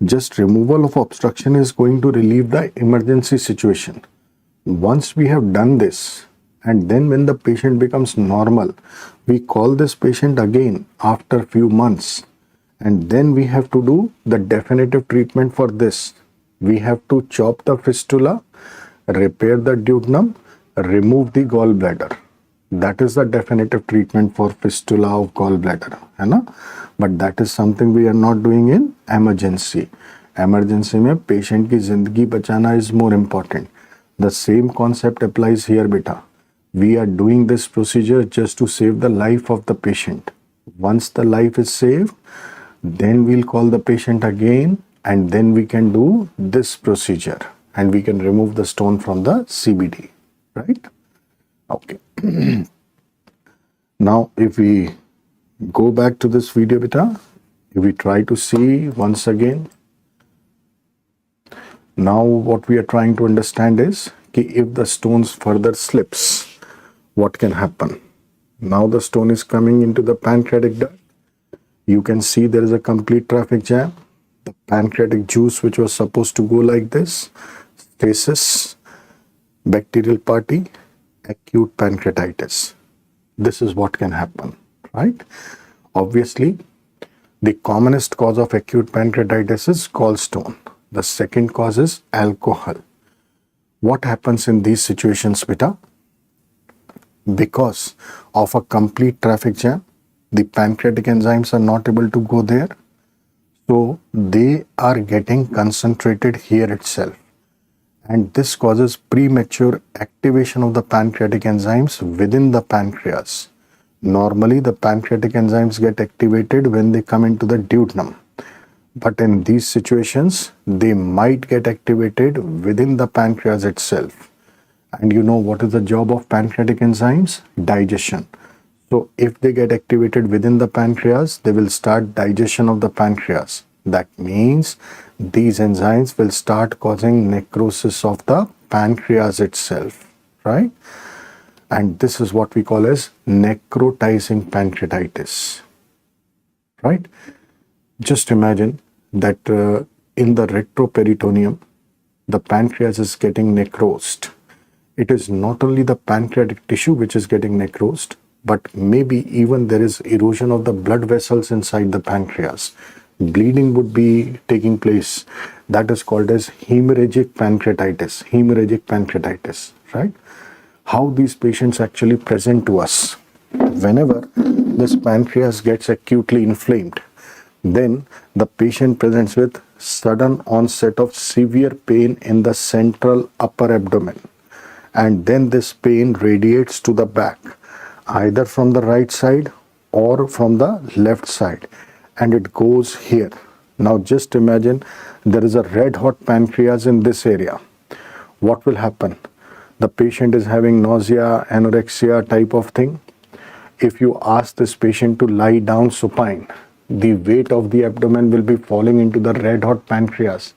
just removal of obstruction is going to relieve the emergency situation. Once we have done this, and then when the patient becomes normal, we call this patient again after few months, and then we have to do the definitive treatment for this. We have to chop the fistula, repair the duodenum, remove the gallbladder. That is the definitive treatment for fistula of gallbladder, है ना? But that is something we are not doing in emergency. Emergency में patient की जिंदगी बचाना is more important. The same concept applies here beta. We are doing this procedure just to save the life of the patient. Once the life is saved, then we'll call the patient again, and then we can do this procedure and we can remove the stone from the CBD, right? Okay. Now if we go back to this video beta, If we try to see once again, now what we are trying to understand is if the stones further slips, what can happen? Now the stone is coming into the pancreatic duct. You can see there is a complete traffic jam. The pancreatic juice, which was supposed to go like this, stasis, bacterial party, acute pancreatitis. This is what can happen, right? Obviously, the commonest cause of acute pancreatitis is gallstone. The second cause is alcohol. What happens in these situations, beta? Because of a complete traffic jam, the pancreatic enzymes are not able to go there. So they are getting concentrated here itself. And this causes premature activation of the pancreatic enzymes within the pancreas. Normally, the pancreatic enzymes get activated when they come into the duodenum. But in these situations, they might get activated within the pancreas itself. And you know what is the job of pancreatic enzymes? Digestion. So if they get activated within the pancreas, they will start digestion of the pancreas. That means these enzymes will start causing necrosis of the pancreas itself, right? And this is what we call as necrotizing pancreatitis, right? Just imagine that in the retroperitoneum, the pancreas is getting necrosed. It is not only the pancreatic tissue which is getting necrosed, but maybe even there is erosion of the blood vessels inside the pancreas. Bleeding would be taking place. That is called as hemorrhagic pancreatitis, right? How these patients actually present to us. Whenever this pancreas gets acutely inflamed, then the patient presents with sudden onset of severe pain in the central upper abdomen. And then this pain radiates to the back, either from the right side or from the left side, and it goes here. Now just imagine there is a red hot pancreas in this area. What will happen? The patient is having nausea, anorexia type of thing. If you ask this patient to lie down supine, the weight of the abdomen will be falling into the red hot pancreas,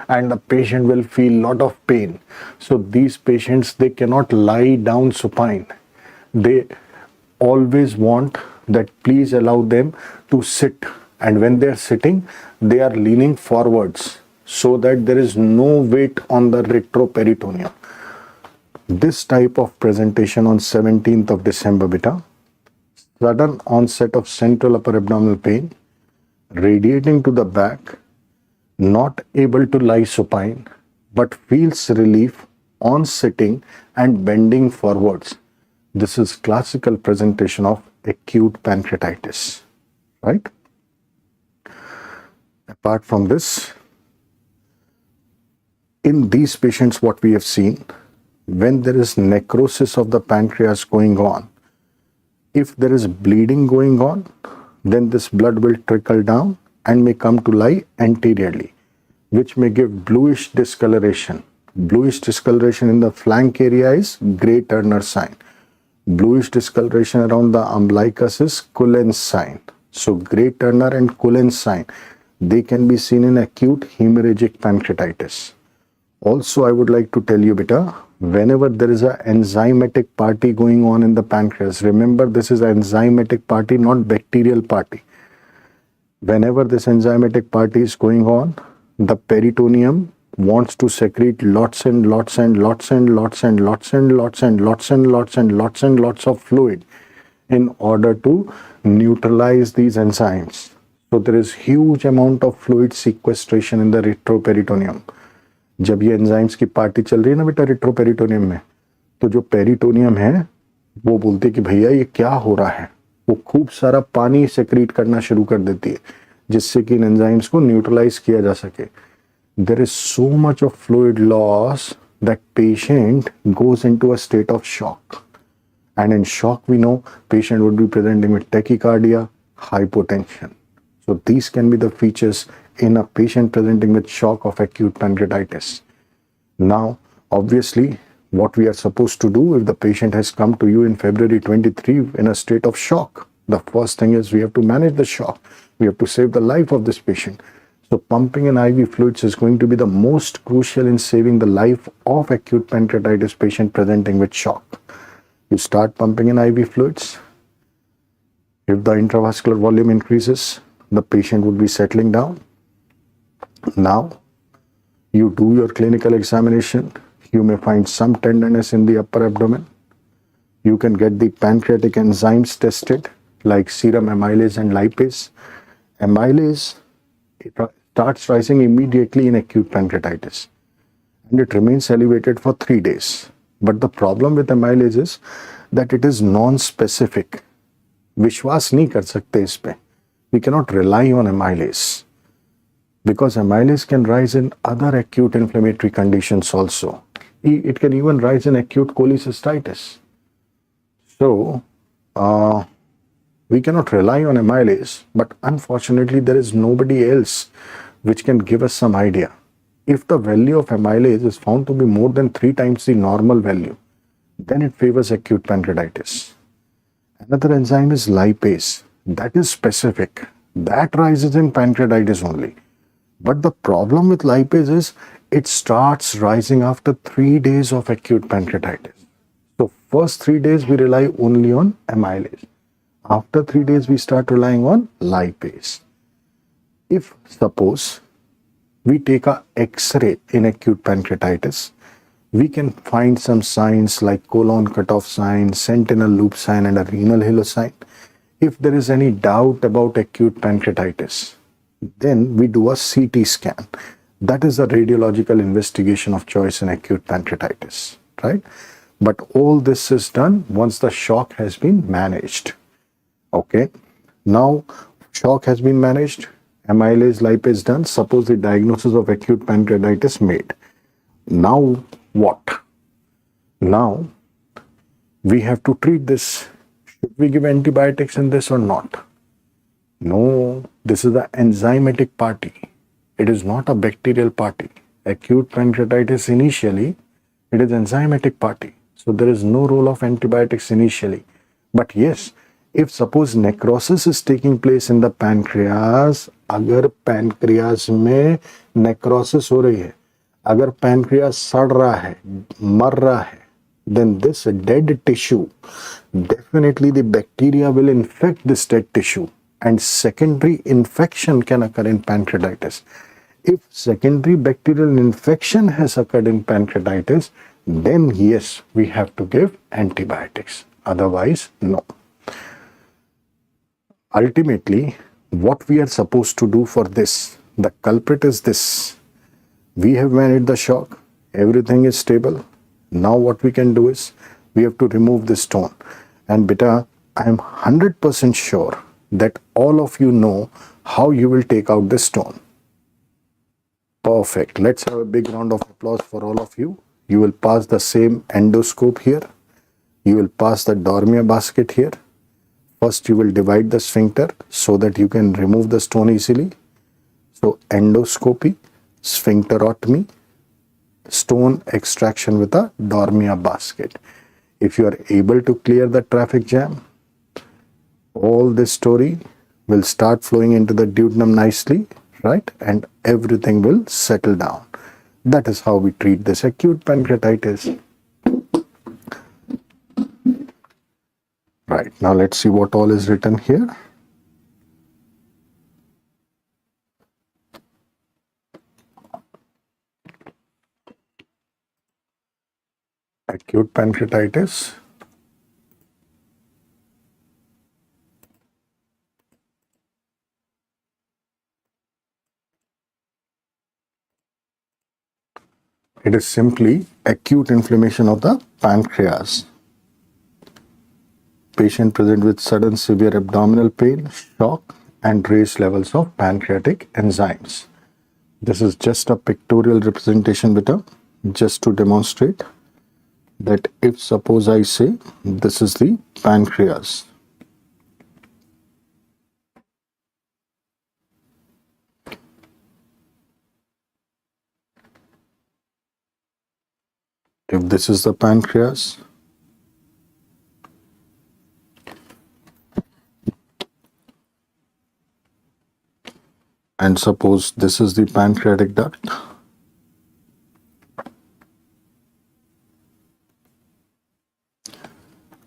and the patient will feel lot of pain. So these patients, they cannot lie down supine. They always want that please allow them to sit, and when they are sitting, they are leaning forwards so that there is no weight on the retroperitoneum. This type of presentation on 17th of December, beta, sudden onset of central upper abdominal pain, radiating to the back, not able to lie supine, but feels relief on sitting and bending forwards. This is classical presentation of acute pancreatitis, right? Apart from this, in these patients, what we have seen, when there is necrosis of the pancreas going on, if there is bleeding going on, then this blood will trickle down and may come to lie anteriorly, which may give bluish discoloration. Bluish discoloration in the flank area is Gray-Turner sign. Bluish discoloration around the umbilicus is Cullen's sign. So Gray-Turner and Cullen's sign, they can be seen in acute hemorrhagic pancreatitis. Also, I would like to tell you, beta, whenever there is an enzymatic party going on in the pancreas, remember this is an enzymatic party, not bacterial party. Whenever this enzymatic party is going on, the peritoneum wants to secrete lots and lots and lots and lots and lots and lots and lots and lots and lots and lots of fluid in order to neutralize these enzymes. So there is huge amount of fluid sequestration in the retroperitoneum. जब ये enzymes की party चल रही है ना बेटा retroperitoneum में, तो जो पेरिटोनियम है वो बोलते कि भैया ये क्या हो रहा है, वो खूब सारा पानी सेक्रीट करना शुरू कर देती है जिससे कि इन एंजाइम्स को न्यूट्रलाइज किया जा सके. There is so much of fluid loss that patient goes into a state of shock. And in shock, we know patient would be presenting with tachycardia, hypotension. So these can be the features in a patient presenting with shock of acute pancreatitis. Now, obviously, what we are supposed to do if the patient has come to you in February 23 in a state of shock, the first thing is we have to manage the shock. We have to save the life of this patient. So pumping in IV fluids is going to be the most crucial in saving the life of acute pancreatitis patient presenting with shock. You start pumping in IV fluids. If the intravascular volume increases, the patient would be settling down. Now, you do your clinical examination. You may find some tenderness in the upper abdomen. You can get the pancreatic enzymes tested like serum amylase and lipase. Amylase starts rising immediately in acute pancreatitis and it remains elevated for 3 days. But the problem with amylase is that it is non-specific. विश्वास नहीं कर सकते इस पे. We cannot rely on amylase because amylase can rise in other acute inflammatory conditions also. It can even rise in acute cholecystitis. So, we cannot rely on amylase, but unfortunately there is nobody else which can give us some idea. If the value of amylase is found to be more than 3 times the normal value, then it favors acute pancreatitis. Another enzyme is lipase. That is specific. That rises in pancreatitis only. But the problem with lipase is it starts rising after 3 days of acute pancreatitis. So first 3 days we rely only on amylase. After 3 days we start relying on lipase. If suppose we take a X-ray in acute pancreatitis, we can find some signs like colon cutoff sign, sentinel loop sign and a renal halo sign. If there is any doubt about acute pancreatitis, then we do a CT scan. That is the radiological investigation of choice in acute pancreatitis, right? But all this is done once the shock has been managed. Okay, now shock has been managed, amylase, lipase done. Suppose the diagnosis of acute pancreatitis made. Now what? Now we have to treat this. Should we give antibiotics in this or not? No, this is the enzymatic party. It is not a bacterial party. Acute pancreatitis initially, it is enzymatic party. So there is no role of antibiotics initially. But yes, if suppose necrosis is taking place in the pancreas, अगर pancreas में necrosis हो रही है, अगर pancreas सड़ रहा है, मर रहा है, then this dead tissue, definitely the bacteria will infect this dead tissue and secondary infection can occur in pancreatitis. If secondary bacterial infection has occurred in pancreatitis, then yes, we have to give antibiotics. Otherwise, no. Ultimately, what we are supposed to do for this, the culprit is this. We have managed the shock, everything is stable. Now what we can do is, we have to remove this stone. And beta, I am 100% sure that all of you know how you will take out this stone. Perfect. Let's have a big round of applause for all of you. You will pass the same endoscope here. You will pass the Dormia basket here. First, you will divide the sphincter so that you can remove the stone easily. So, endoscopy, sphincterotomy, stone extraction with a Dormia basket. If you are able to clear the traffic jam, all this story will start flowing into the duodenum nicely, right? And everything will settle down. That is how we treat this acute pancreatitis. Right, now let's see what all is written here. Acute pancreatitis. It is simply acute inflammation of the pancreas. Patient present with sudden severe abdominal pain, shock, and raised levels of pancreatic enzymes. This is just a pictorial representation, beta, just to demonstrate that if suppose I say this is the pancreas. If this is the pancreas, And suppose this is the pancreatic duct.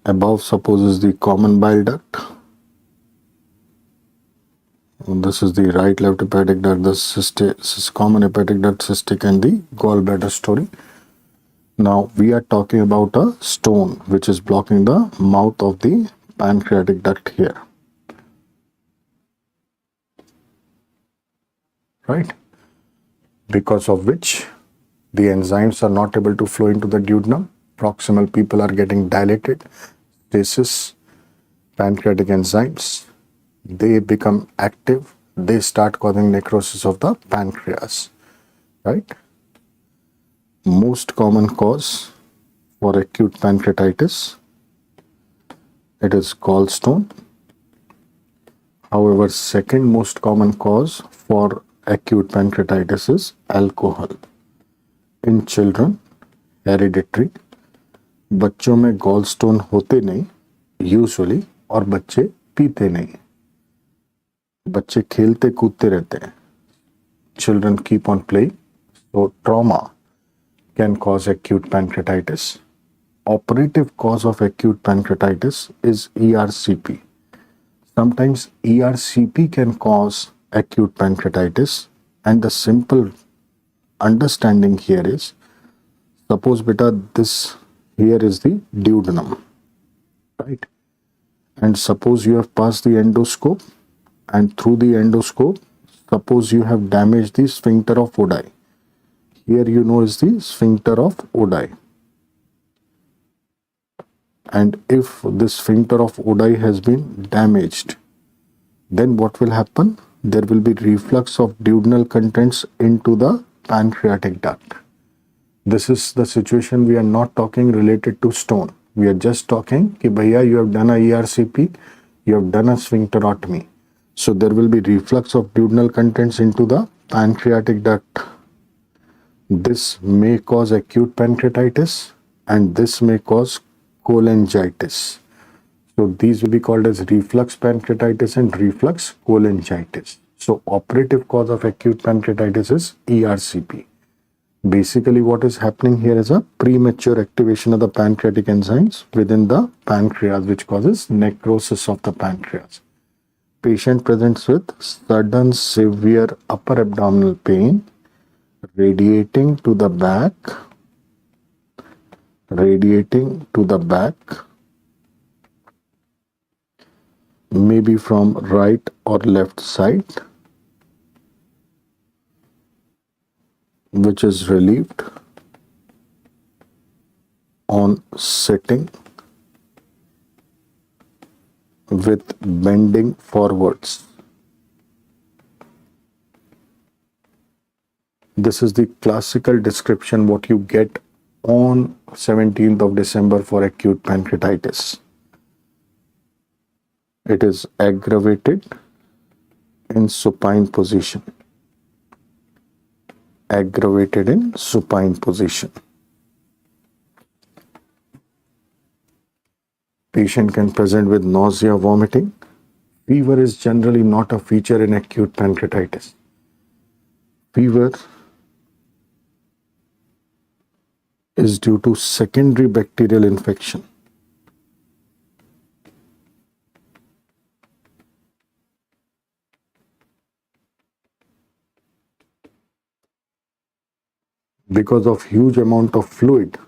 Above suppose is the common bile duct. And this is the right left hepatic duct, this is common hepatic duct, cystic, and the gallbladder story. Now we are talking about a stone which is blocking the mouth of the pancreatic duct here. Right? Because of which the enzymes are not able to flow into the duodenum. Proximal people are getting dilated. Stasis, pancreatic enzymes, they become active. They start causing necrosis of the pancreas. Right? Most common cause for acute pancreatitis, it is gallstone. However, second most common cause for acute pancreatitis is alcohol. In children, hereditary. बच्चों में gallstone होते नहीं usually, और बच्चे पीते नहीं, बच्चे खेलते कूदते रहते हैं. Children keep on playing, so trauma can cause acute pancreatitis. Operative cause of acute pancreatitis is ERCP. Sometimes ERCP can cause acute pancreatitis, and the simple understanding here is, suppose beta this here is the duodenum, right? And suppose you have passed the endoscope, and through the endoscope, suppose you have damaged the sphincter of Oddi. Here you know is the sphincter of Oddi. And if this sphincter of Oddi has been damaged, then what will happen? There will be reflux of duodenal contents into the pancreatic duct. This is the situation. We are not talking related to stone. We are just talking कि भैया you have done a ERCP, you have done a sphincterotomy. So there will be reflux of duodenal contents into the pancreatic duct. This may cause acute pancreatitis, and this may cause cholangitis. So these will be called as reflux pancreatitis and reflux cholangitis. So operative cause of acute pancreatitis is ERCP. Basically what is happening here is a premature activation of the pancreatic enzymes within the pancreas, which causes necrosis of the pancreas. Patient presents with sudden severe upper abdominal pain radiating to the back, maybe from right or left side, which is relieved on sitting with bending forwards. This is the classical description what you get on 17th of December for acute pancreatitis. It is aggravated in supine position. Aggravated in supine position. Patient can present with nausea, vomiting. Fever is generally not a feature in acute pancreatitis. Fever is due to secondary bacterial infection. Because of huge amount of fluid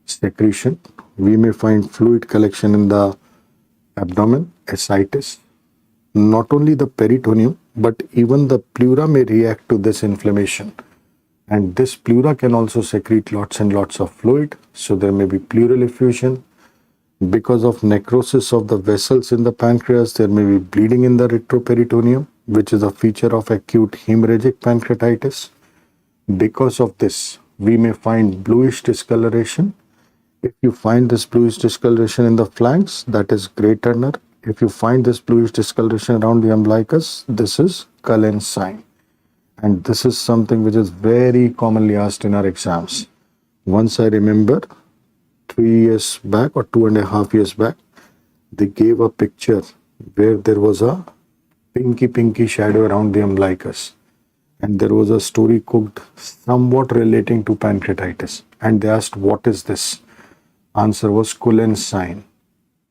secretion, we may find fluid collection in the abdomen, ascites. Not only the peritoneum, but even the pleura may react to this inflammation. And this pleura can also secrete lots and lots of fluid. So there may be pleural effusion. Because of necrosis of the vessels in the pancreas, there may be bleeding in the retroperitoneum, which is a feature of acute hemorrhagic pancreatitis. Because of this, we may find bluish discoloration. If you find this bluish discoloration in the flanks, that is Gray Turner. If you find this bluish discoloration around the umbilicus, this is Cullen's sign. And this is something which is very commonly asked in our exams. Once I remember, 3 years back or 2.5 years back, they gave a picture where there was a pinky shadow around the umbilicus. And there was a story cooked somewhat relating to pancreatitis. And they asked, what is this? Answer was Cullen's sign.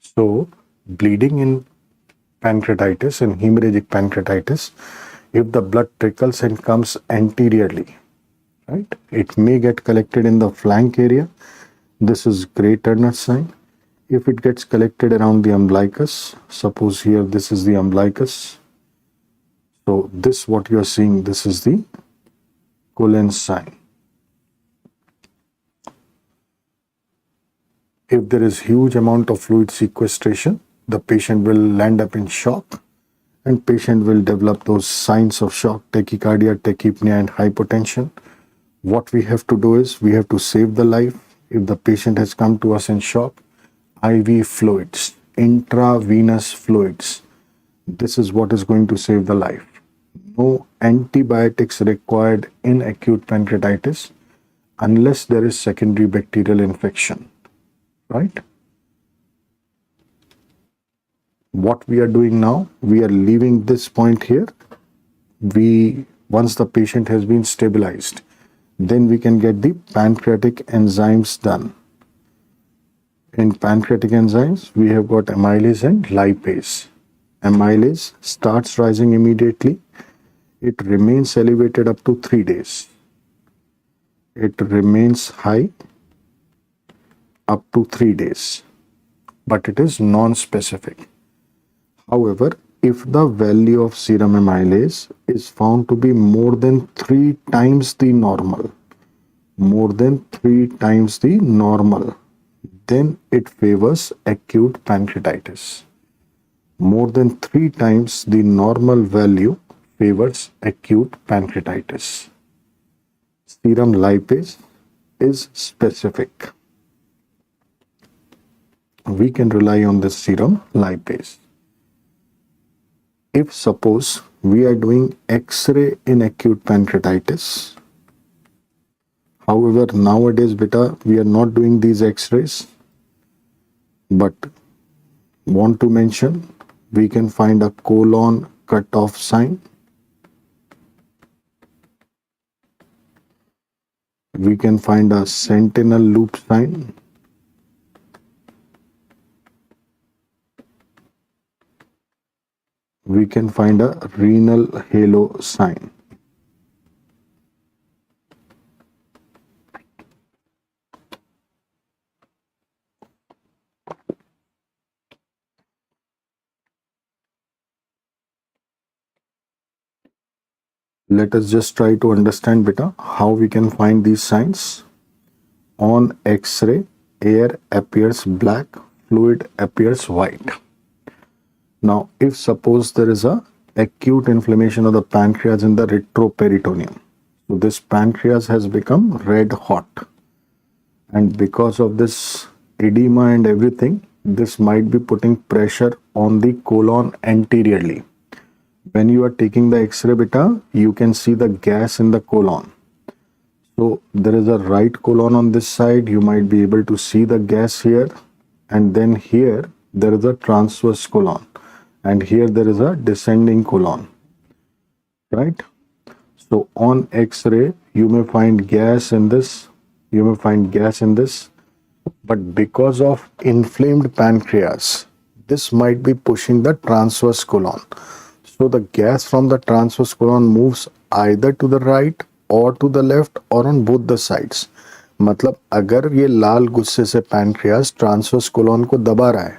So, bleeding in pancreatitis and hemorrhagic pancreatitis, if the blood trickles and comes anteriorly, right, it may get collected in the flank area. This is Gray Turner sign. If it gets collected around the umbilicus, suppose here this is the umbilicus. So this what you are seeing, this is the Cullen's sign. If there is huge amount of fluid sequestration, the patient will land up in shock and patient will develop those signs of shock, tachycardia, tachypnea and hypotension. What we have to do is we have to save the life. If the patient has come to us in shock, IV fluids, intravenous fluids, this is what is going to save the life. No antibiotics required in acute pancreatitis unless there is secondary bacterial infection, right? What we are doing now, we are leaving this point here. Once the patient has been stabilized, then we can get the pancreatic enzymes done. In pancreatic enzymes, we have got amylase and lipase. Amylase starts rising immediately. It remains elevated up to 3 days. It remains high up to 3 days, but it is non-specific. However, if the value of serum amylase is found to be more than 3 times the normal, then it favors acute pancreatitis. More than 3 times the normal value favors acute pancreatitis. Serum lipase is specific. We can rely on this serum lipase. If suppose we are doing X-ray in acute pancreatitis, however, nowadays, we are not doing these X-rays, but want to mention, we can find a colon cutoff sign. We can find a sentinel loop sign. We can find a renal halo sign. Let us just try to understand how we can find these signs. On X-ray, air appears black, fluid appears white. Now, if suppose there is a acute inflammation of the pancreas in the retroperitoneum, so this pancreas has become red hot, and because of this edema and everything, this might be putting pressure on the colon anteriorly. When you are taking the X-ray you can see the gas in the colon. So there is a right colon on this side, you might be able to see the gas here, and then here there is a transverse colon, and here there is a descending colon, right? So on X-ray you may find gas in this, but because of inflamed pancreas, this might be pushing the transverse colon. So the gas from the transverse colon moves either to the right or to the left or on both the sides. मतलब अगर ये लाल गुस्से से pancreas transverse colon को दबा रहा है,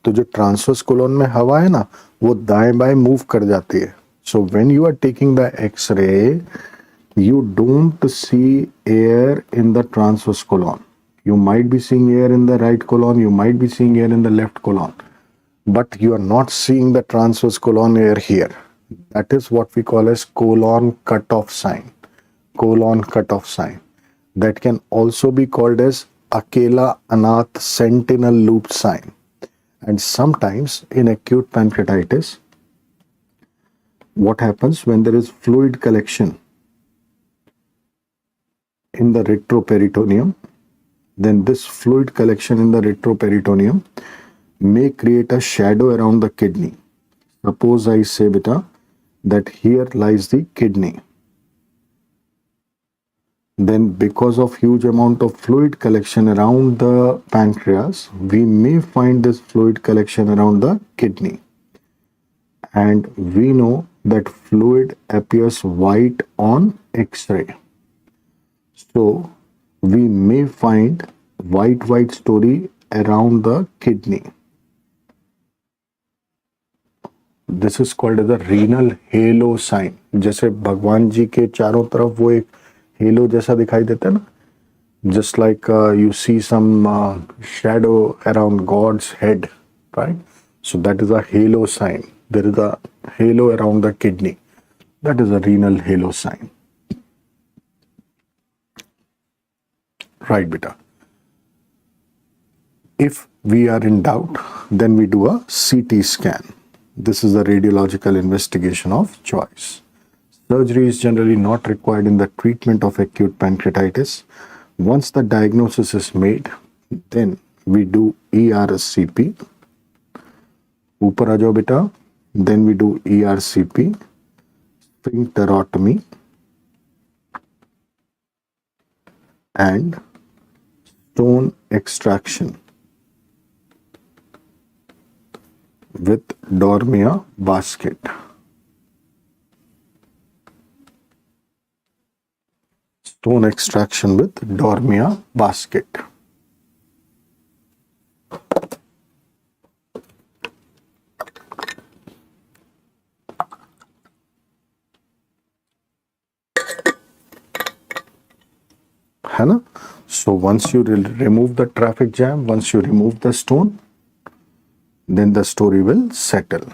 तो जो ट्रांसवर्स कोलोन में हवा है ना, वो दाएं बाएं मूव कर जाती है. So when you are taking the X-ray, you don't see air in the transverse colon. You might be seeing air in the right colon, you might be seeing air in the left colon, but you are not seeing the transverse colon air here. That is what we call as colon cutoff sign. Colon cutoff sign. That can also be called as Akela Anath sentinel loop sign. And sometimes in acute pancreatitis, what happens when there is fluid collection in the retroperitoneum, then this fluid collection in the retroperitoneum may create a shadow around the kidney. Suppose I say, beta, that here lies the kidney. Then because of huge amount of fluid collection around the pancreas, we may find this fluid collection around the kidney. And we know that fluid appears white on X-ray. So we may find white story around the kidney. This is called as a renal halo sign. जैसे भगवान जी के चारों तरफ वो एक hello जैसा दिखाई देता है ना, just like you see some shadow around God's head, right? So that is a halo sign. There is a halo around the kidney. That is a renal halo sign. Right, beta. If we are in doubt, then we do a CT scan. This is the radiological investigation of choice. Surgery is generally not required in the treatment of acute pancreatitis. Once the diagnosis is made, then we do ERCP. ऊपर आ जाओ बेटा. Then we do ERCP, sphincterotomy, and stone extraction with Dormia basket. Stone extraction with Dormia basket. है ना? So once you remove the traffic jam, once you remove the stone, then the story will settle.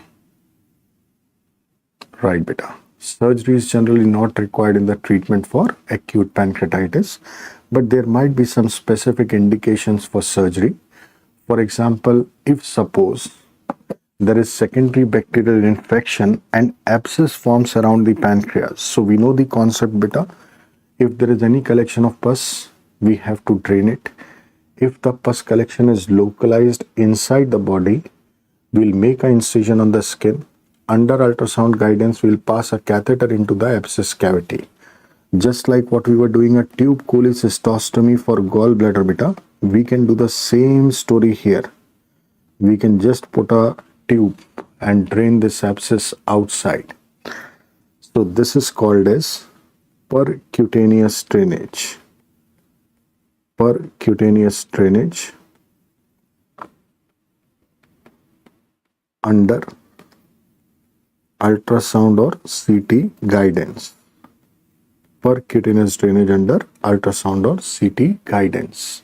Right, beta. Surgery is generally not required in the treatment for acute pancreatitis, but there might be some specific indications for surgery. For example, if suppose there is secondary bacterial infection and abscess forms around the pancreas. So we know the concept, beta. If there is any collection of pus, we have to drain it. If the pus collection is localized inside the body, we'll make an incision on the skin. Under ultrasound guidance, we'll pass a catheter into the abscess cavity. Just like what we were doing a tube cholecystostomy for gallbladder, beta, we can do the same story here. We can just put a tube and drain this abscess outside. So this is called as percutaneous drainage. Percutaneous drainage under ultrasound or CT guidance. Percutaneous drainage under ultrasound or CT guidance.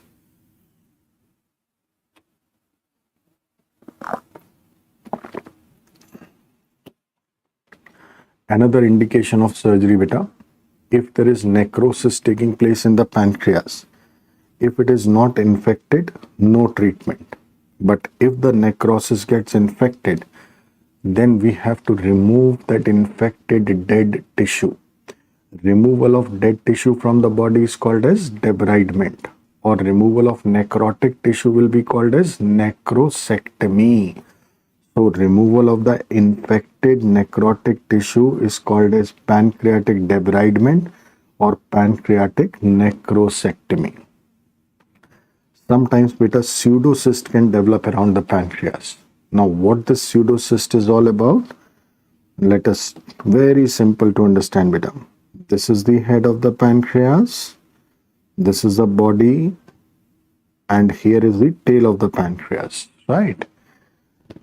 Another indication of surgery, beta, if there is necrosis taking place in the pancreas. If it is not infected, no treatment. But if the necrosis gets infected, then we have to remove that infected dead tissue. Removal of dead tissue from the body is called as debridement, or removal of necrotic tissue will be called as necrosectomy. So removal of the infected necrotic tissue is called as pancreatic debridement or pancreatic necrosectomy. Sometimes beta pseudocyst can develop around the pancreas. Now what this pseudocyst is all about? Let us, very simple to understand, beta. This is the head of the pancreas. This is the body. And here is the tail of the pancreas, right?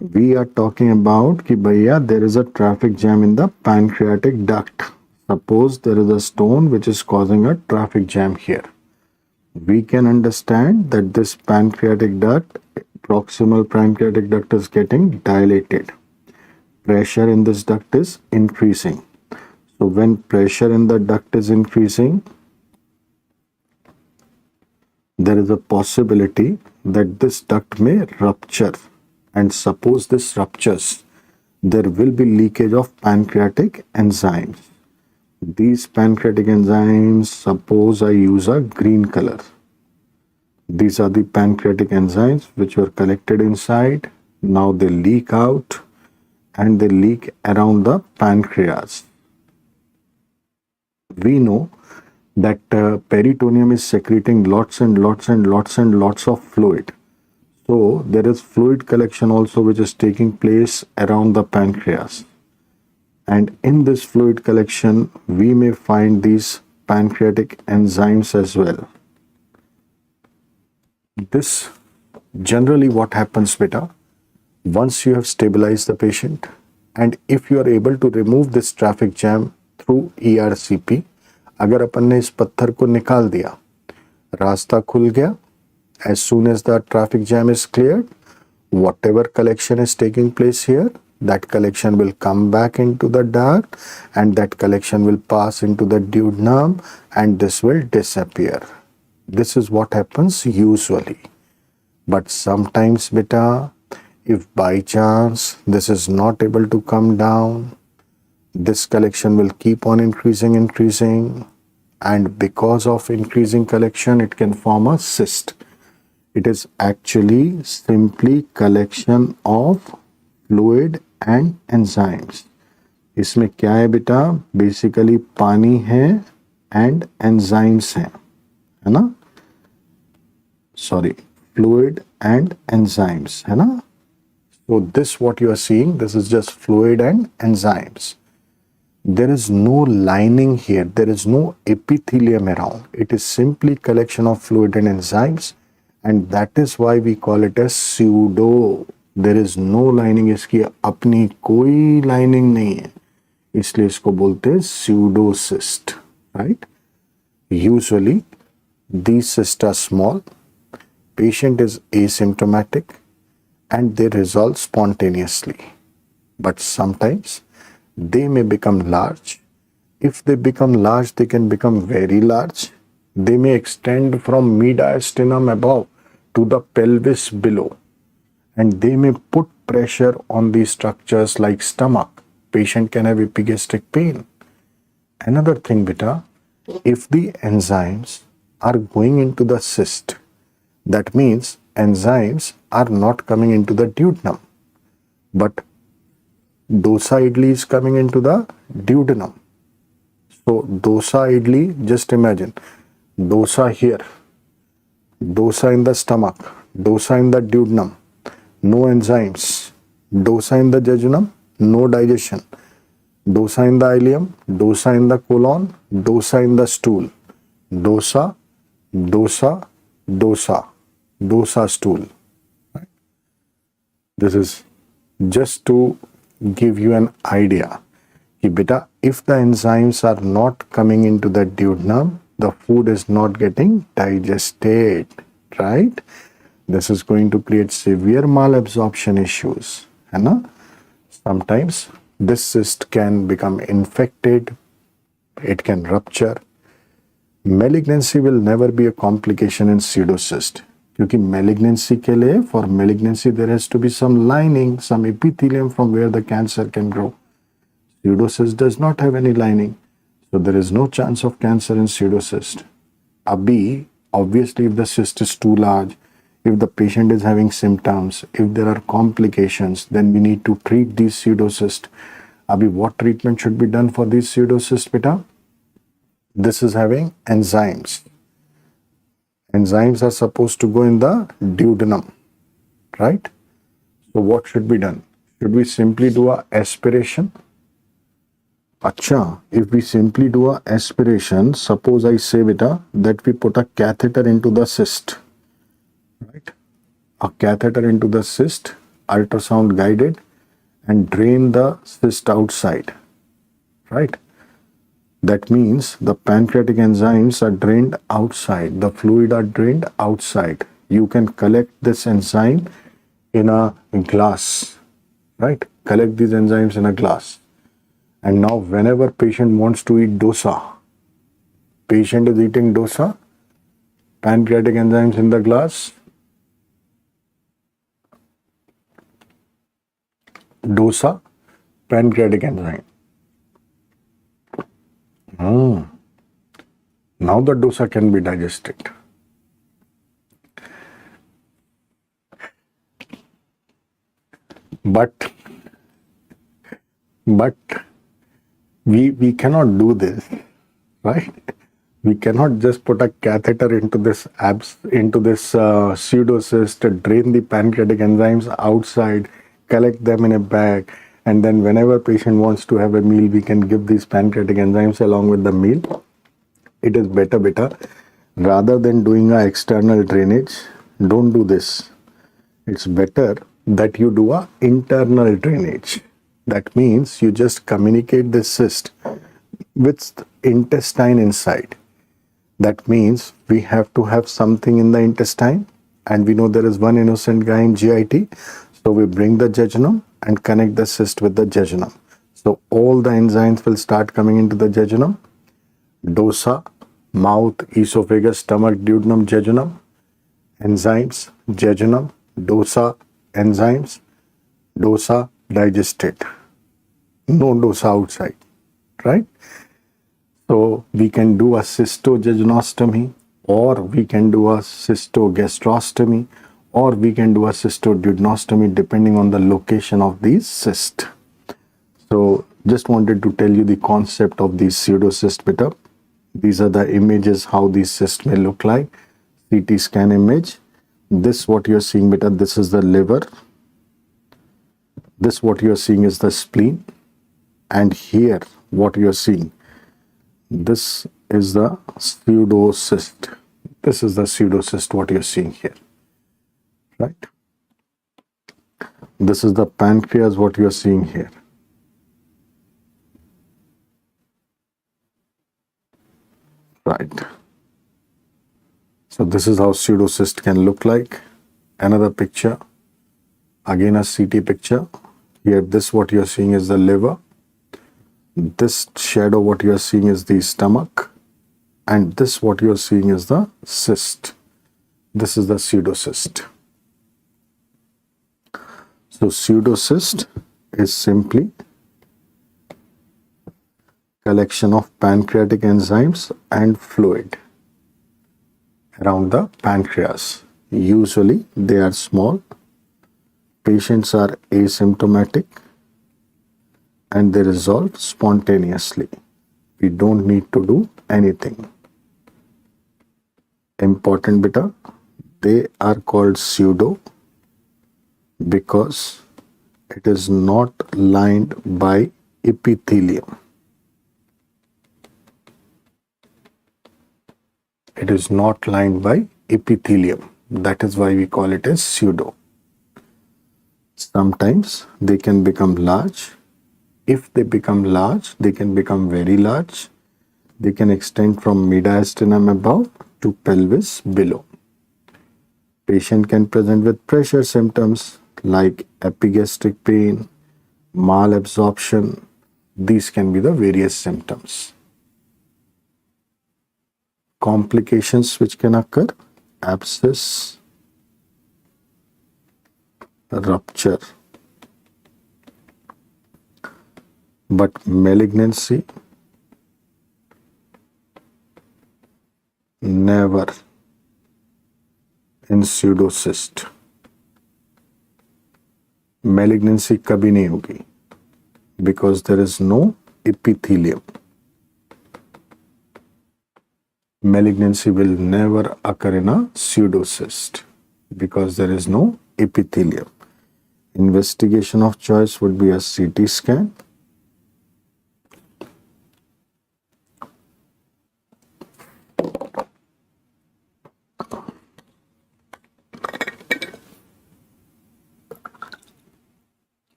We are talking about ki bhaiya, there is a traffic jam in the pancreatic duct. Suppose there is a stone which is causing a traffic jam here. We can understand that this pancreatic duct, proximal pancreatic duct, is getting dilated. Pressure in this duct is increasing. So when pressure in the duct is increasing, there is a possibility that this duct may rupture. And suppose this ruptures, there will be leakage of pancreatic enzymes. These pancreatic enzymes, suppose I use a green color. These are the pancreatic enzymes which were collected inside. Now they leak out and they leak around the pancreas. We know that peritoneum is secreting lots and lots and lots and lots of fluid. So there is fluid collection also which is taking place around the pancreas. And in this fluid collection, we may find these pancreatic enzymes as well. This generally what happens, beta, once you have stabilized the patient, and if you are able to remove this traffic jam through ERCP, अगर अपन ने इस पत्थर को निकाल दिया, रास्ता खुल गया, as soon as the traffic jam is cleared, whatever collection is taking place here, that collection will come back into the duct and that collection will pass into the duodenum and this will disappear. This is what happens usually. But sometimes, beta, if by chance this is not able to come down, this collection will keep on increasing, and because of increasing collection, it can form a cyst. It is actually simply collection of fluid and enzymes. इसमें क्या है बेटा? Basically पानी है and enzymes हैं, है ना? Sorry, fluid and enzymes, है ना? So this what you are seeing, this is just fluid and enzymes. There is no lining here, there is no epithelium around. It is simply collection of fluid and enzymes, and that is why we call it as pseudo. There is no lining, इसकी अपनी कोई lining नहीं है, इसलिए इसको बोलते हैं pseudocyst, right? Usually these cysts are small, patient is asymptomatic, and they resolve spontaneously. But sometimes they may become large. If they become large, they can become very large. They may extend from mediastinum above to the pelvis below, and they may put pressure on these structures like stomach. Patient can have epigastric pain. Another thing, beta, if the enzymes are going into the cyst, that means enzymes are not coming into the duodenum, but dosa idli is coming into the duodenum. So dosa idli, just imagine, dosa here, dosa in the stomach, dosa in the duodenum, no enzymes, dosa in the jejunum, no digestion, dosa in the ileum, dosa in the colon, dosa in the stool, dosa, dosa, dosa, dosa stool. Right? This is just to give you an idea. Beta, if the enzymes are not coming into the duodenum, the food is not getting digested, right? This is going to create severe malabsorption issues. Sometimes this cyst can become infected, it can rupture. Malignancy will never be a complication in pseudocyst. Because malignancy के लिए, for malignancy there has to be some lining, some epithelium from where the cancer can grow. Pseudocyst does not have any lining, so there is no chance of cancer in pseudocyst. Abhi, obviously if the cyst is too large, if the patient is having symptoms, if there are complications, then we need to treat these pseudocysts. Abhi, what treatment should be done for these pseudocysts, beta? This is having enzymes. Enzymes are supposed to go in the duodenum, right? So what should be done? Should we simply do a aspiration? Acha, if we simply do a aspiration, suppose I say, beta, that we put a catheter into the cyst, right? A catheter into the cyst, ultrasound guided, and drain the cyst outside, right? That means the pancreatic enzymes are drained outside, the fluid are drained outside. You can collect this enzyme in a glass, right? Collect these enzymes in a glass. And now whenever patient wants to eat dosa, patient is eating dosa, pancreatic enzymes in the glass, dosa, pancreatic enzyme. Now the dosa can be digested. But But we cannot do this, right? We cannot just put a catheter into this pseudocyst, drain the pancreatic enzymes outside, collect them in a bag, and then whenever patient wants to have a meal, we can give these pancreatic enzymes along with the meal. It is better rather than doing a external drainage. Don't do this. It's better that you do a internal drainage. That means you just communicate this cyst with the intestine inside. That means we have to have something in the intestine, and we know there is one innocent guy in GIT. So we bring the jejunum and connect the cyst with the jejunum. So all the enzymes will start coming into the jejunum. Dosa, mouth, esophagus, stomach, duodenum, jejunum, enzymes, jejunum, dosa, enzymes, dosa digested. No dosa outside, right? So we can do a cystojejunostomy, or we can do a cystogastrostomy, or we can do a cystoduodenostomy depending on the location of these cysts. So just wanted to tell you the concept of these pseudocysts beta. These are the images how these cysts may look like. CT scan image. This what you're seeing beta, this is the liver. This what you're seeing is the spleen. And here what you're seeing, this is the pseudocyst. This is the pseudocyst what you're seeing here, right? This is the pancreas what you're seeing here. Right. So this is how pseudocyst can look like. Another picture, again a CT picture. Here this what you're seeing is the liver. This shadow what you're seeing is the stomach, and this what you're seeing is the cyst. This is the pseudocyst. So pseudocyst is simply collection of pancreatic enzymes and fluid around the pancreas. Usually they are small. Patients are asymptomatic and they resolve spontaneously. We don't need to do anything. Important beta, they are called pseudo because it is not lined by epithelium. It is not lined by epithelium. That is why we call it as pseudo. Sometimes they can become large. If they become large, they can become very large. They can extend from mediastinum above to pelvis below. Patient can present with pressure symptoms like epigastric pain, malabsorption. These can be the various symptoms. Complications which can occur: abscess, rupture. But malignancy never in pseudocyst. Malignancy कभी नहीं होगी because there is no epithelium. Malignancy will never occur in a pseudocyst because there is no epithelium. Investigation of choice would be a CT scan.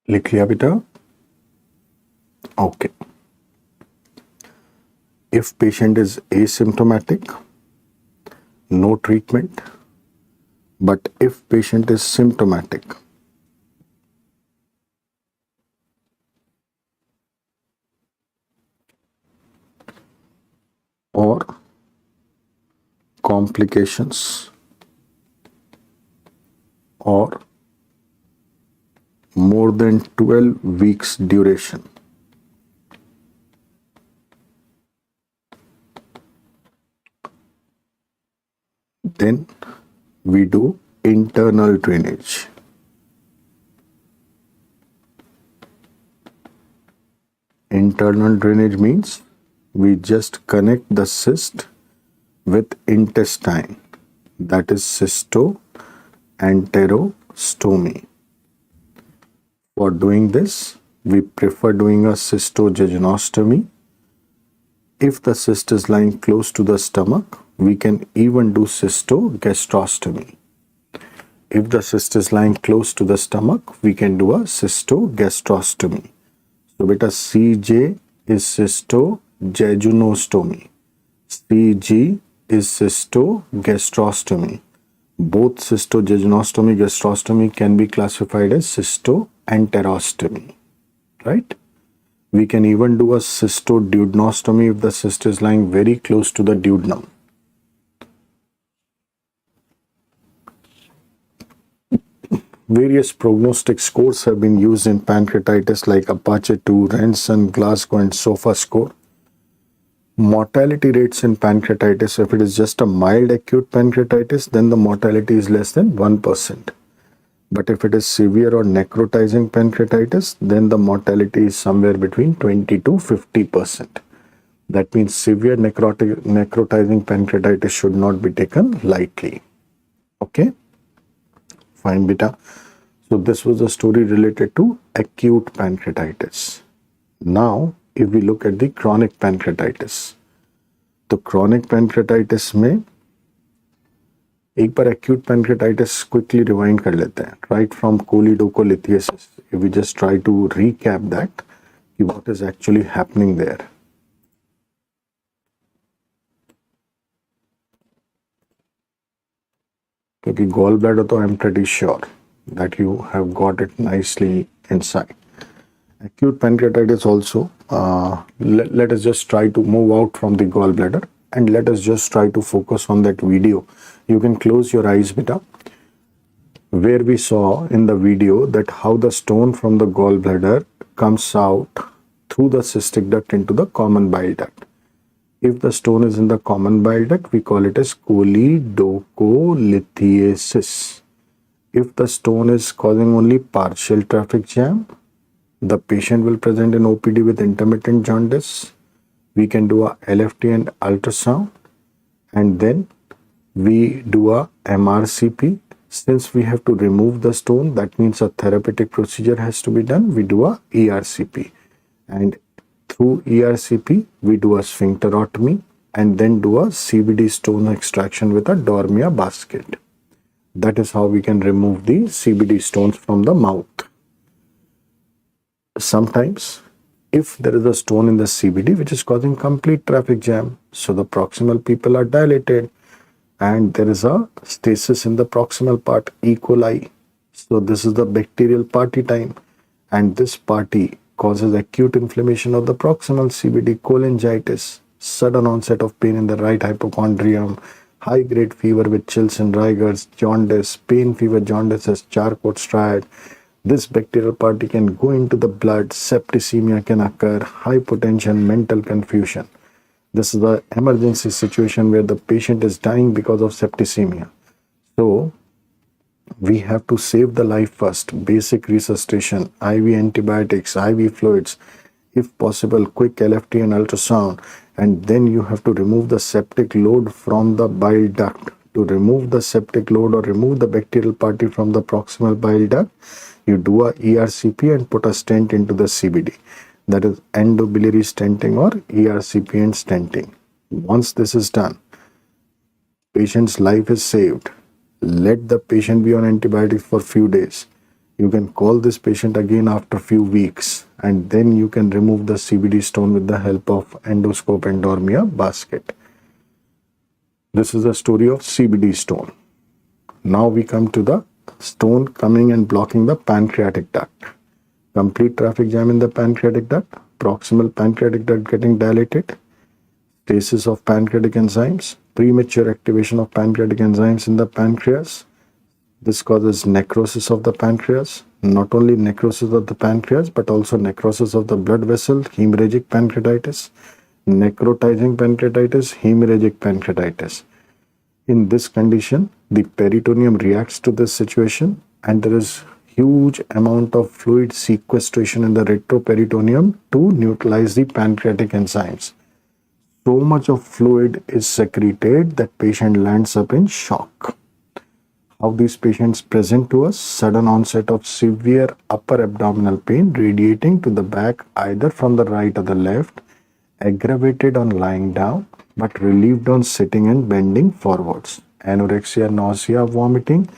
लिख लिया बेटा? Okay. If patient is asymptomatic, no treatment. But if patient is symptomatic, or complications or more than 12 weeks duration, Then we do internal drainage. Internal drainage means we just connect the cyst with intestine. That is cystoenterostomy. For doing this, we prefer doing a cystojejunectomy. If the cyst is lying close to the stomach, we can even do cystogastrostomy. If the cyst is lying close to the stomach, we can do a cystogastrostomy. So beta CJ is cystojejunostomy. CG is cystogastrostomy. Both cystojejunostomy, gastrostomy can be classified as cystoenterostomy, right? We can even do a cystoduodenostomy if the cyst is lying very close to the duodenum. Various prognostic scores have been used in pancreatitis like Apache 2, Ranson, Glasgow, and SOFA score. Mortality rates in pancreatitis, if it is just a mild acute pancreatitis, then the mortality is less than 1%. But if it is severe or necrotizing pancreatitis, then the mortality is somewhere between 20 to 50%. That means severe necrotizing pancreatitis should not be taken lightly. Okay? Fine, beta. So this was a story related to acute pancreatitis. Now, if we look at the chronic pancreatitis, तो chronic pancreatitis में एक बार acute pancreatitis quickly rewind कर लेते हैं, right from choledocholithiasis. If we just try to recap that, what is actually happening there. क्योंकि gallbladder तो I'm pretty sure that you have got it nicely inside. Acute pancreatitis also, let us just try to move out from the gallbladder and let us just try to focus on that video. You can close your eyes, beta, where we saw in the video that how the stone from the gallbladder comes out through the cystic duct into the common bile duct. If the stone is in the common bile duct, we call it as choledocholithiasis. If the stone is causing only partial traffic jam, the patient will present an OPD with intermittent jaundice. We can do a LFT and ultrasound, and then we do a MRCP. Since we have to remove the stone, that means a therapeutic procedure has to be done. We do a ERCP, and through ERCP, we do a sphincterotomy and then do a CBD stone extraction with a Dormia basket. That is how we can remove the CBD stones from the mouth. Sometimes, if there is a stone in the CBD which is causing complete traffic jam, so the proximal people are dilated and there is a stasis in the proximal part, E. coli. So this is the bacterial party time, and this party causes acute inflammation of the proximal CBD, cholangitis, sudden onset of pain in the right hypochondrium, high-grade fever with chills and rigors, jaundice, pain, fever, jaundice as Charcot striate. This bacterial party can go into the blood, septicemia can occur, hypotension, mental confusion. This is the emergency situation where the patient is dying because of septicemia. So, we have to save the life first. Basic resuscitation, IV antibiotics, IV fluids, if possible, quick LFT and ultrasound, and then you have to remove the septic load from the bile duct. To remove the septic load or remove the bacterial party from the proximal bile duct, you do a ERCP and put a stent into the CBD. That is endobiliary stenting or ERCP and stenting. Once this is done, patient's life is saved. Let the patient be on antibiotics for few days. You can call this patient again after few weeks, and then you can remove the CBD stone with the help of endoscope and Dormia basket. This is the story of CBD stone. Now we come to the stone coming and blocking the pancreatic duct. Complete traffic jam in the pancreatic duct, proximal pancreatic duct getting dilated, stasis of pancreatic enzymes, premature activation of pancreatic enzymes in the pancreas. This causes necrosis of the pancreas. Not only necrosis of the pancreas, but also necrosis of the blood vessel, hemorrhagic pancreatitis, necrotizing pancreatitis, hemorrhagic pancreatitis. In this condition, the peritoneum reacts to this situation and there is huge amount of fluid sequestration in the retroperitoneum to neutralize the pancreatic enzymes. So much of fluid is secreted that patient lands up in shock. How these patients present to us: sudden onset of severe upper abdominal pain radiating to the back either from the right or the left, aggravated on lying down but relieved on sitting and bending forwards. Anorexia, nausea, vomiting.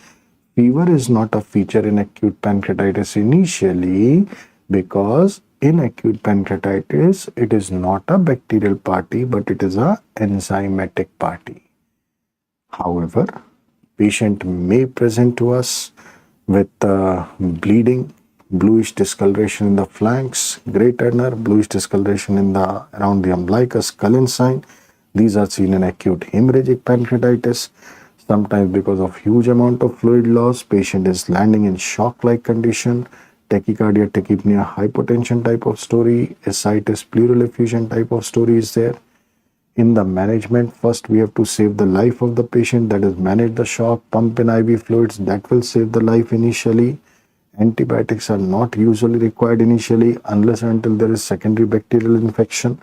Fever is not a feature in acute pancreatitis initially because in acute pancreatitis it is not a bacterial party but it is a enzymatic party. However, patient may present to us with bleeding, bluish discoloration in the flanks, gray Turner, bluish discoloration in the around the umbilicus, Cullen sign. These are seen in acute hemorrhagic pancreatitis. Sometimes because of huge amount of fluid loss, patient is landing in shock-like condition, tachycardia, tachypnea, hypotension type of story, ascites, pleural effusion type of story is there. In the management, first we have to save the life of the patient, that is manage the shock, pump in IV fluids, that will save the life initially. Antibiotics are not usually required initially unless and until there is secondary bacterial infection.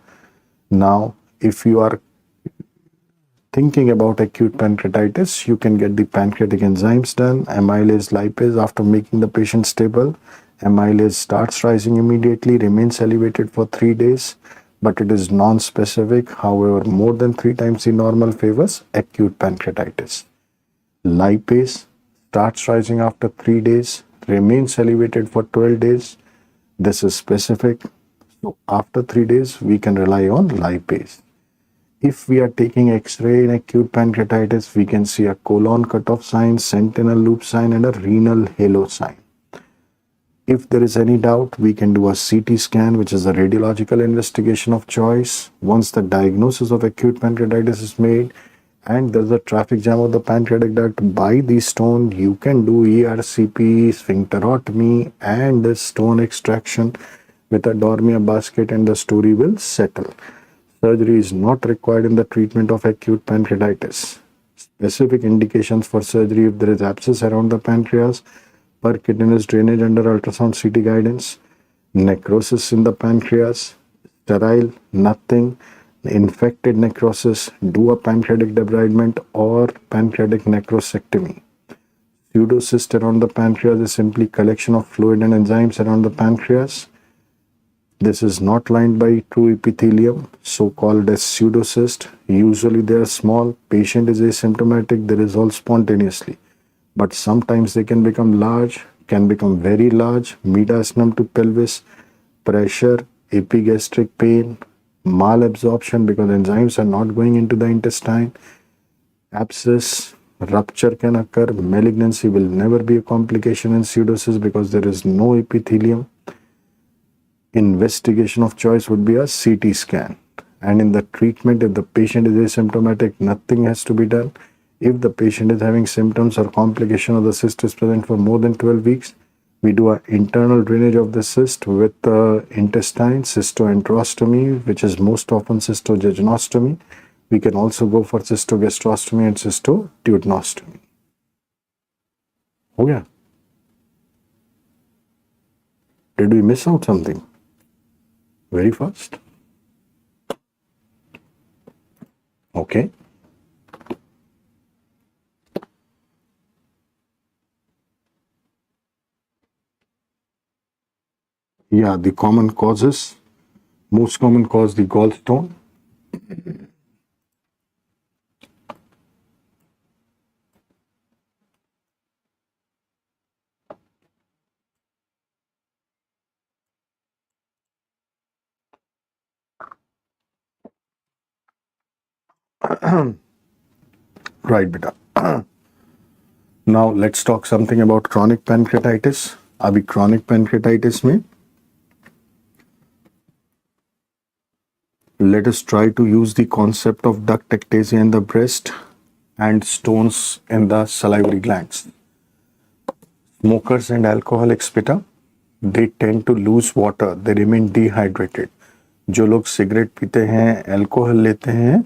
Now, if you are thinking about acute pancreatitis, you can get the pancreatic enzymes done, amylase, lipase. After making the patient stable, amylase starts rising immediately, remains elevated for 3 days, but it is non-specific. However, more than 3 times the normal favors acute pancreatitis. Lipase starts rising after 3 days, remains elevated for 12 days. This is specific. So after 3 days, we can rely on lipase. If we are taking X-ray in acute pancreatitis, we can see a colon cutoff sign, sentinel loop sign, and a renal halo sign. If there is any doubt, we can do a CT scan, which is a radiological investigation of choice. Once the diagnosis of acute pancreatitis is made and there's a traffic jam of the pancreatic duct by the stone, you can do ERCP, sphincterotomy, and the stone extraction with a Dormia basket, and the story will settle. Surgery is not required in the treatment of acute pancreatitis. Specific indications for surgery: if there is abscess around the pancreas, percutaneous drainage under ultrasound CT guidance, necrosis in the pancreas, sterile, nothing, infected necrosis, do a pancreatic debridement or pancreatic necrosectomy. Pseudocyst around the pancreas is simply collection of fluid and enzymes around the pancreas. This is not lined by true epithelium, so called as pseudocyst. Usually they are small, patient is asymptomatic, they resolve spontaneously. But sometimes they can become large, can become very large, mediastinum to pelvis, pressure, epigastric pain, malabsorption because enzymes are not going into the intestine, abscess, rupture can occur, malignancy will never be a complication in pseudocyst because there is no epithelium. Investigation of choice would be a CT scan. And in the treatment, if the patient is asymptomatic, nothing has to be done. If the patient is having symptoms or complication of the cyst is present for more than 12 weeks, we do an internal drainage of the cyst with the intestine, cystoenterostomy, which is most often cystojejnostomy. We can also go for cystogastrostomy and cystoduodenostomy. Oh yeah. Did we miss out something? Very fast. Okay. Yeah, the common causes. Most common cause, the gallstone. Right, beta. Now let's talk something about chronic pancreatitis. अभी chronic pancreatitis में let us try to use the concept of duct ectasia in the breast and stones in the salivary glands. Smokers and alcoholics, beta, they tend to lose water, they remain dehydrated. जो लोग cigarette पीते हैं, alcohol लेते हैं,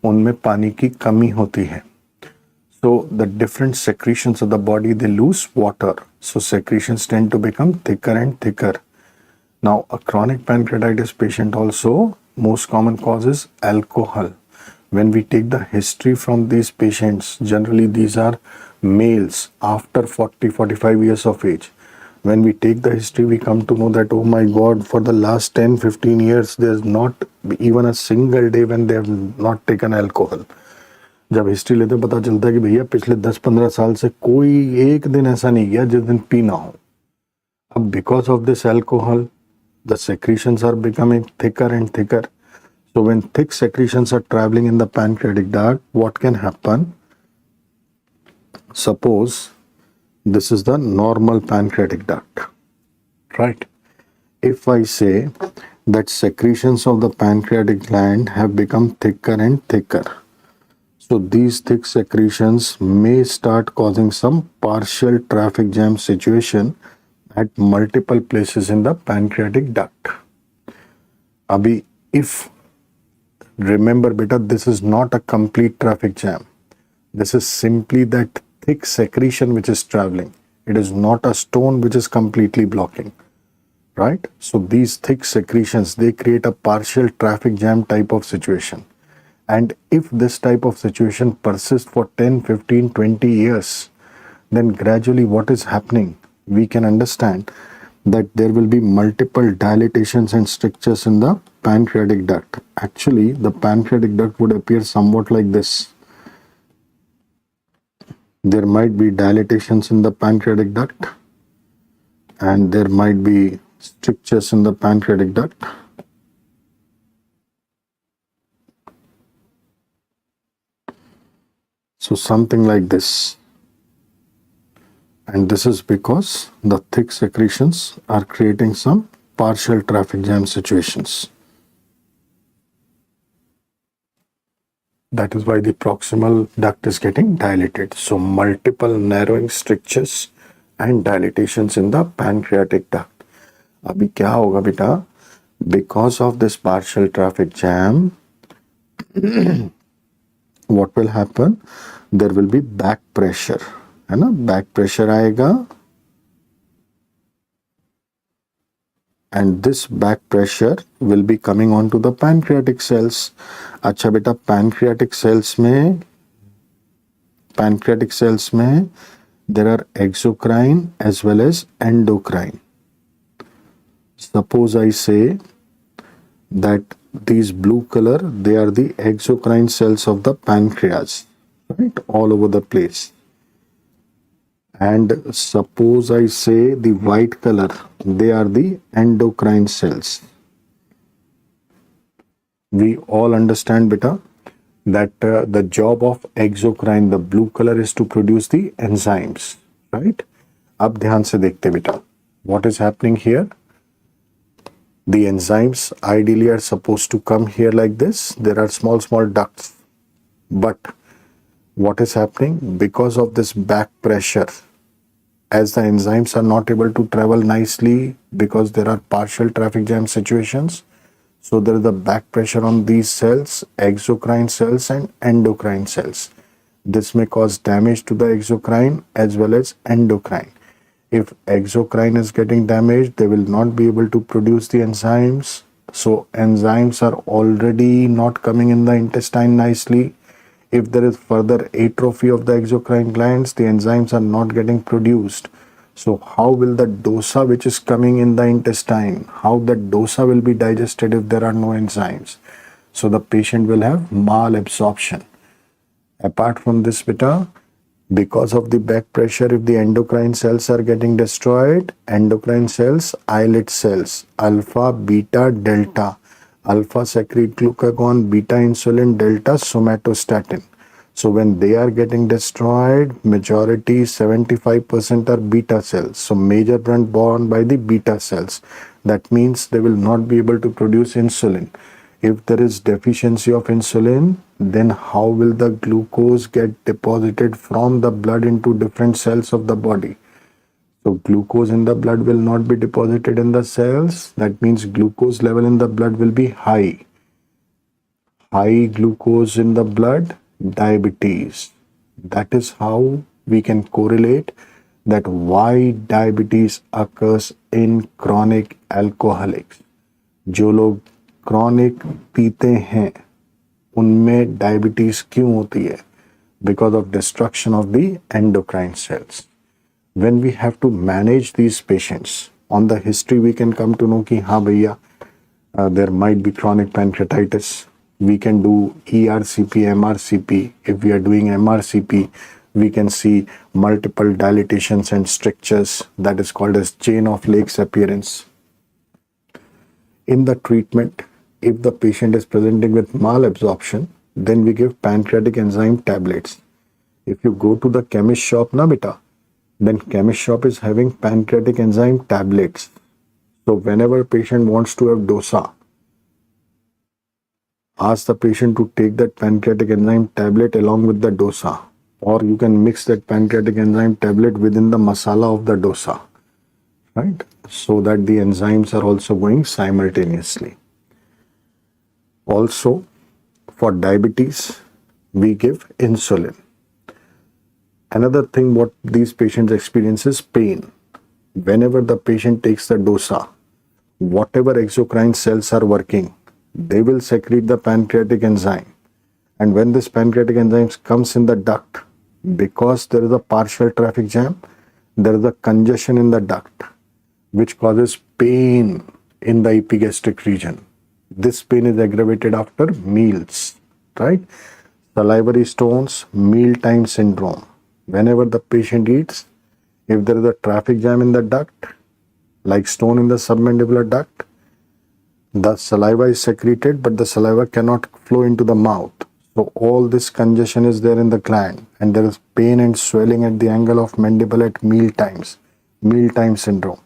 उनमें पानी की कमी होती है. So the different secretions of the body, they lose water. So secretions tend to become thicker and thicker. Now a chronic pancreatitis patient also, most common cause is alcohol. When we take the history from these patients, generally these are males after 40-45 years of age. When we take the history, we come to know that, oh my God, for the last 10-15 years, there's not even a single day when they have not taken alcohol. जब history लेते पता चलता है कि भैया पिछले 10-15 साल से कोई एक दिन ऐसा नहीं गया जिस दिन पीना हो. अब because of this alcohol, the secretions are becoming thicker and thicker. So when thick secretions are traveling in the pancreatic duct, what can happen? Suppose this is the normal pancreatic duct, right? If I say that secretions of the pancreatic gland have become thicker and thicker, so these thick secretions may start causing some partial traffic jam situation at multiple places in the pancreatic duct. Abhi, if remember beta, this is not a complete traffic jam. This is simply that thick secretion which is traveling. It is not a stone which is completely blocking, right? So these thick secretions, they create a partial traffic jam type of situation. And if this type of situation persists for 10, 15, 20 years, then gradually what is happening? We can understand that there will be multiple dilatations and strictures in the pancreatic duct. Actually, the pancreatic duct would appear somewhat like this. There might be dilatations in the pancreatic duct, and there might be strictures in the pancreatic duct. So something like this. And this is because the thick secretions are creating some partial traffic jam situations. That is why the proximal duct is getting dilated. So multiple narrowing strictures and dilatations in the pancreatic duct. Abhi kya hoga beta? Because of this partial traffic jam, what will happen? There will be back pressure. है ना, back pressure आएगा, and this back pressure will be coming on to the pancreatic cells. अच्छा बेटा, pancreatic cells में there are exocrine as well as endocrine. Suppose I say that these blue color, they are the exocrine cells of the pancreas, right, all over the place. And suppose I say the white color, they are the endocrine cells. We all understand beta that the job of exocrine, the blue color, is to produce the enzymes, right? Ab dhyan se dekhte beta. What is happening here? The enzymes ideally are supposed to come here like this. There are small ducts. But what is happening? Because of this back pressure, as the enzymes are not able to travel nicely because there are partial traffic jam situations, so there is the back pressure on these cells, exocrine cells and endocrine cells. This may cause damage to the exocrine as well as endocrine. If exocrine is getting damaged, they will not be able to produce the enzymes. So enzymes are already not coming in the intestine nicely. If there is further atrophy of the exocrine glands, the enzymes are not getting produced. So how will the dosa which is coming in the intestine, how the dosa will be digested if there are no enzymes? So the patient will have malabsorption. Apart from this beta, because of the back pressure, if the endocrine cells are getting destroyed, endocrine cells, islet cells, alpha, beta, delta. Alpha secrete glucagon, beta insulin, delta somatostatin. So when they are getting destroyed, majority 75% are beta cells. So major brunt borne by the beta cells. That means they will not be able to produce insulin. If there is deficiency of insulin, then how will the glucose get deposited from the blood into different cells of the body? So glucose in the blood will not be deposited in the cells. That means glucose level in the blood will be high. High glucose in the blood, diabetes. That is how we can correlate that why diabetes occurs in chronic alcoholics. जो लोग chronic पीते हैं उनमें diabetes क्यों होती है? Because of destruction of the endocrine cells. When we have to manage these patients, on the history we can come to know कि हाँ भैया there might be chronic pancreatitis. We can do ERCP, MRCP. If we are doing MRCP, we can see multiple dilatations and strictures. That is called as chain of Lake's appearance. In the treatment, if the patient is presenting with malabsorption, then we give pancreatic enzyme tablets. If you go to the chemist shop, na beta, then chemist shop is having pancreatic enzyme tablets. So whenever patient wants to have dosa, ask the patient to take that pancreatic enzyme tablet along with the dosa, or you can mix that pancreatic enzyme tablet within the masala of the dosa, right? So that the enzymes are also going simultaneously. Also, for diabetes, we give insulin. Another thing what these patients experience is pain. Whenever the patient takes the dosa, whatever exocrine cells are working, they will secrete the pancreatic enzyme. And when this pancreatic enzyme comes in the duct, because there is a partial traffic jam, there is a congestion in the duct, which causes pain in the epigastric region. This pain is aggravated after meals, right? Salivary stones, mealtime syndrome. Whenever the patient eats, if there is a traffic jam in the duct, like stone in the submandibular duct, the saliva is secreted, but the saliva cannot flow into the mouth. So all this congestion is there in the gland, and there is pain and swelling at the angle of mandible at meal times, mealtime syndrome.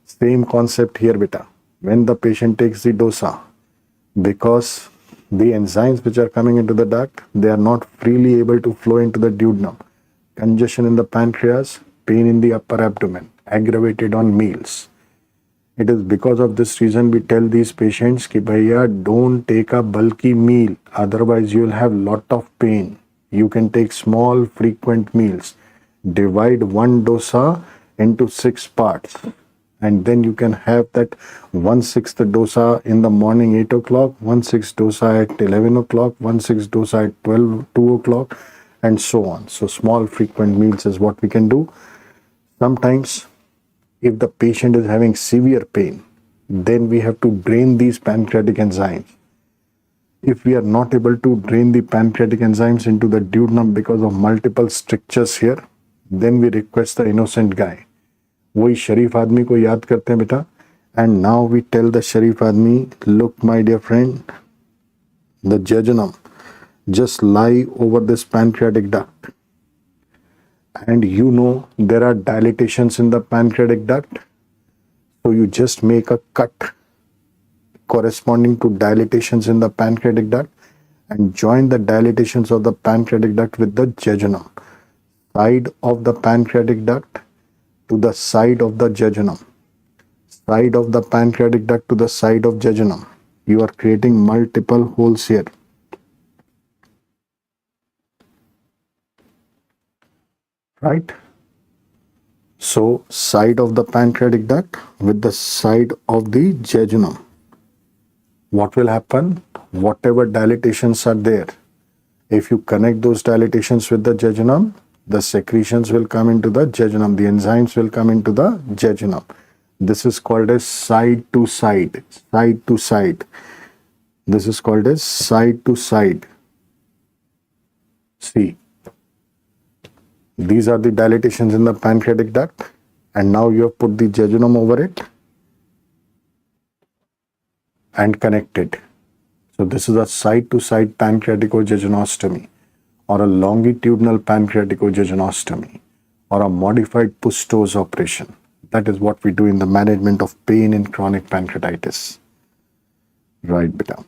Same concept here, beta. When the patient takes the dosa, because the enzymes which are coming into the duct, they are not freely able to flow into the duodenum. Congestion in the pancreas, pain in the upper abdomen, aggravated on meals. It is because of this reason we tell these patients ki bhaiya don't take a bulky meal, otherwise you will have lot of pain. You can take small frequent meals. Divide one dosa into 6 parts, and then you can have that 1/6 dosa in the morning 8 o'clock, 1/6 dosa at 11 o'clock, 1/6 dosa at 2 o'clock, and so on. So small frequent meals is what we can do. Sometimes if the patient is having severe pain, then we have to drain these pancreatic enzymes. If we are not able to drain the pancreatic enzymes into the duodenum because of multiple strictures here, then we request the innocent guy. वही शरीफ आदमी को याद करते हैं बेटा. And now we tell the शरीफ आदमी, look my dear friend, the jejunum just lie over this pancreatic duct. And you know there are dilatations in the pancreatic duct. So you just make a cut corresponding to dilatations in the pancreatic duct and join the dilatations of the pancreatic duct with the jejunum. Side of the pancreatic duct to the side of the jejunum. Side of the pancreatic duct to the side of jejunum. You are creating multiple holes here. Right? So side of the pancreatic duct with the side of the jejunum. What will happen? Whatever dilatations are there, if you connect those dilatations with the jejunum, the secretions will come into the jejunum. The enzymes will come into the jejunum. This is called as side to side. Side to side. This is called as side to side. See. These are the dilatations in the pancreatic duct, and now you have put the jejunum over it and connected. So this is a side-to-side pancreaticojejunostomy, or a longitudinal pancreaticojejunostomy, or a modified Pusto's operation. That is what we do in the management of pain in chronic pancreatitis. Right, beta.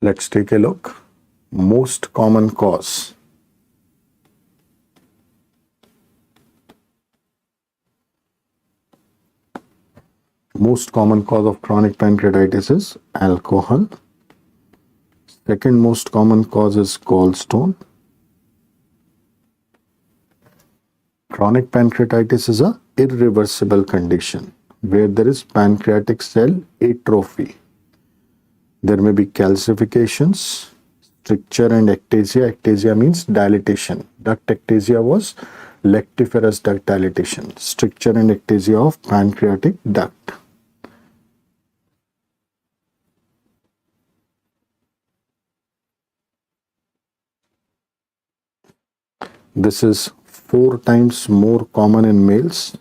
Let's take a look. Most common cause. Most common cause of chronic pancreatitis is alcohol. Second most common cause is gallstone. Chronic pancreatitis is a irreversible condition where there is pancreatic cell atrophy. There may be calcifications, stricture and ectasia. Ectasia means dilatation. Duct ectasia was lactiferous duct dilatation. Stricture and ectasia of pancreatic duct. This is 4 times more common in males,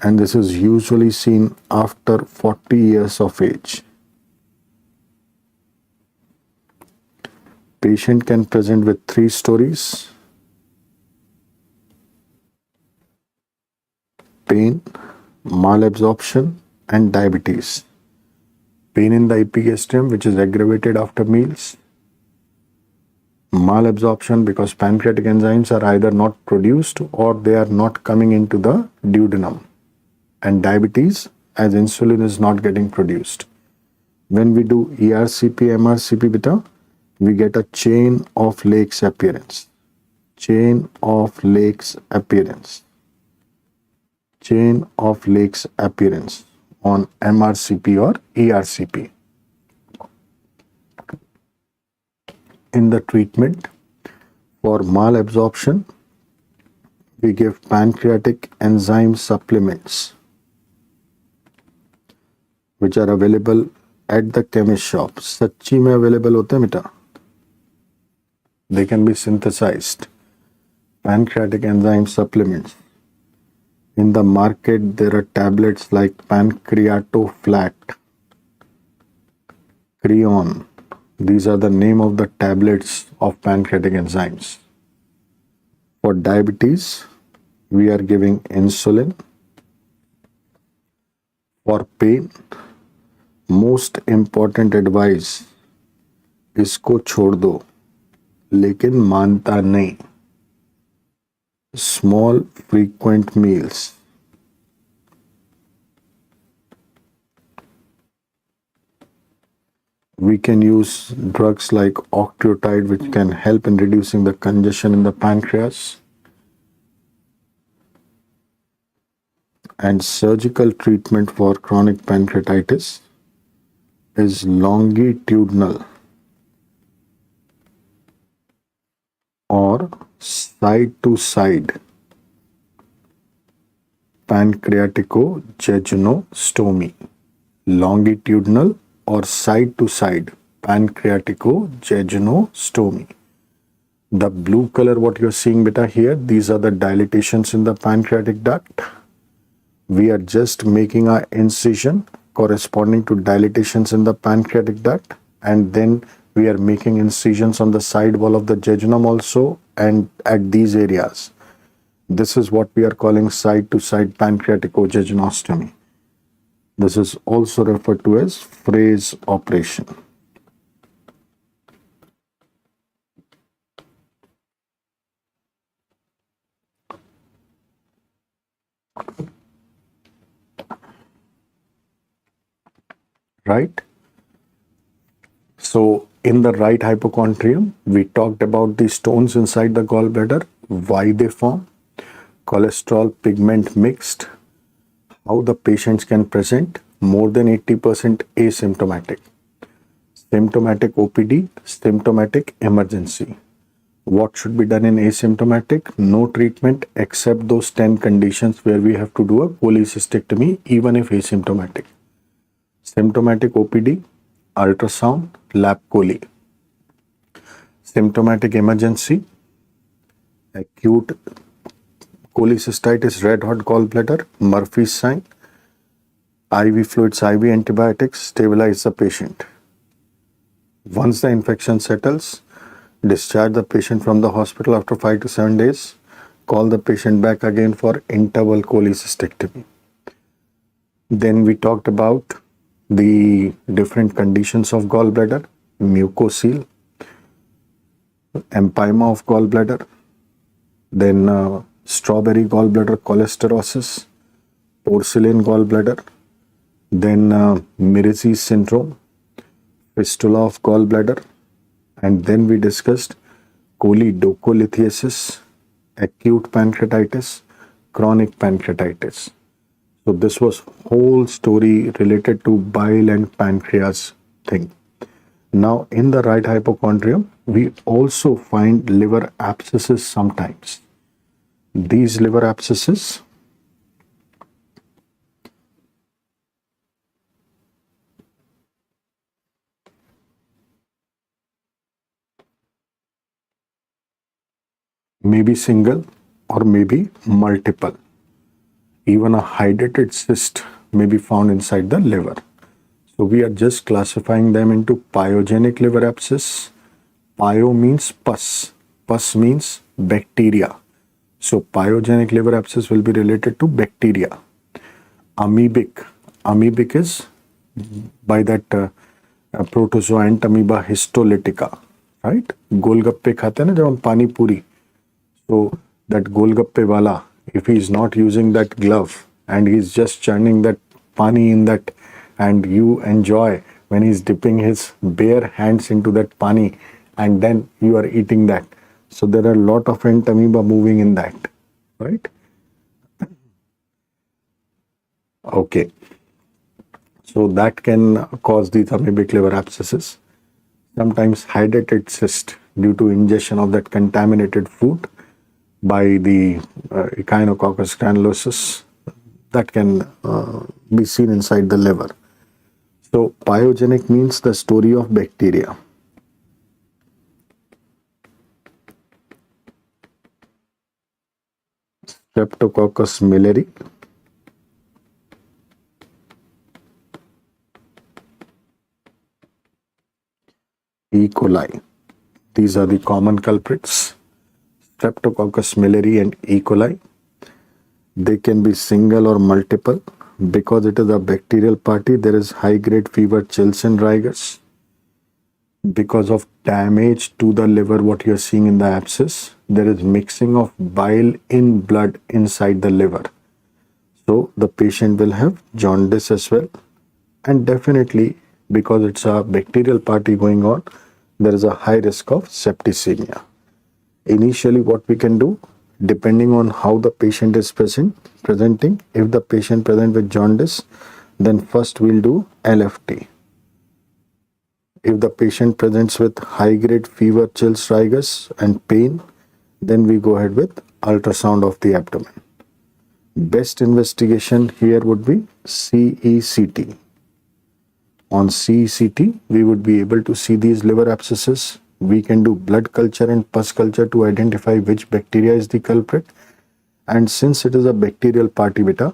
and this is usually seen after 40 years of age. Patient can present with 3 stories: pain, malabsorption, and diabetes. Pain in the epigastrium, which is aggravated after meals. Malabsorption because pancreatic enzymes are either not produced or they are not coming into the duodenum. And diabetes, as insulin is not getting produced. When we do ERCP, MRCP beta, we get a chain of lakes appearance. Chain of lakes appearance. Chain of lakes appearance on MRCP or ERCP. In the treatment for malabsorption, we give pancreatic enzyme supplements which are available at the chemist shop. सच्ची में available होते हैं बेटा. They can be synthesized. Pancreatic enzyme supplements. In the market, there are tablets like Pancreatoflat, Creon. These are the name of the tablets of pancreatic enzymes. For diabetes, we are giving insulin. For pain, most important advice, इसको छोड़ दो, लेकिन मानता नहीं. Small frequent meals. We can use drugs like octreotide, which can help in reducing the congestion in the pancreas. And surgical treatment for chronic pancreatitis is longitudinal or side-to-side pancreaticojejunostomy. Longitudinal or side-to-side pancreaticojejunostomy. The blue color what you're seeing beta here, these are the dilatations in the pancreatic duct. We are just making our incision corresponding to dilatations in the pancreatic duct, and then we are making incisions on the side wall of the jejunum also and at these areas. This is what we are calling side-to-side pancreaticojejunostomy. This is also referred to as Fraze operation. Right? So in the right hypochondrium, we talked about the stones inside the gallbladder, why they form, cholesterol pigment mixed, how the patients can present, more than 80% asymptomatic. Symptomatic OPD, symptomatic emergency. What should be done in asymptomatic? No treatment except those 10 conditions where we have to do a cholecystectomy even if asymptomatic. Symptomatic OPD, ultrasound, lap chole. Symptomatic emergency, acute cholecystitis, red hot gallbladder, Murphy's sign, IV fluids, IV antibiotics, stabilize the patient. Once the infection settles, discharge the patient from the hospital after 5 to 7 days, call the patient back again for interval cholecystectomy. Then we talked about the different conditions of gallbladder, mucocele, empyema of gallbladder, then strawberry gallbladder cholesterosis, porcelain gallbladder, then Mirices syndrome, fistula of gallbladder, and then we discussed choledocholithiasis, acute pancreatitis, chronic pancreatitis. So this was whole story related to bile and pancreas thing. Now in the right hypochondrium, we also find liver abscesses sometimes. These liver abscesses may be single or may be multiple. Even a hydrated cyst may be found inside the liver. So we are just classifying them into pyogenic liver abscess. Pyo means pus. Pus means bacteria. So pyogenic liver abscess will be related to bacteria. Amoebic. Amoebic is by that protozoant amoeba histolytica, right? गोलगप्पे खाते हैं ना जब हम पानी पूरी. So that golgappe wala, if he is not using that glove and he's just churning that pani in that, and you enjoy when he's dipping his bare hands into that pani and then you are eating that. So there are a lot of ant amoeba moving in that, right? Okay. So that can cause these amoebic liver abscesses. Sometimes hydrated cyst due to ingestion of that contaminated food by the Echinococcus granulosus, that can be seen inside the liver. So pyogenic means the story of bacteria. Streptococcus miliary, E. coli. These are the common culprits. Streptococcus miliary and E. coli. They can be single or multiple. Because it is a bacterial party, there is high-grade fever, chills and rigors. Because of damage to the liver, what you are seeing in the abscess, there is mixing of bile in blood inside the liver. So the patient will have jaundice as well. And definitely, because it's a bacterial party going on, there is a high risk of septicemia. Initially, what we can do, depending on how the patient is presenting, if the patient present with jaundice, then first we'll do LFT. If the patient presents with high-grade fever, chills, rigors and pain, then we go ahead with ultrasound of the abdomen. Best investigation here would be CECT. On CECT, we would be able to see these liver abscesses. We can do blood culture and pus culture to identify which bacteria is the culprit. And since it is a bacterial party beta,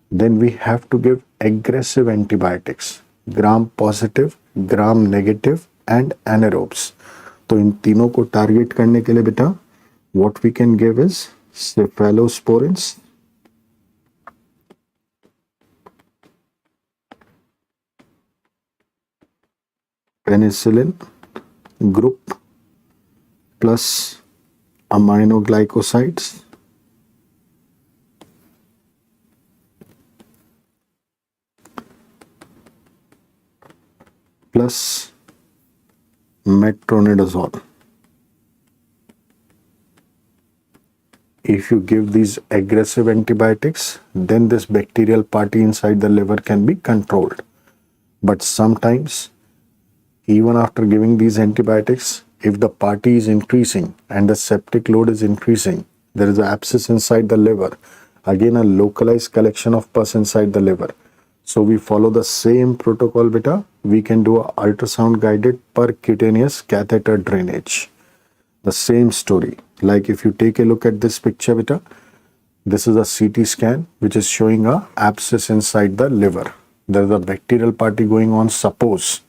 then we have to give aggressive antibiotics, gram positive, gram negative and anaerobes. तो इन तीनों को target करने के लिए बेटा what we can give is cephalosporins, penicillin group plus aminoglycosides plus metronidazole. If you give these aggressive antibiotics, then this bacterial party inside the liver can be controlled. But sometimes, even after giving these antibiotics, if the party is increasing and the septic load is increasing, there is an abscess inside the liver, again a localized collection of pus inside the liver. So we follow the same protocol beta. We can do a ultrasound guided percutaneous catheter drainage. The same story. Like if you take a look at this picture beta, this is a CT scan which is showing a abscess inside the liver. There is a bacterial party going on, suppose.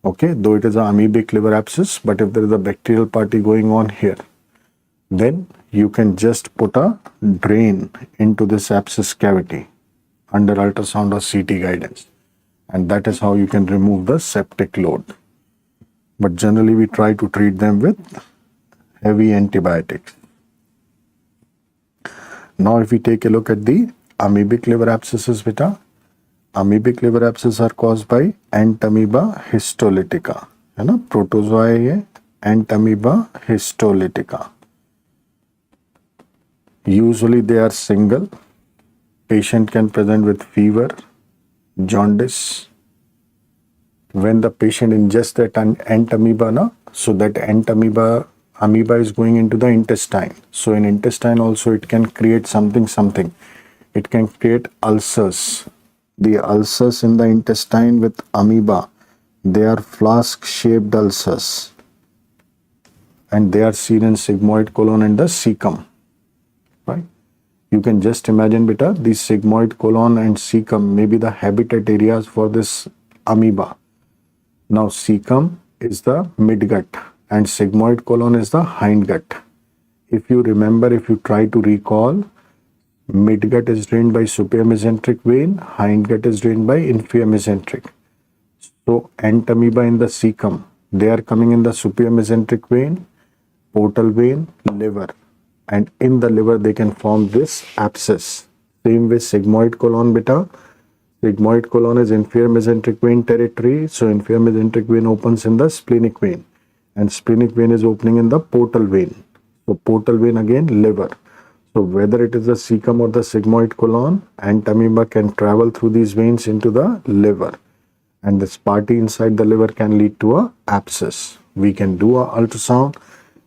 Okay, though it is an amoebic liver abscess, but if there is a bacterial party going on here, then you can just put a drain into this abscess cavity under ultrasound or CT guidance. And that is how you can remove the septic load. But generally we try to treat them with heavy antibiotics. Now if we take a look at the amoebic liver abscesses, beta? Amoebic liver abscesses are caused by Entamoeba histolytica. है ना, protozoa है ये, Entamoeba histolytica. Usually they are single. Patient can present with fever, jaundice. When the patient ingests that entamoeba, so that amoeba is going into the intestine. So in intestine also it can create something. It can create ulcers. The ulcers in the intestine with amoeba, they are flask-shaped ulcers, and they are seen in sigmoid colon and the cecum. Right? You can just imagine, beta, the sigmoid colon and cecum may be the habitat areas for this amoeba. Now cecum is the midgut and sigmoid colon is the hindgut. If you remember, if you try to recall, midgut is drained by superior mesenteric vein, hindgut is drained by inferior mesenteric. So entamoeba in the cecum, they are coming in the superior mesenteric vein, portal vein, liver, and in the liver they can form this abscess. Same with sigmoid colon, beta. Sigmoid colon is inferior mesenteric vein territory, so inferior mesenteric vein opens in the splenic vein, and splenic vein is opening in the portal vein. So portal vein again liver. So whether it is the cecum or the sigmoid colon, entamoeba can travel through these veins into the liver, and this party inside the liver can lead to a abscess. We can do a ultrasound,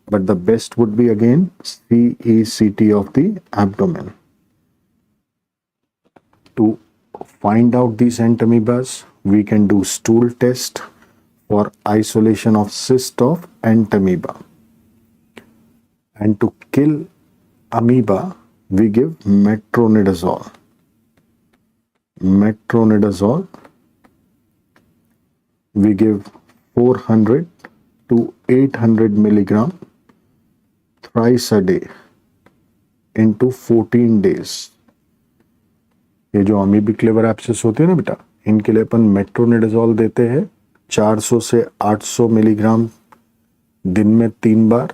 but the best would be again CECT of the abdomen. To find out these entamoebas, we can do stool test for isolation of cyst of entamoeba. And to kill amoeba, we give metronidazole. Metronidazole, we give 400 to 800 milligram thrice a day into 14 days. ये जो amoebic liver abscess होते हैं ना बेटा, इनके लिए अपन metronidazole देते हैं 400 से 800 मिलीग्राम दिन में 3 बार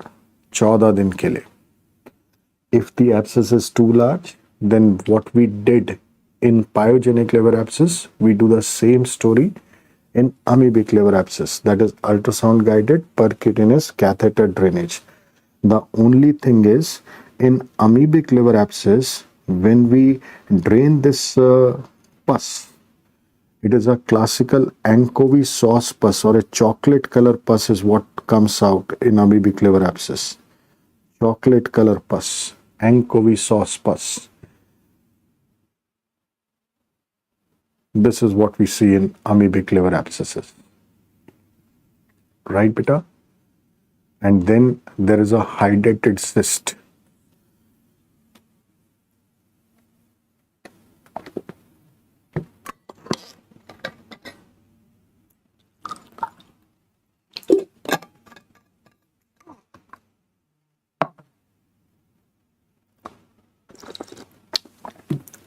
14 दिन के लिए. If the abscess is too large, then what we did in pyogenic liver abscess, we do the same story in amoebic liver abscess, that is ultrasound guided percutaneous catheter drainage. The only thing is, in amoebic liver abscess, when we drain this pus, it is a classical anchovy sauce pus or a chocolate color pus is what comes out in amoebic liver abscess. Chocolate color pus, anchovy sauce pus. This is what we see in amoebic liver abscesses. Right, beta? And then there is a hydrated cyst.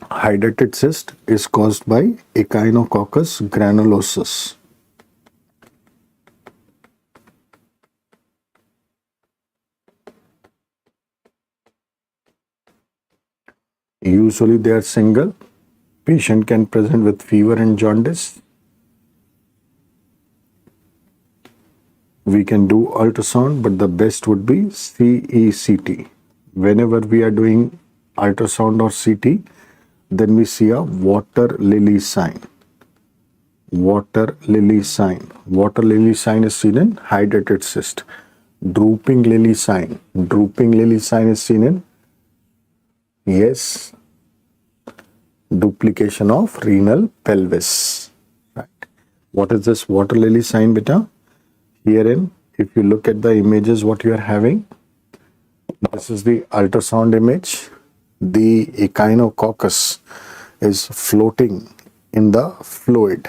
Hydrated cyst is caused by Echinococcus granulosus. Usually they are single. Patient can present with fever and jaundice. We can do ultrasound, but the best would be CECT. Whenever we are doing ultrasound or CT, then we see a water lily sign. Water lily sign. Water lily sign is seen in hydrated cyst. Drooping lily sign. Drooping lily sign is seen in, yes, duplication of renal pelvis. Right. What is this water lily sign, beta? Herein, if you look at the images what you are having, this is the ultrasound image. The echinococcus is floating in the fluid,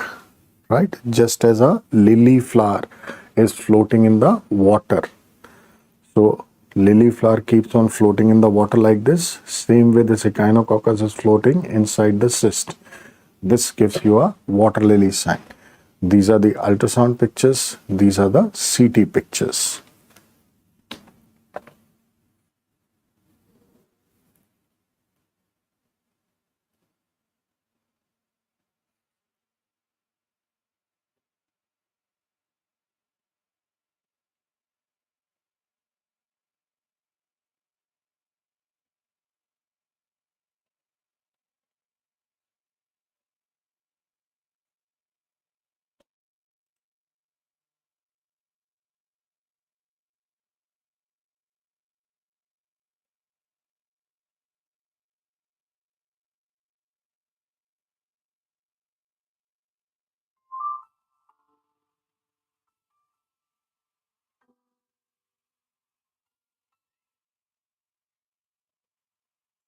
right? Just as a lily flower is floating in the water. So lily flower keeps on floating in the water like this. Same way this echinococcus is floating inside the cyst. This gives you a water lily sign. These are the ultrasound pictures. These are the CT pictures.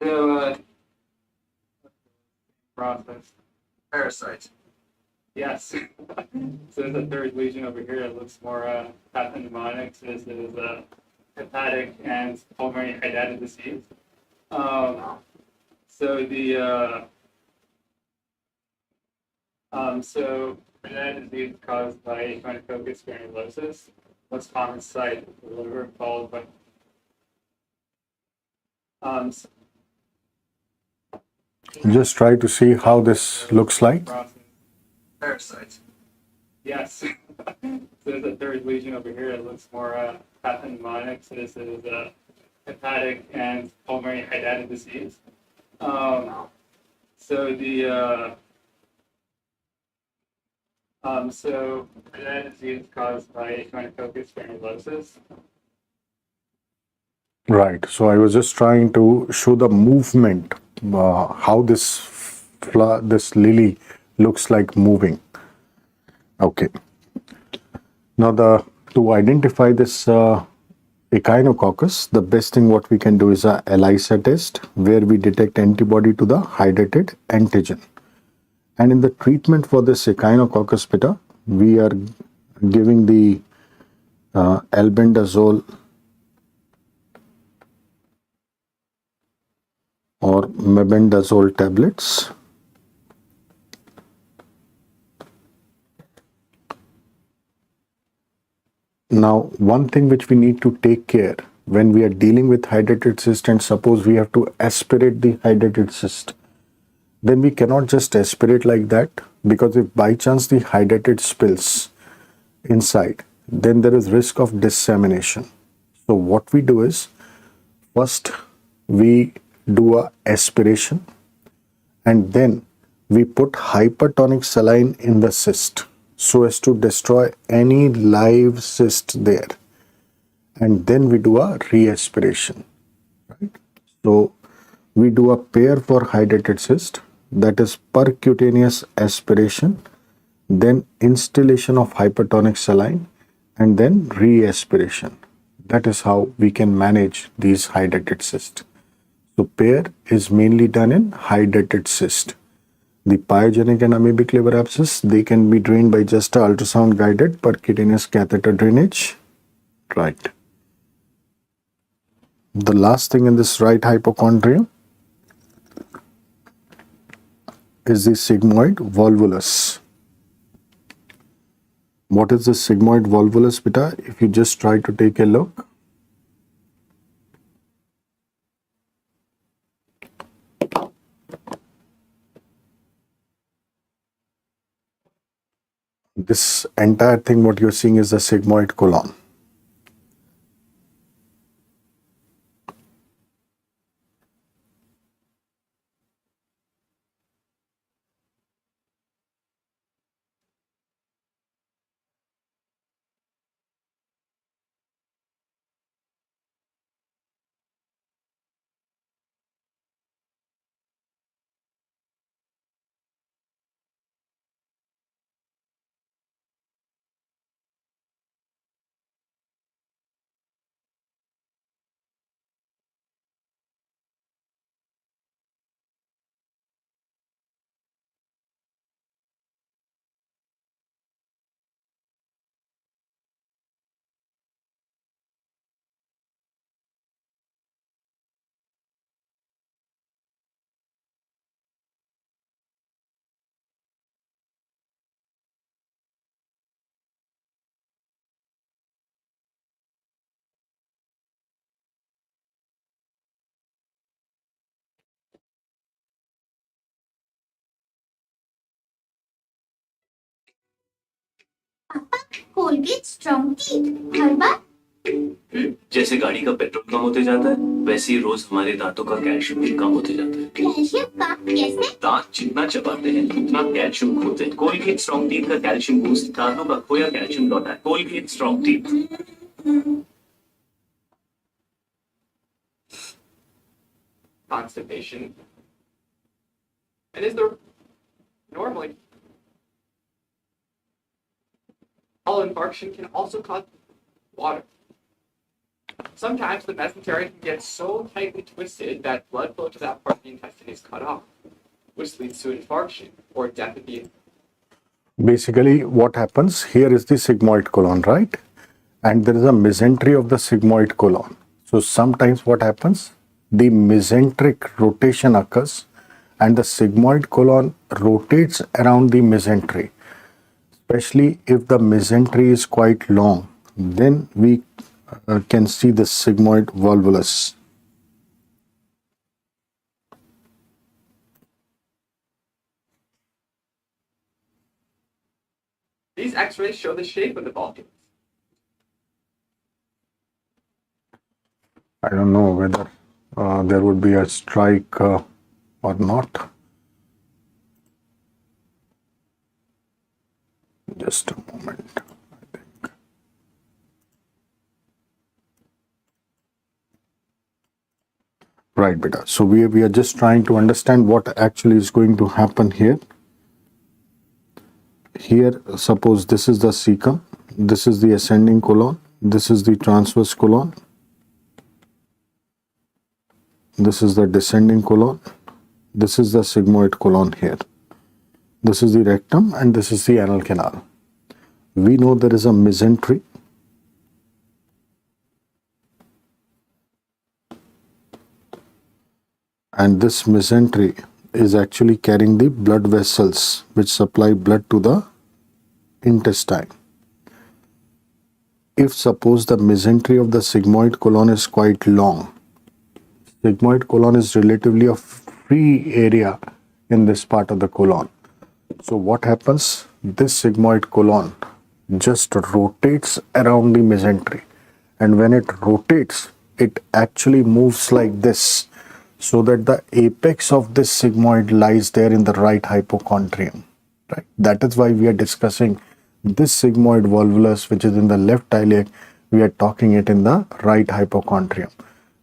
So, process. Parasites. Yes. So there's a third lesion over here that looks more pathognomonic. So this is hepatic and pulmonary hydatid disease. So hydatid disease is caused by Echinococcus granulosis. Most common site is the liver, followed by Just try to see how this looks like. process. Parasites. Yes. So there's a third lesion over here that looks more pathognomonic. So this is hepatic and pulmonary hydatid disease. So hydatid disease is caused by Echinococcus granulosis. Right. So I was just trying to show the movement, how this lily looks like moving. Okay. Now to identify this echinococcus, the best thing what we can do is a ELISA test where we detect antibody to the hydrated antigen. And in the treatment for this echinococcus beta, we are giving the albendazole or mebendazole tablets. Now, one thing which we need to take care when we are dealing with hydrated cyst, and suppose we have to aspirate the hydrated cyst, then we cannot just aspirate like that, because if by chance the hydrated spills inside, then there is risk of dissemination. So what we do is, first we do a aspiration and then we put hypertonic saline in the cyst so as to destroy any live cyst there, and then we do a re-aspiration, right? So we do a pair for hydrated cyst, that is percutaneous aspiration, then instillation of hypertonic saline, and then re-aspiration. That is how we can manage these hydrated cysts. So pair is mainly done in hydrated cyst. The pyogenic and amoebic liver abscess, they can be drained by just a ultrasound guided percutaneous catheter drainage. Right. The last thing in this right hypochondrium is the sigmoid volvulus. What is the sigmoid volvulus, beta? If you just try to take a look. This entire thing, what you're seeing is the sigmoid colon. Colgate strong teeth हर बार जैसे गाड़ी का petrol कम होते जाता है, वैसे ही रोज हमारे दांतों का कैल्शियम भी कम होते जाता है। कैल्शियम का कैसे दांत जितना चबाते हैं उतना कैल्शियम खोते हैं। कोलगेट स्ट्रॉन्ग टीथ का कैल्शियम बूस्ट दांतों का खोया कैल्शियम लौटा है। Colgate strong teeth. Constipation. And is there normally all infarction can also cause water. sometimes the mesentery can get so tightly twisted that blood flow to that part of the intestine is cut off, which leads to infarction or death at the Basically, what happens here is the sigmoid colon, right? And there is a mesentery of the sigmoid colon. So sometimes what happens? The mesenteric rotation occurs and the sigmoid colon rotates around the mesentery. Especially if the mesentery is quite long, then we can see the sigmoid volvulus. These x-rays show the shape of the volvulus. I don't know whether there would be a strike or not. Just a moment. I think. Right, beta. So we are just trying to understand what actually is going to happen here. Here, suppose this is the cecum, this is the ascending colon, this is the transverse colon, this is the descending colon, this is the sigmoid colon here. This is the rectum and this is the anal canal. We know there is a mesentery. And this mesentery is actually carrying the blood vessels which supply blood to the intestine. If suppose the mesentery of the sigmoid colon is quite long, sigmoid colon is relatively a free area in this part of the colon. So what happens? This sigmoid colon just rotates around the mesentery, and when it rotates, it actually moves like this, so that the apex of this sigmoid lies there in the right hypochondrium. Right? That is why we are discussing this sigmoid volvulus, which is in the left iliac. We are talking it in the right hypochondrium,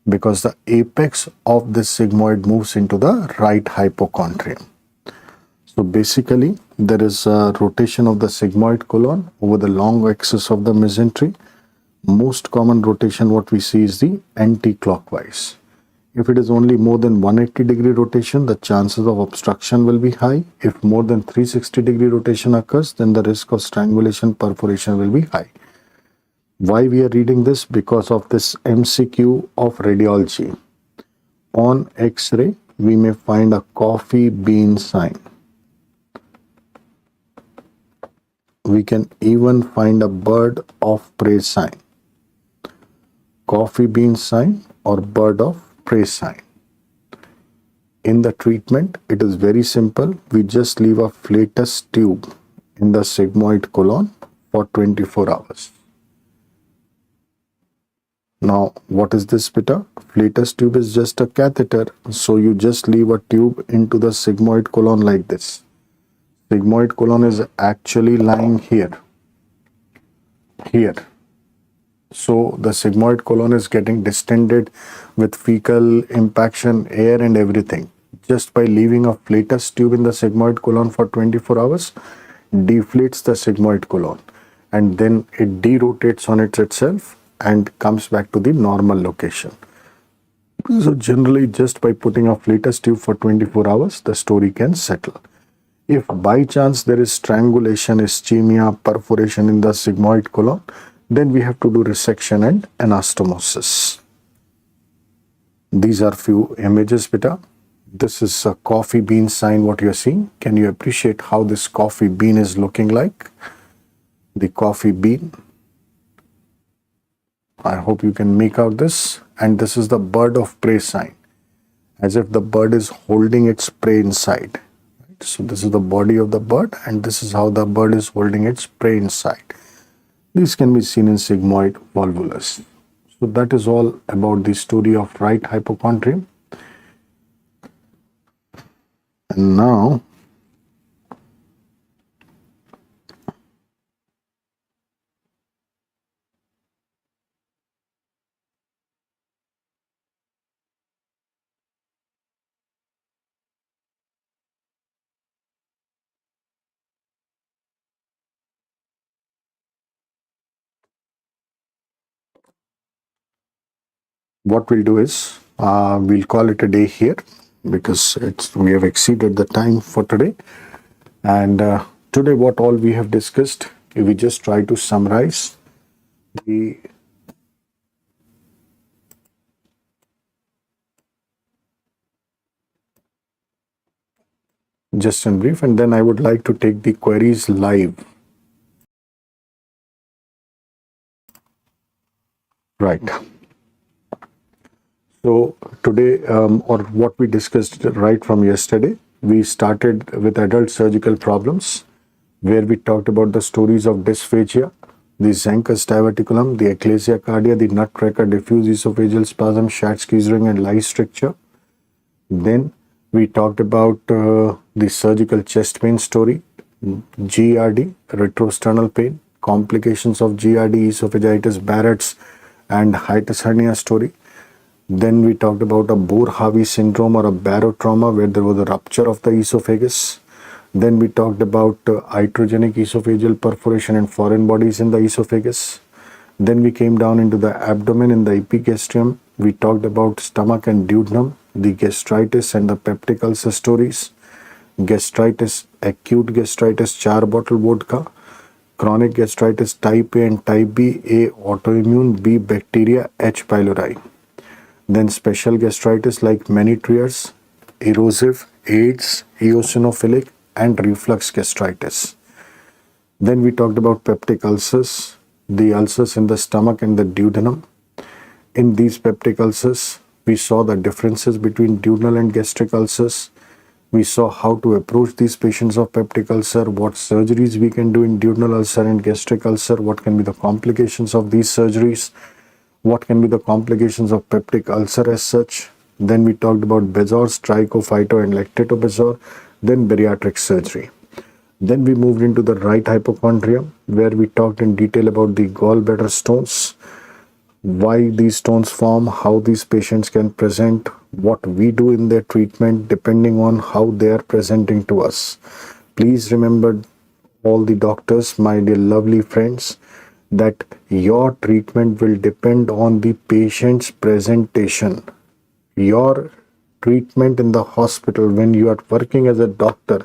because the apex of this sigmoid moves into the right hypochondrium. So basically, there is a rotation of the sigmoid colon over the long axis of the mesentery. Most common rotation what we see is the anti-clockwise. If it is only more than 180-degree rotation, the chances of obstruction will be high. If more than 360-degree rotation occurs, then the risk of strangulation perforation will be high. Why we are reading this? Because of this MCQ of radiology. On X-ray, we may find a coffee bean sign. We can even find a bird of prey sign. Coffee bean sign or bird of prey sign. In the treatment, it is very simple. We just leave a flatus tube in the sigmoid colon for 24 hours. Now, what is this, beta? Flatus tube is just a catheter. So you just leave a tube into the sigmoid colon like this. Sigmoid colon is actually lying here. So the sigmoid colon is getting distended with fecal impaction, air and everything. Just by leaving a flatus tube in the sigmoid colon for 24 hours, deflates the sigmoid colon, and then it derotates on itself and comes back to the normal location. So generally, just by putting a flatus tube for 24 hours, the story can settle. If by chance there is strangulation, ischemia, perforation in the sigmoid colon, then we have to do resection and anastomosis. These are few images, beta. This is a coffee bean sign, what you're seeing. Can you appreciate how this coffee bean is looking like? The coffee bean. I hope you can make out this. And this is the bird of prey sign, as if the bird is holding its prey inside. So this is the body of the bird, and this is how the bird is holding its prey inside. These can be seen in sigmoid volvulus. So that is all about the story of right hypochondrium. And now what we'll do is we'll call it a day here because we have exceeded the time for today. And today, what all we have discussed, if we just try to summarize the just in brief, and then I would like to take the queries live. Right. So today, or what we discussed right from yesterday, we started with adult surgical problems, where we talked about the stories of dysphagia, the Zenkus diverticulum, the ecclesia cardia, the nutcracker, diffuse esophageal spasm, Schatzki's ring, and lie stricture. Then we talked about the surgical chest pain story, GERD, retrosternal pain, complications of GERD, esophagitis, Barrett's, and hiatus hernia story. Then we talked about a Bohr-Harvey syndrome or a barotrauma where there was a rupture of the esophagus. Then we talked about iatrogenic esophageal perforation and foreign bodies in the esophagus. Then we came down into the abdomen in the epigastrium. We talked about stomach and duodenum, the gastritis and the peptic ulcer stories. Gastritis, acute gastritis, 4 bottle vodka. Chronic gastritis type A and type B, A autoimmune, B bacteria, H pylori. Then special gastritis like Menetriers, erosive, AIDS, eosinophilic, and reflux gastritis. Then we talked about peptic ulcers, the ulcers in the stomach and the duodenum. In these peptic ulcers, we saw the differences between duodenal and gastric ulcers. We saw how to approach these patients of peptic ulcer, what surgeries we can do in duodenal ulcer and gastric ulcer, what can be the complications of these surgeries, what can be the complications of peptic ulcer as such. Then we talked about Bezoar's, Trichophyto and Lactatobezor, then bariatric surgery. Then we moved into the right hypochondrium, where we talked in detail about the gallbladder stones, why these stones form, how these patients can present, what we do in their treatment depending on how they are presenting to us. Please remember, all the doctors, my dear lovely friends, that your treatment will depend on the patient's presentation. Your treatment in the hospital, when you are working as a doctor,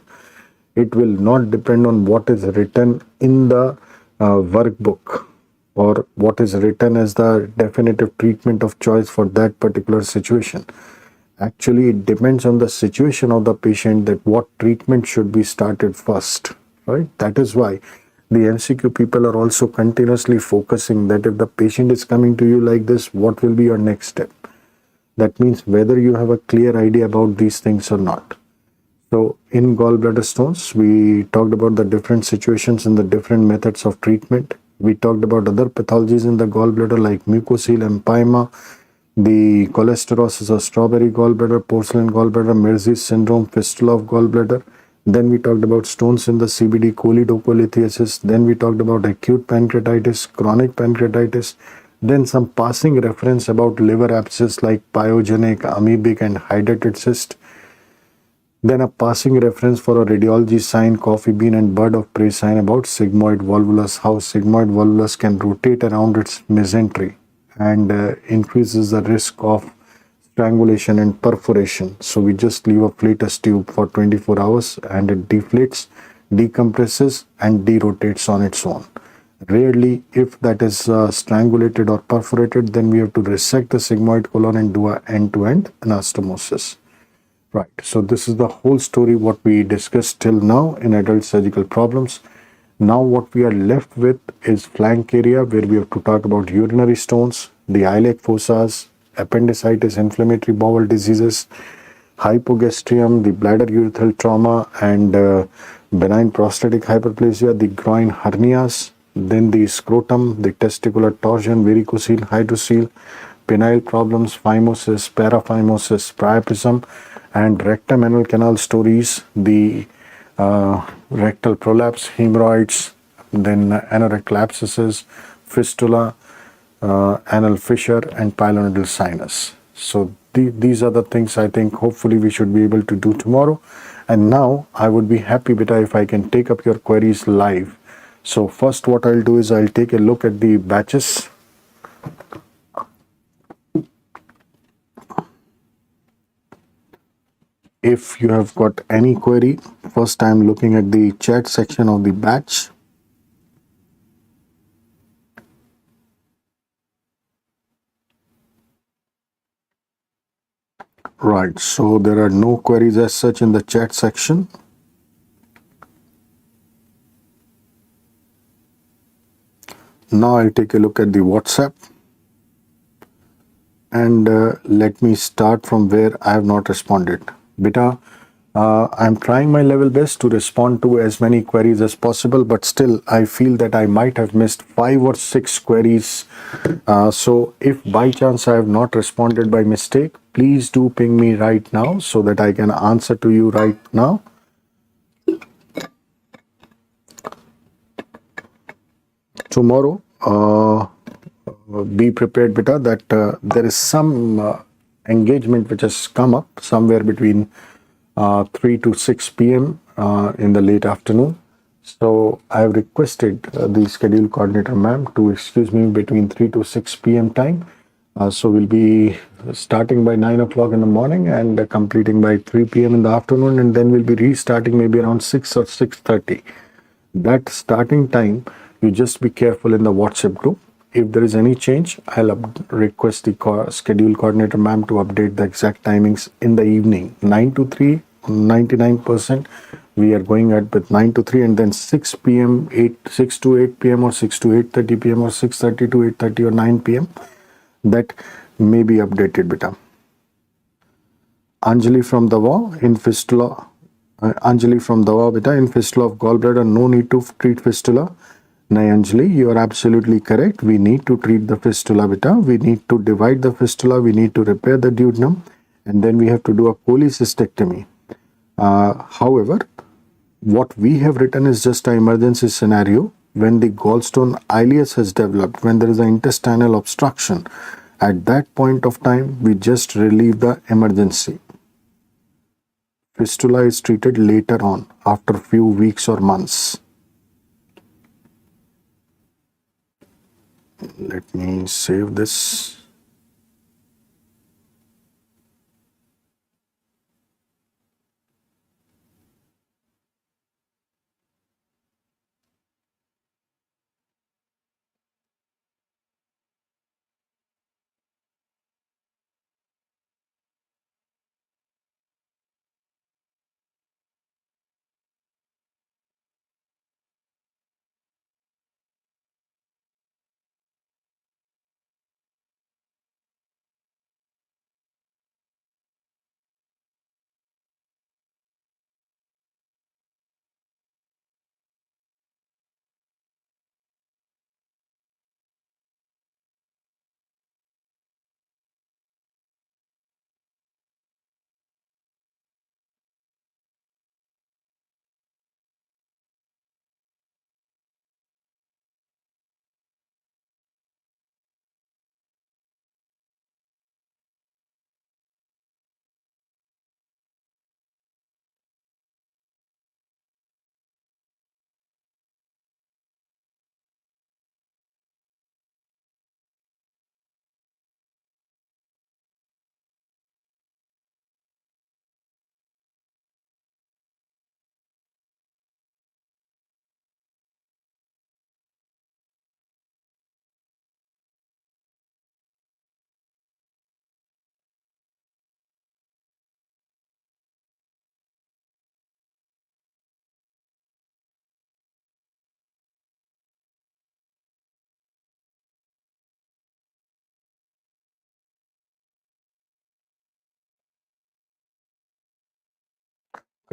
it will not depend on what is written in the workbook or what is written as the definitive treatment of choice for that particular situation. Actually, it depends on the situation of the patient that what treatment should be started first, right? That is why the MCQ people are also continuously focusing that if the patient is coming to you like this, what will be your next step? That means whether you have a clear idea about these things or not. So in gallbladder stones, we talked about the different situations and the different methods of treatment. We talked about other pathologies in the gallbladder like mucocele, empyema, the cholesterosis or strawberry gallbladder, porcelain gallbladder, Mersey's syndrome, fistula of gallbladder. Then we talked about stones in the CBD, choledocholithiasis. Then we talked about acute pancreatitis, chronic pancreatitis. Then some passing reference about liver abscess like pyogenic, amoebic and hydatid cyst. Then a passing reference for a radiology sign, coffee bean and bird of prey sign about sigmoid volvulus, how sigmoid volvulus can rotate around its mesentery and increases the risk of strangulation and perforation. So we just leave a flatus tube for 24 hours and it deflates, decompresses and derotates on its own. Rarely, if that is strangulated or perforated, then we have to resect the sigmoid colon and do an end-to-end anastomosis. Right, so this is the whole story what we discussed till now in adult surgical problems. Now what we are left with is flank area, where we have to talk about urinary stones, the iliac fossas, appendicitis, inflammatory bowel diseases, hypogastrium, the bladder urethral trauma and benign prostatic hyperplasia, the groin hernias, then the scrotum, the testicular torsion, varicocele, hydrocele, penile problems, phimosis, paraphimosis, priapism, and rectum anal canal stories, the rectal prolapse, hemorrhoids, then anorectal abscesses, fistula, anal fissure, and pilonidal sinus. So these are the things I think hopefully we should be able to do tomorrow. And now I would be happy, Beta, if I can take up your queries live. So first what I'll do is I'll take a look at the batches. If you have got any query, first I'm looking at the chat section of the batch. Right, so there are no queries as such in the chat section. Now I'll take a look at the WhatsApp and let me start from where I have not responded. Beta, I'm trying my level best to respond to as many queries as possible, but still I feel that I might have missed 5 or 6 queries. So if by chance I have not responded by mistake, please do ping me right now so that I can answer to you right now. Tomorrow, be prepared, beta, that there is some engagement which has come up somewhere between 3 to 6 p.m. In the late afternoon. So I have requested the schedule coordinator ma'am to excuse me between 3 to 6 p.m. time. So we'll be starting by 9 o'clock in the morning and completing by 3 p.m. in the afternoon, and then we'll be restarting maybe around 6 or 6:30. That starting time, you just be careful in the WhatsApp group. If there is any change, I'll request the schedule coordinator ma'am to update the exact timings in the evening. 9 to 3, 99%. We are going at with 9 to 3, and then 6 p.m., 6 to 8 p.m. or 6 to 8:30 p.m. or 6:30 to 8:30 or 9 p.m. That may be updated, beta. Anjali from Dawa in fistula. Anjali from Dawa, beta, in fistula of gallbladder, no need to treat fistula. Nay, Anjali, you are absolutely correct. We need to treat the fistula, beta. We need to divide the fistula. We need to repair the duodenum, and then we have to do a cholecystectomy. However, what we have written is just an emergency scenario. When the gallstone ileus has developed, when there is an intestinal obstruction, at that point of time, we just relieve the emergency. Fistula is treated later on, after few weeks or months. Let me save this.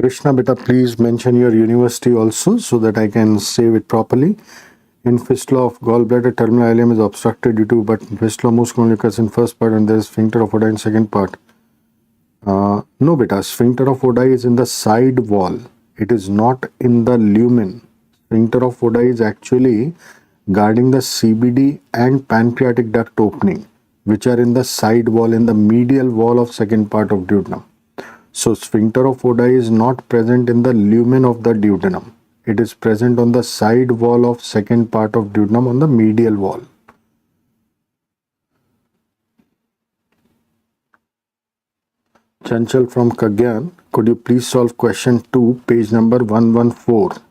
Krishna, beta, please mention your university also so that I can save it properly. In fistula of gallbladder, terminal ileum is obstructed due to, but fistula most commonly occurs in first part and there is sphincter of Oddi in second part. No, beta, sphincter of Oddi is in the side wall. It is not in the lumen. Sphincter of Oddi is actually guarding the CBD and pancreatic duct opening, which are in the side wall, in the medial wall of second part of duodenum. So sphincter of Oddi is not present in the lumen of the duodenum. It is present on the side wall of second part of duodenum, on the medial wall. Chanchal from Kagyan, could you please solve question 2, page number 114?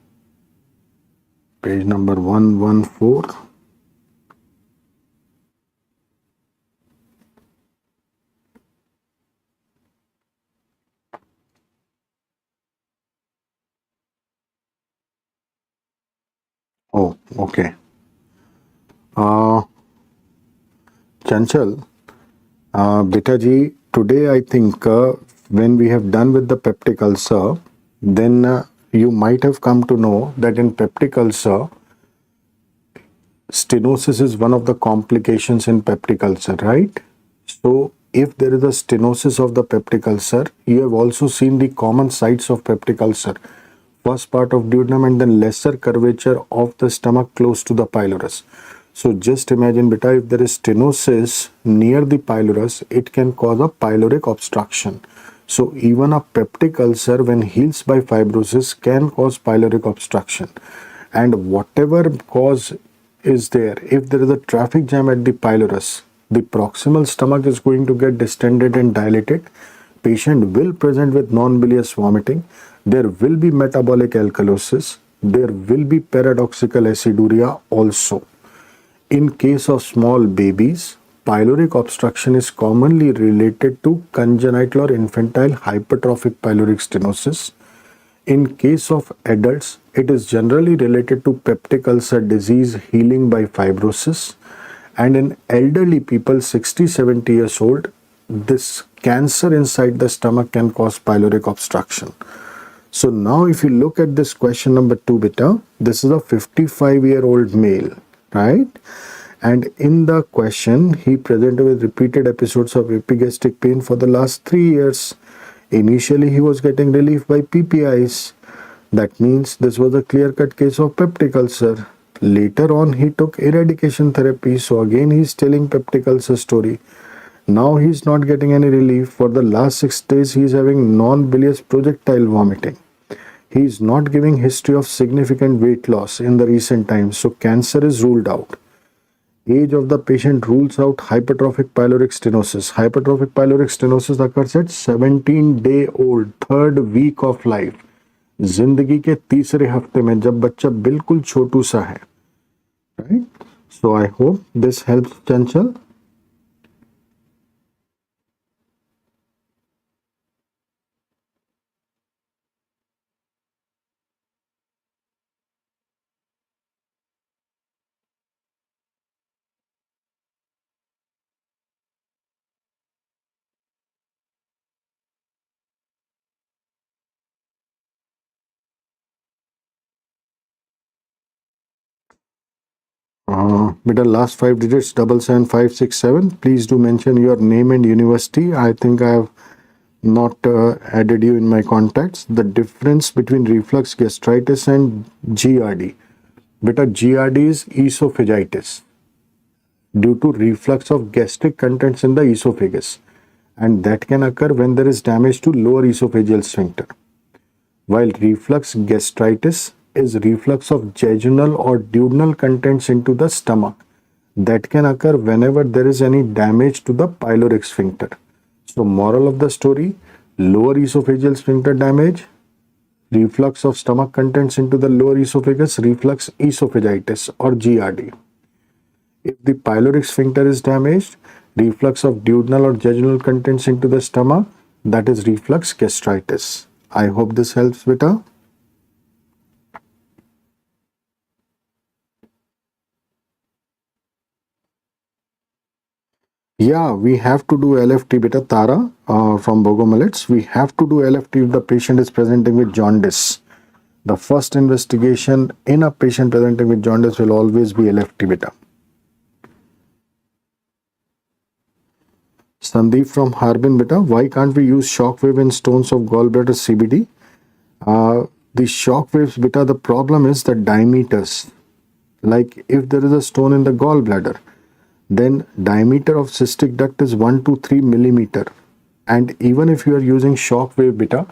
Page number 114. Oh, okay. Chanchal, beta ji, today I think when we have done with the peptic ulcer, then you might have come to know that in peptic ulcer, stenosis is one of the complications in peptic ulcer, right? So if there is a stenosis of the peptic ulcer, you have also seen the common sites of peptic ulcer. First part of duodenum and then lesser curvature of the stomach close to the pylorus. So just imagine beta, if there is stenosis near the pylorus, it can cause a pyloric obstruction. So even a peptic ulcer when heals by fibrosis can cause pyloric obstruction. And whatever cause is there, if there is a traffic jam at the pylorus, the proximal stomach is going to get distended and dilated. Patient will present with non-bilious vomiting. There will be metabolic alkalosis. There will be paradoxical aciduria also. In case of small babies, pyloric obstruction is commonly related to congenital or infantile hypertrophic pyloric stenosis. In case of adults, it is generally related to peptic ulcer disease healing by fibrosis. And in elderly people, 60-70 years old, this cancer inside the stomach can cause pyloric obstruction. So now if you look at this question number 2 beta, this is a 55-year-old male, right? And in the question, he presented with repeated episodes of epigastric pain for the last 3 years. Initially, he was getting relief by PPIs. That means this was a clear-cut case of peptic ulcer. Later on, he took eradication therapy. So again, he's telling peptic ulcer story. Now he's not getting any relief. For the last 6 days, he's having non-bilious projectile vomiting. He is not giving history of significant weight loss in the recent times. So cancer is ruled out. Age of the patient rules out hypertrophic pyloric stenosis. Hypertrophic pyloric stenosis occurs at 17-day-old, 3rd week of life. जिंदगी के तीसरे हफ्ते में जब बच्चा बिल्कुल छोटू सा है, right? So I hope this helps, Chanchal. Beta, last 5 digits 77567. Please do mention your name and university. I think I have not added you in my contacts. The difference between reflux gastritis and GRD. Beta, GRD is esophagitis due to reflux of gastric contents in the esophagus, and that can occur when there is damage to lower esophageal sphincter. While reflux gastritis is reflux of jejunal or duodenal contents into the stomach. That can occur whenever there is any damage to the pyloric sphincter. So moral of the story, lower esophageal sphincter damage, reflux of stomach contents into the lower esophagus, reflux esophagitis or GRD. If the pyloric sphincter is damaged, reflux of duodenal or jejunal contents into the stomach, that is reflux gastritis. I hope this helps, beta. Yeah, we have to do LFT, beta. Tara from Bogomolets. We have to do LFT if the patient is presenting with jaundice. The first investigation in a patient presenting with jaundice will always be LFT, beta. Sandeep from Harbin, beta. Why can't we use shockwave in stones of gallbladder CBD? The shockwaves, beta, the problem is the diameters. Like if there is a stone in the gallbladder, then diameter of cystic duct is 1 to 3 millimeter. And even if you are using shock wave, beta,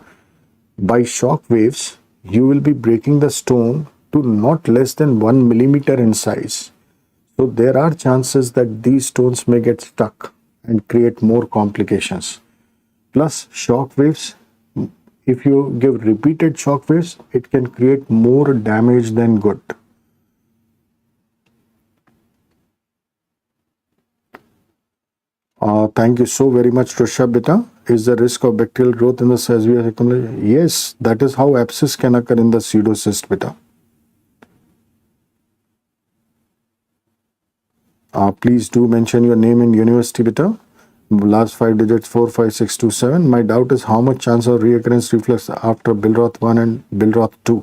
by shock waves, you will be breaking the stone to not less than 1 millimeter in size. So there are chances that these stones may get stuck and create more complications. plus shock waves. If you give repeated shock waves, it can create more damage than good. Thank you so very much, Trusha Beta. Is the risk of bacterial growth in the Sesvias accumulation? Yes, that is how abscess can occur in the pseudocyst, Beta. Please do mention your name and university, Beta. Last 5 digits 45627. My doubt is how much chance of reoccurrence reflux after Billroth 1 and Billroth 2.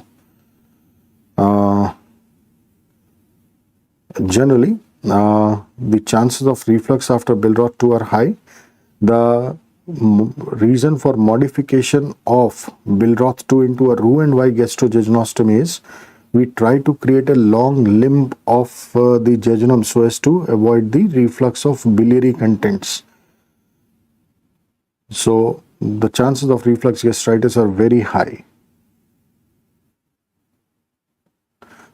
Generally, the chances of reflux after Billroth 2 are high. The reason for modification of Billroth 2 into a Roux and Y gastrojejunostomy is we try to create a long limb of the jejunum so as to avoid the reflux of biliary contents. So the chances of reflux gastritis are very high.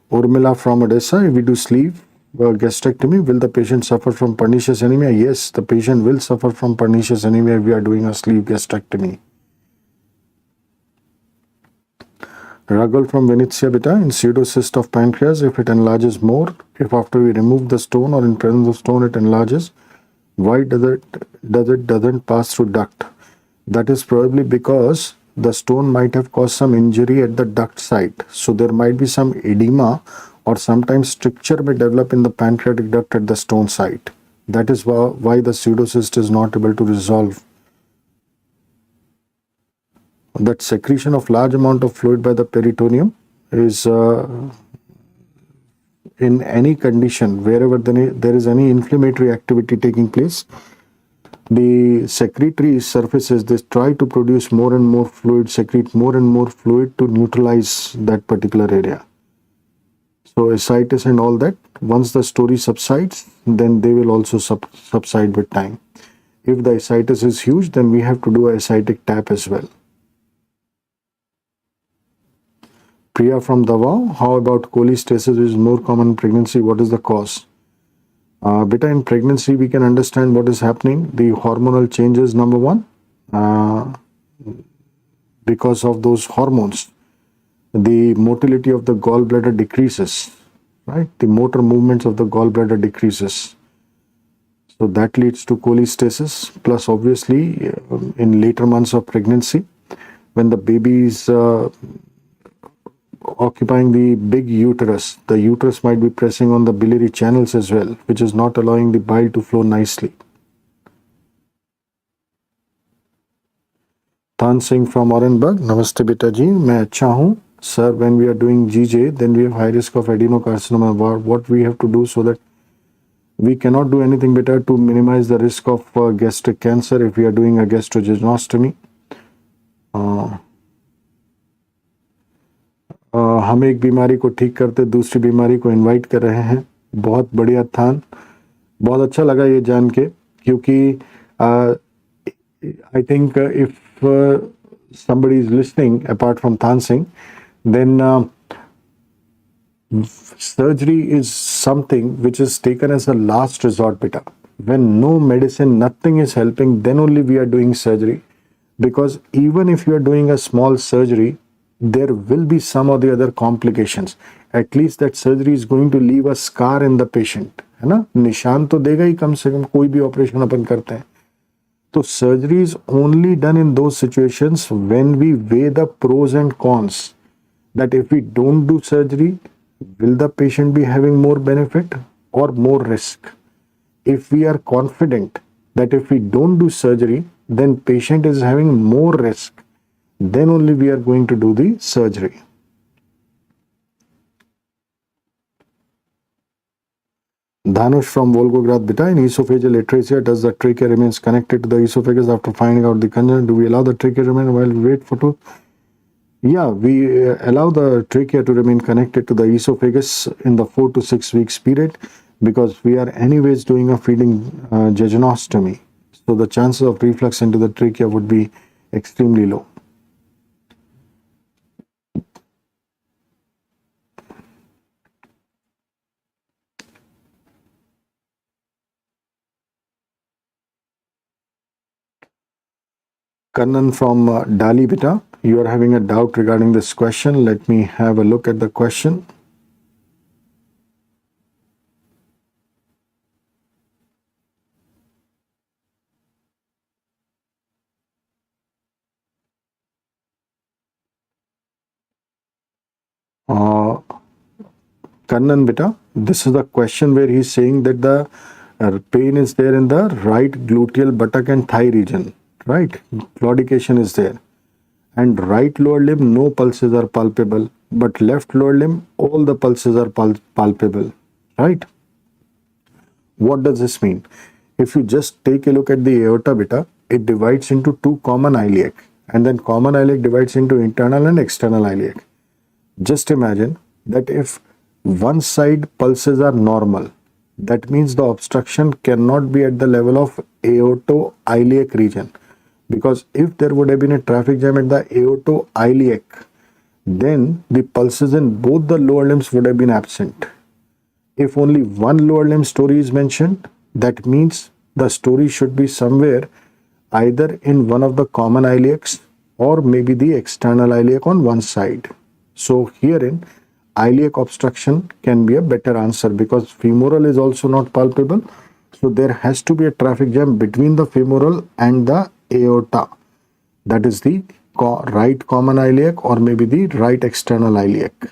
Urmila from Odessa, if we do sleeve gastrectomy, will the patient suffer from pernicious anemia? Yes, the patient will suffer from pernicious anemia if we are doing a sleeve gastrectomy. Ragul from Venezia, Beta, in pseudocyst of pancreas, if it enlarges more, if after we remove the stone or in presence of stone it enlarges, why does it doesn't pass through duct? That is probably because the stone might have caused some injury at the duct site. So there might be some edema or sometimes stricture may develop in the pancreatic duct at the stone site. That is why the pseudocyst is not able to resolve. That secretion of large amount of fluid by the peritoneum is in any condition, wherever there is any inflammatory activity taking place, the secretory surfaces, they try to produce more and more fluid, secrete more and more fluid to neutralize that particular area. So ascites and all that, once the story subsides, then they will also subside with time. If the ascites is huge, then we have to do a ascitic tap as well. Priya from Davao, how about cholestasis is more common in pregnancy? What is the cause? Beta, in pregnancy, we can understand what is happening. The hormonal changes, number one, because of those hormones, the motility of the gallbladder decreases, right? The motor movements of the gallbladder decreases. So that leads to cholestasis. Plus, obviously, in later months of pregnancy, when the baby is occupying the big uterus, the uterus might be pressing on the biliary channels as well, which is not allowing the bile to flow nicely. Tan Singh from Orenburg, Namaste beta ji, मैं अच्छा हूँ. Sir, when we are doing GJ, then we have high risk of adenocarcinoma. What we have to do so that we cannot do anything better to minimize the risk of gastric cancer if we are doing a gastrojejunostomy. हम एक बीमारी को ठीक करते दूसरी बीमारी को invite कर रहे हैं. बहुत बढ़िया थान, बहुत अच्छा लगा ये जान के, क्योंकि I think if somebody is listening apart from Tan Singh, then surgery is something which is taken as a last resort, beta. When no medicine, nothing is helping, then only we are doing surgery. Because even if you are doing a small surgery, there will be some or the other complications. At least that surgery is going to leave a scar in the patient, है ना? निशान तो देगा ही कम से कम, कोई भी operation अपन करते हैं. So surgery is only done in those situations when we weigh the pros and cons. That if we don't do surgery, will the patient be having more benefit or more risk? If we are confident that if we don't do surgery, then patient is having more risk, then only we are going to do the surgery. Dhanush from Volgograd, beta, in esophageal atresia, does the trachea remains connected to the esophagus after finding out the congestion? Do we allow the trachea to remain while we wait for two? Yeah, we allow the trachea to remain connected to the esophagus in the 4 to 6 weeks period, because we are anyways doing a feeding jejunostomy. So the chances of reflux into the trachea would be extremely low. Kannan from Dali beta, you are having a doubt regarding this question. Let me have a look at the question. Kannan beta, this is the question where he's saying that the pain is there in the right gluteal buttock and thigh region, right? Claudication is there. And right lower limb, no pulses are palpable, but left lower limb, all the pulses are palpable, right? What does this mean? If you just take a look at the aorta beta, it divides into two common iliac, and then common iliac divides into internal and external iliac. Just imagine that if one side pulses are normal, that means the obstruction cannot be at the level of aorto-iliac region, because if there would have been a traffic jam at the aorto-iliac, then the pulses in both the lower limbs would have been absent. If only one lower limb story is mentioned, that means the story should be somewhere either in one of the common iliacs or maybe the external iliac on one side. So herein, iliac obstruction can be a better answer because femoral is also not palpable. So there has to be a traffic jam between the femoral and the aorta. That is the right common iliac or maybe the right external iliac.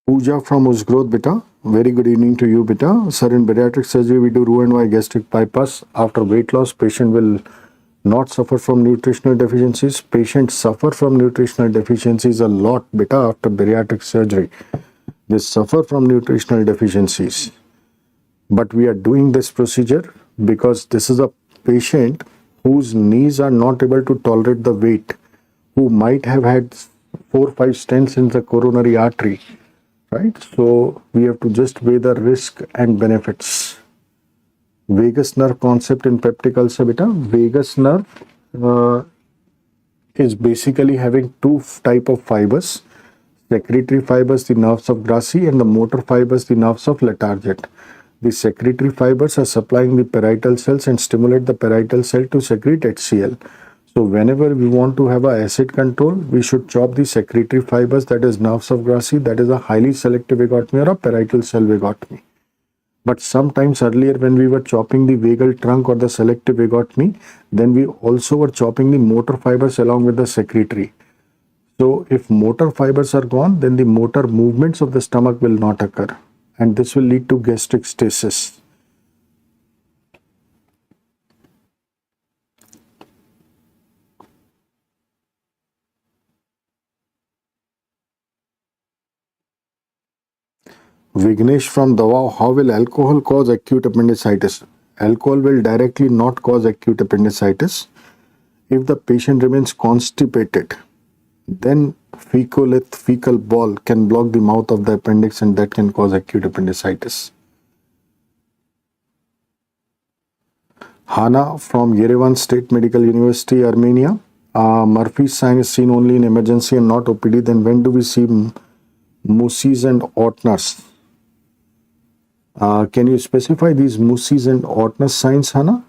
Pooja from Usgrowth beta. Very good evening to you beta. Sir, in bariatric surgery we do Roux-en-Y gastric bypass. After weight loss, patient will not suffer from nutritional deficiencies. Patients suffer from nutritional deficiencies a lot beta after bariatric surgery. They suffer from nutritional deficiencies. But we are doing this procedure because this is a patient whose knees are not able to tolerate the weight, who might have had 4 or 5 stents in the coronary artery, right? So we have to just weigh the risk and benefits. Vagus nerve concept in peptic ulcer beta. Vagus nerve is basically having two type of fibers: secretory fibers, the nerves of Grassi, and the motor fibers, the nerves of Letarsget. The secretory fibers are supplying the parietal cells and stimulate the parietal cell to secrete HCl. So whenever we want to have a acid control, we should chop the secretory fibers, that is nerves of Grassi, that is a highly selective vagotomy or a parietal cell vagotomy. But sometimes earlier when we were chopping the vagal trunk or the selective vagotomy, then we also were chopping the motor fibers along with the secretory. So if motor fibers are gone, then the motor movements of the stomach will not occur, and this will lead to gastric stasis. Vignesh from Dawao, how will alcohol cause acute appendicitis? Alcohol will directly not cause acute appendicitis. If the patient remains constipated, then fecalith, fecal ball can block the mouth of the appendix and that can cause acute appendicitis. Hana from Yerevan State Medical University, Armenia. Murphy's sign is seen only in emergency and not OPD. Then when do we see Mussi's and Ortner's? Can you specify these Mussi's and Ortner's signs, Hana?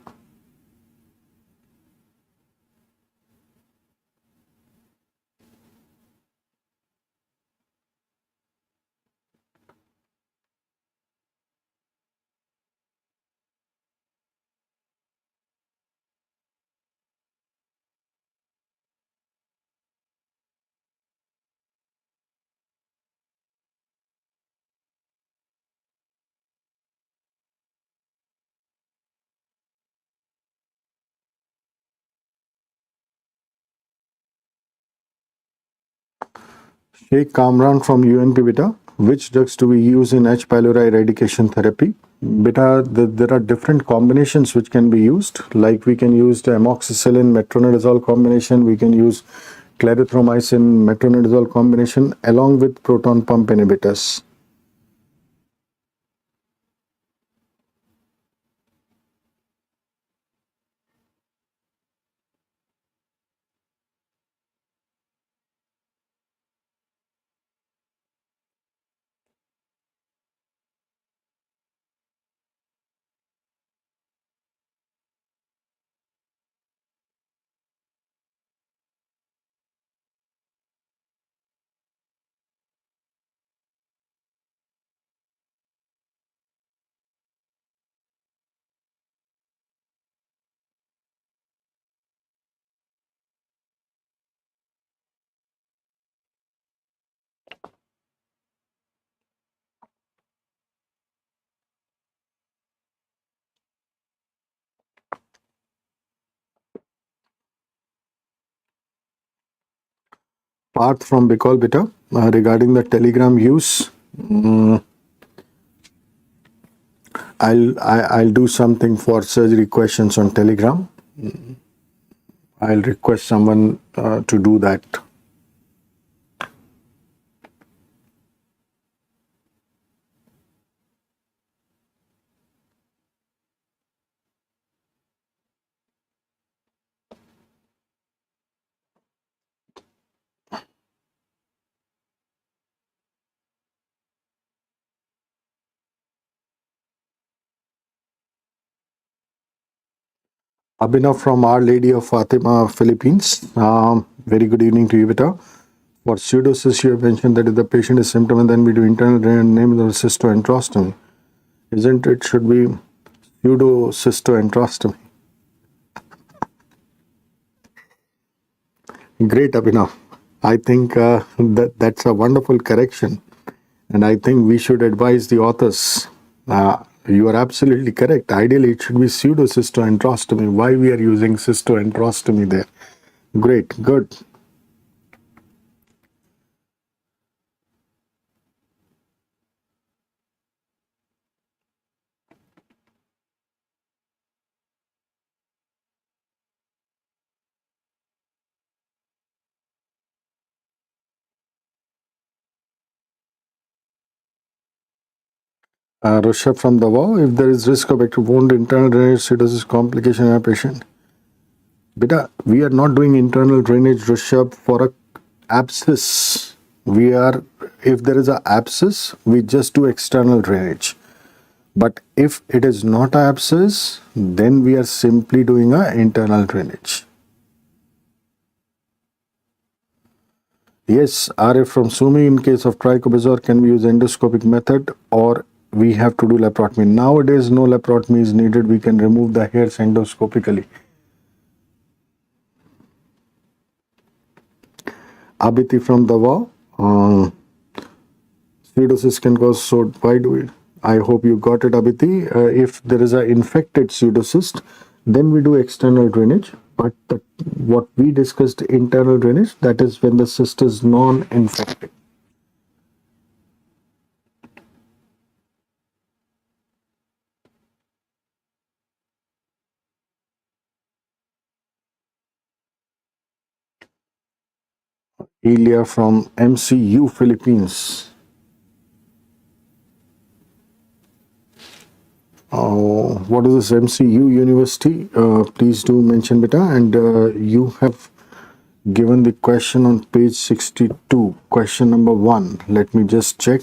Sheikh Kamran from UNP beta. Which drugs do we use in H. pylori eradication therapy? Beta, there are different combinations which can be used. Like we can use the amoxicillin metronidazole combination. We can use clarithromycin metronidazole combination along with proton pump inhibitors. Part from Bicol Beta regarding the Telegram use. I'll do something for surgery questions on Telegram. I'll request someone to do that. Abhinav from Our Lady of Fatima, Philippines. Very good evening to you, Beta. For pseudocyst, you have mentioned that if the patient is symptom and then we do internal name the cystoenterostomy. Isn't it should be pseudocystoenterostomy? Great, Abhinav. I think that's a wonderful correction. And I think we should advise the authors. You are absolutely correct. Ideally, it should be pseudocystoenterostomy. Why we are using cystoenterostomy there? Great, good. Rusha from Davao, if there is risk of active wound, internal drainage cytosis complication in a patient. Beta, we are not doing internal drainage, Rusha, for a abscess. If there is a abscess, we just do external drainage. But if it is not an abscess, then we are simply doing a internal drainage. Yes, RF from Sumi, in case of trichobazor, can we use endoscopic method or we have to do laparotomy? Nowadays, no laparotomy is needed. We can remove the hairs endoscopically. Abhiti from Davao, pseudocyst can cause, so why do we? I hope you got it, Abhiti. If there is an infected pseudocyst, then we do external drainage. But what we discussed, internal drainage, that is when the cyst is non-infected. Ilya from MCU Philippines. What is this MCU University? Please do mention, Beta. And you have given the question on page 62, question number 1. Let me just check.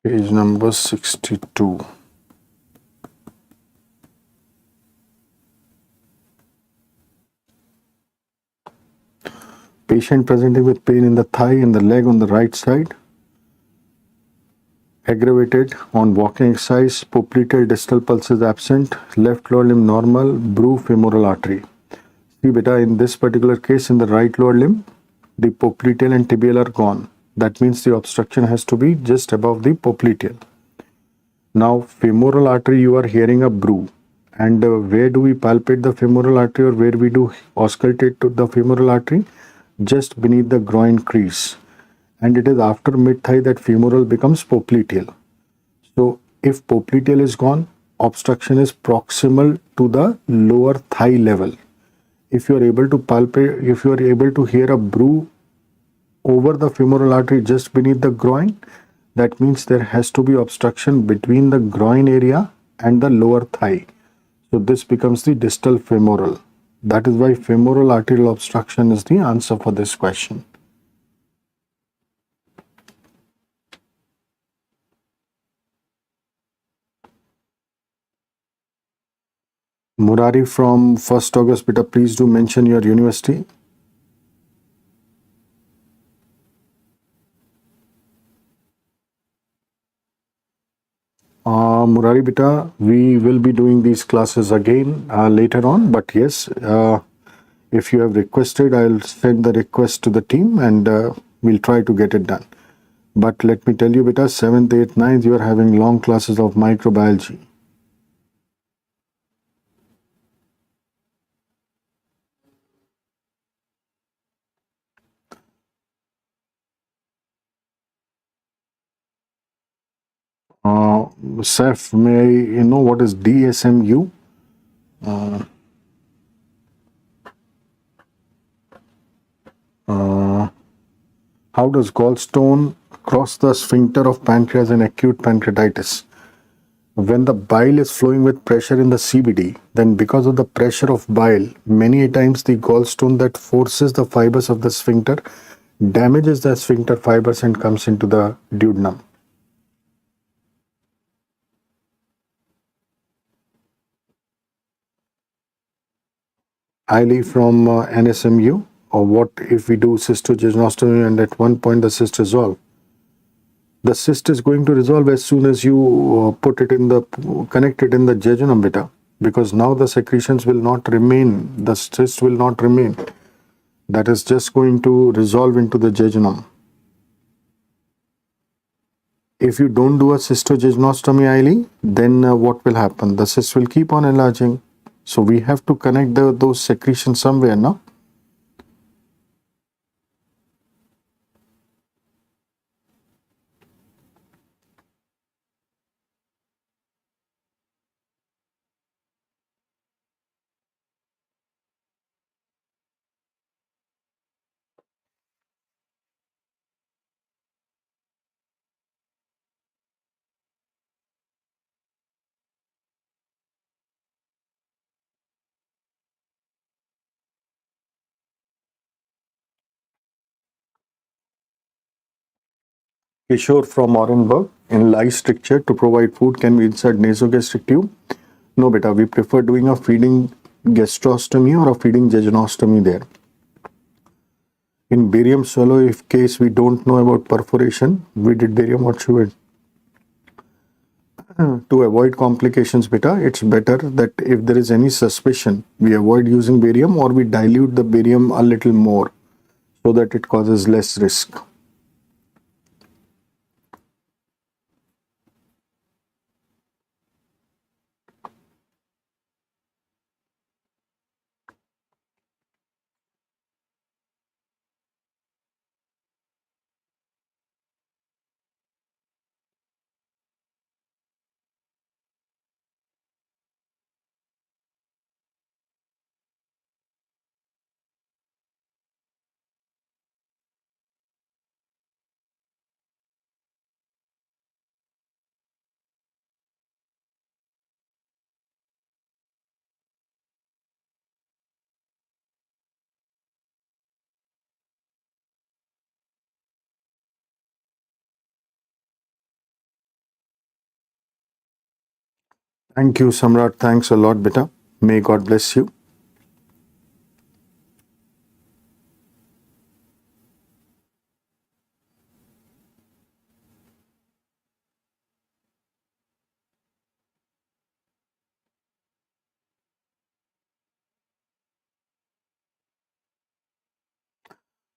Page number 62. Patient presenting with pain in the thigh and the leg on the right side. Aggravated on walking exercise. Popliteal distal pulse is absent. Left lower limb normal. Brew femoral artery. See, Beta, in this particular case, in the right lower limb, the popliteal and tibial are gone. That means the obstruction has to be just above the popliteal. Now, femoral artery, you are hearing a brew. And where do we palpate the femoral artery, or where we do auscultate to the femoral artery? Just beneath the groin crease. And it is after mid-thigh that femoral becomes popliteal. So, if popliteal is gone, obstruction is proximal to the lower thigh level. If you are able to palpate, if you are able to hear a brew over the femoral artery just beneath the groin, that means there has to be obstruction between the groin area and the lower thigh. So this becomes the distal femoral. That is why femoral arterial obstruction is the answer for this question. Murari from 1st August, beta, please do mention your university. Murari beta, we will be doing these classes again later on, but yes, if you have requested, I'll send the request to the team and we'll try to get it done. But let me tell you beta, 7th, 8th, 9th, you are having long classes of microbiology. Seth, may I know what is DSMU? How does gallstone cross the sphincter of pancreas in acute pancreatitis? When the bile is flowing with pressure in the CBD, then because of the pressure of bile, many times the gallstone that forces the fibers of the sphincter damages the sphincter fibers and comes into the duodenum. Highly from NSMU, or what if we do cystogenostomy and at one point the cyst resolve? The cyst is going to resolve as soon as you connect it in the jejunum beta, because now the secretions will not remain, the cyst will not remain. That is just going to resolve into the jejunum. If you don't do a cystogenostomy, Ailey, then what will happen? The cyst will keep on enlarging. So we have to connect those secretions somewhere, no? Kishore from Orenburg, in live stricture to provide food, can we insert nasogastric tube? No, beta, we prefer doing a feeding gastrostomy or a feeding jejunostomy there. In barium swallow, if case we don't know about perforation, we did barium or chewed. To avoid complications, beta, it's better that if there is any suspicion, we avoid using barium or we dilute the barium a little more so that it causes less risk. Thank you, Samrat. Thanks a lot, beta. May God bless you.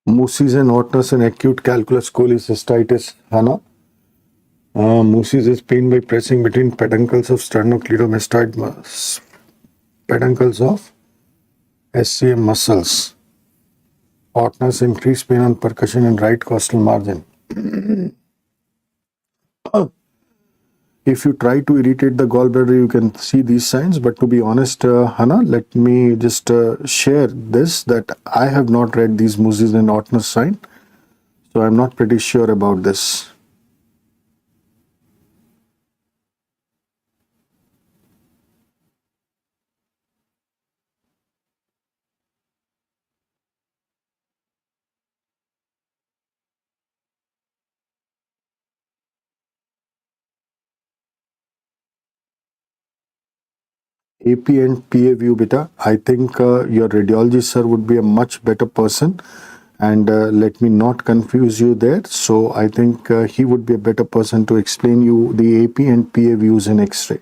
Mucis and hotness and acute calculus cholecystitis, Hannah. Moosis is pain by pressing between peduncles of sternocleidomastoid peduncles of SCM muscles. Hotness, increased pain on percussion in right costal margin. If you try to irritate the gallbladder, you can see these signs. But to be honest, Hannah, let me just share this, that I have not read these Moosis and Hotness sign. So I'm not pretty sure about this. AP and PA view, beta. I think your radiology sir would be a much better person, and let me not confuse you there. So I think he would be a better person to explain you the AP and PA views in X-ray.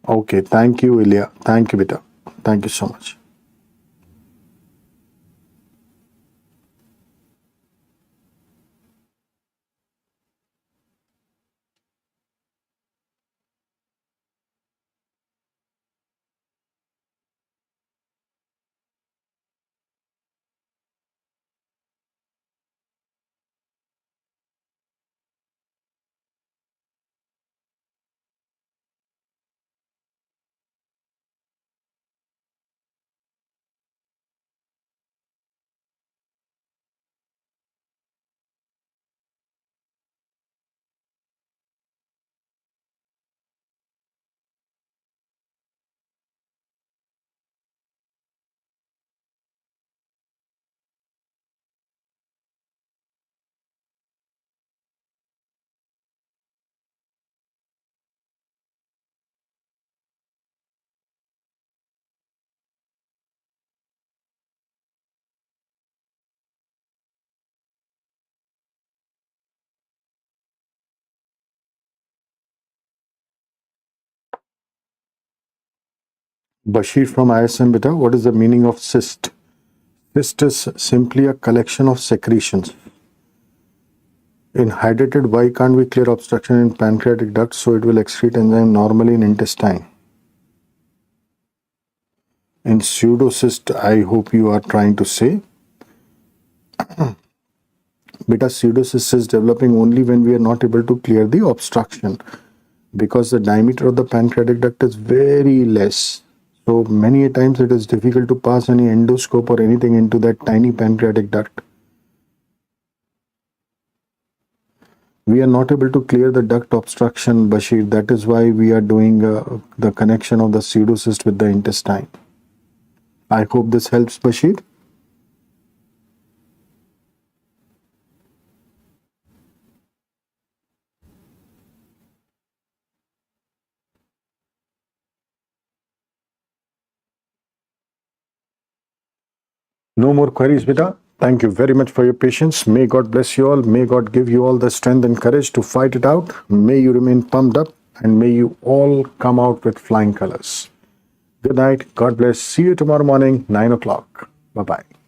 Okay, thank you, Ilya. Thank you, beta. Thank you so much. Bashir from ISM, beta. What is the meaning of cyst? Cyst is simply a collection of secretions. In hydrated, why can't we clear obstruction in pancreatic duct so it will excrete enzyme normally in intestine? In pseudocyst, I hope you are trying to say. Beta, pseudocyst is developing only when we are not able to clear the obstruction, because the diameter of the pancreatic duct is very less. So many a times it is difficult to pass any endoscope or anything into that tiny pancreatic duct. We are not able to clear the duct obstruction, Bashir. That is why we are doing the connection of the pseudocyst with the intestine. I hope this helps, Bashir. No more queries, beta. Thank you very much for your patience. May God bless you all. May God give you all the strength and courage to fight it out. May you remain pumped up, and may you all come out with flying colors. Good night. God bless. See you tomorrow morning, 9 o'clock. Bye-bye.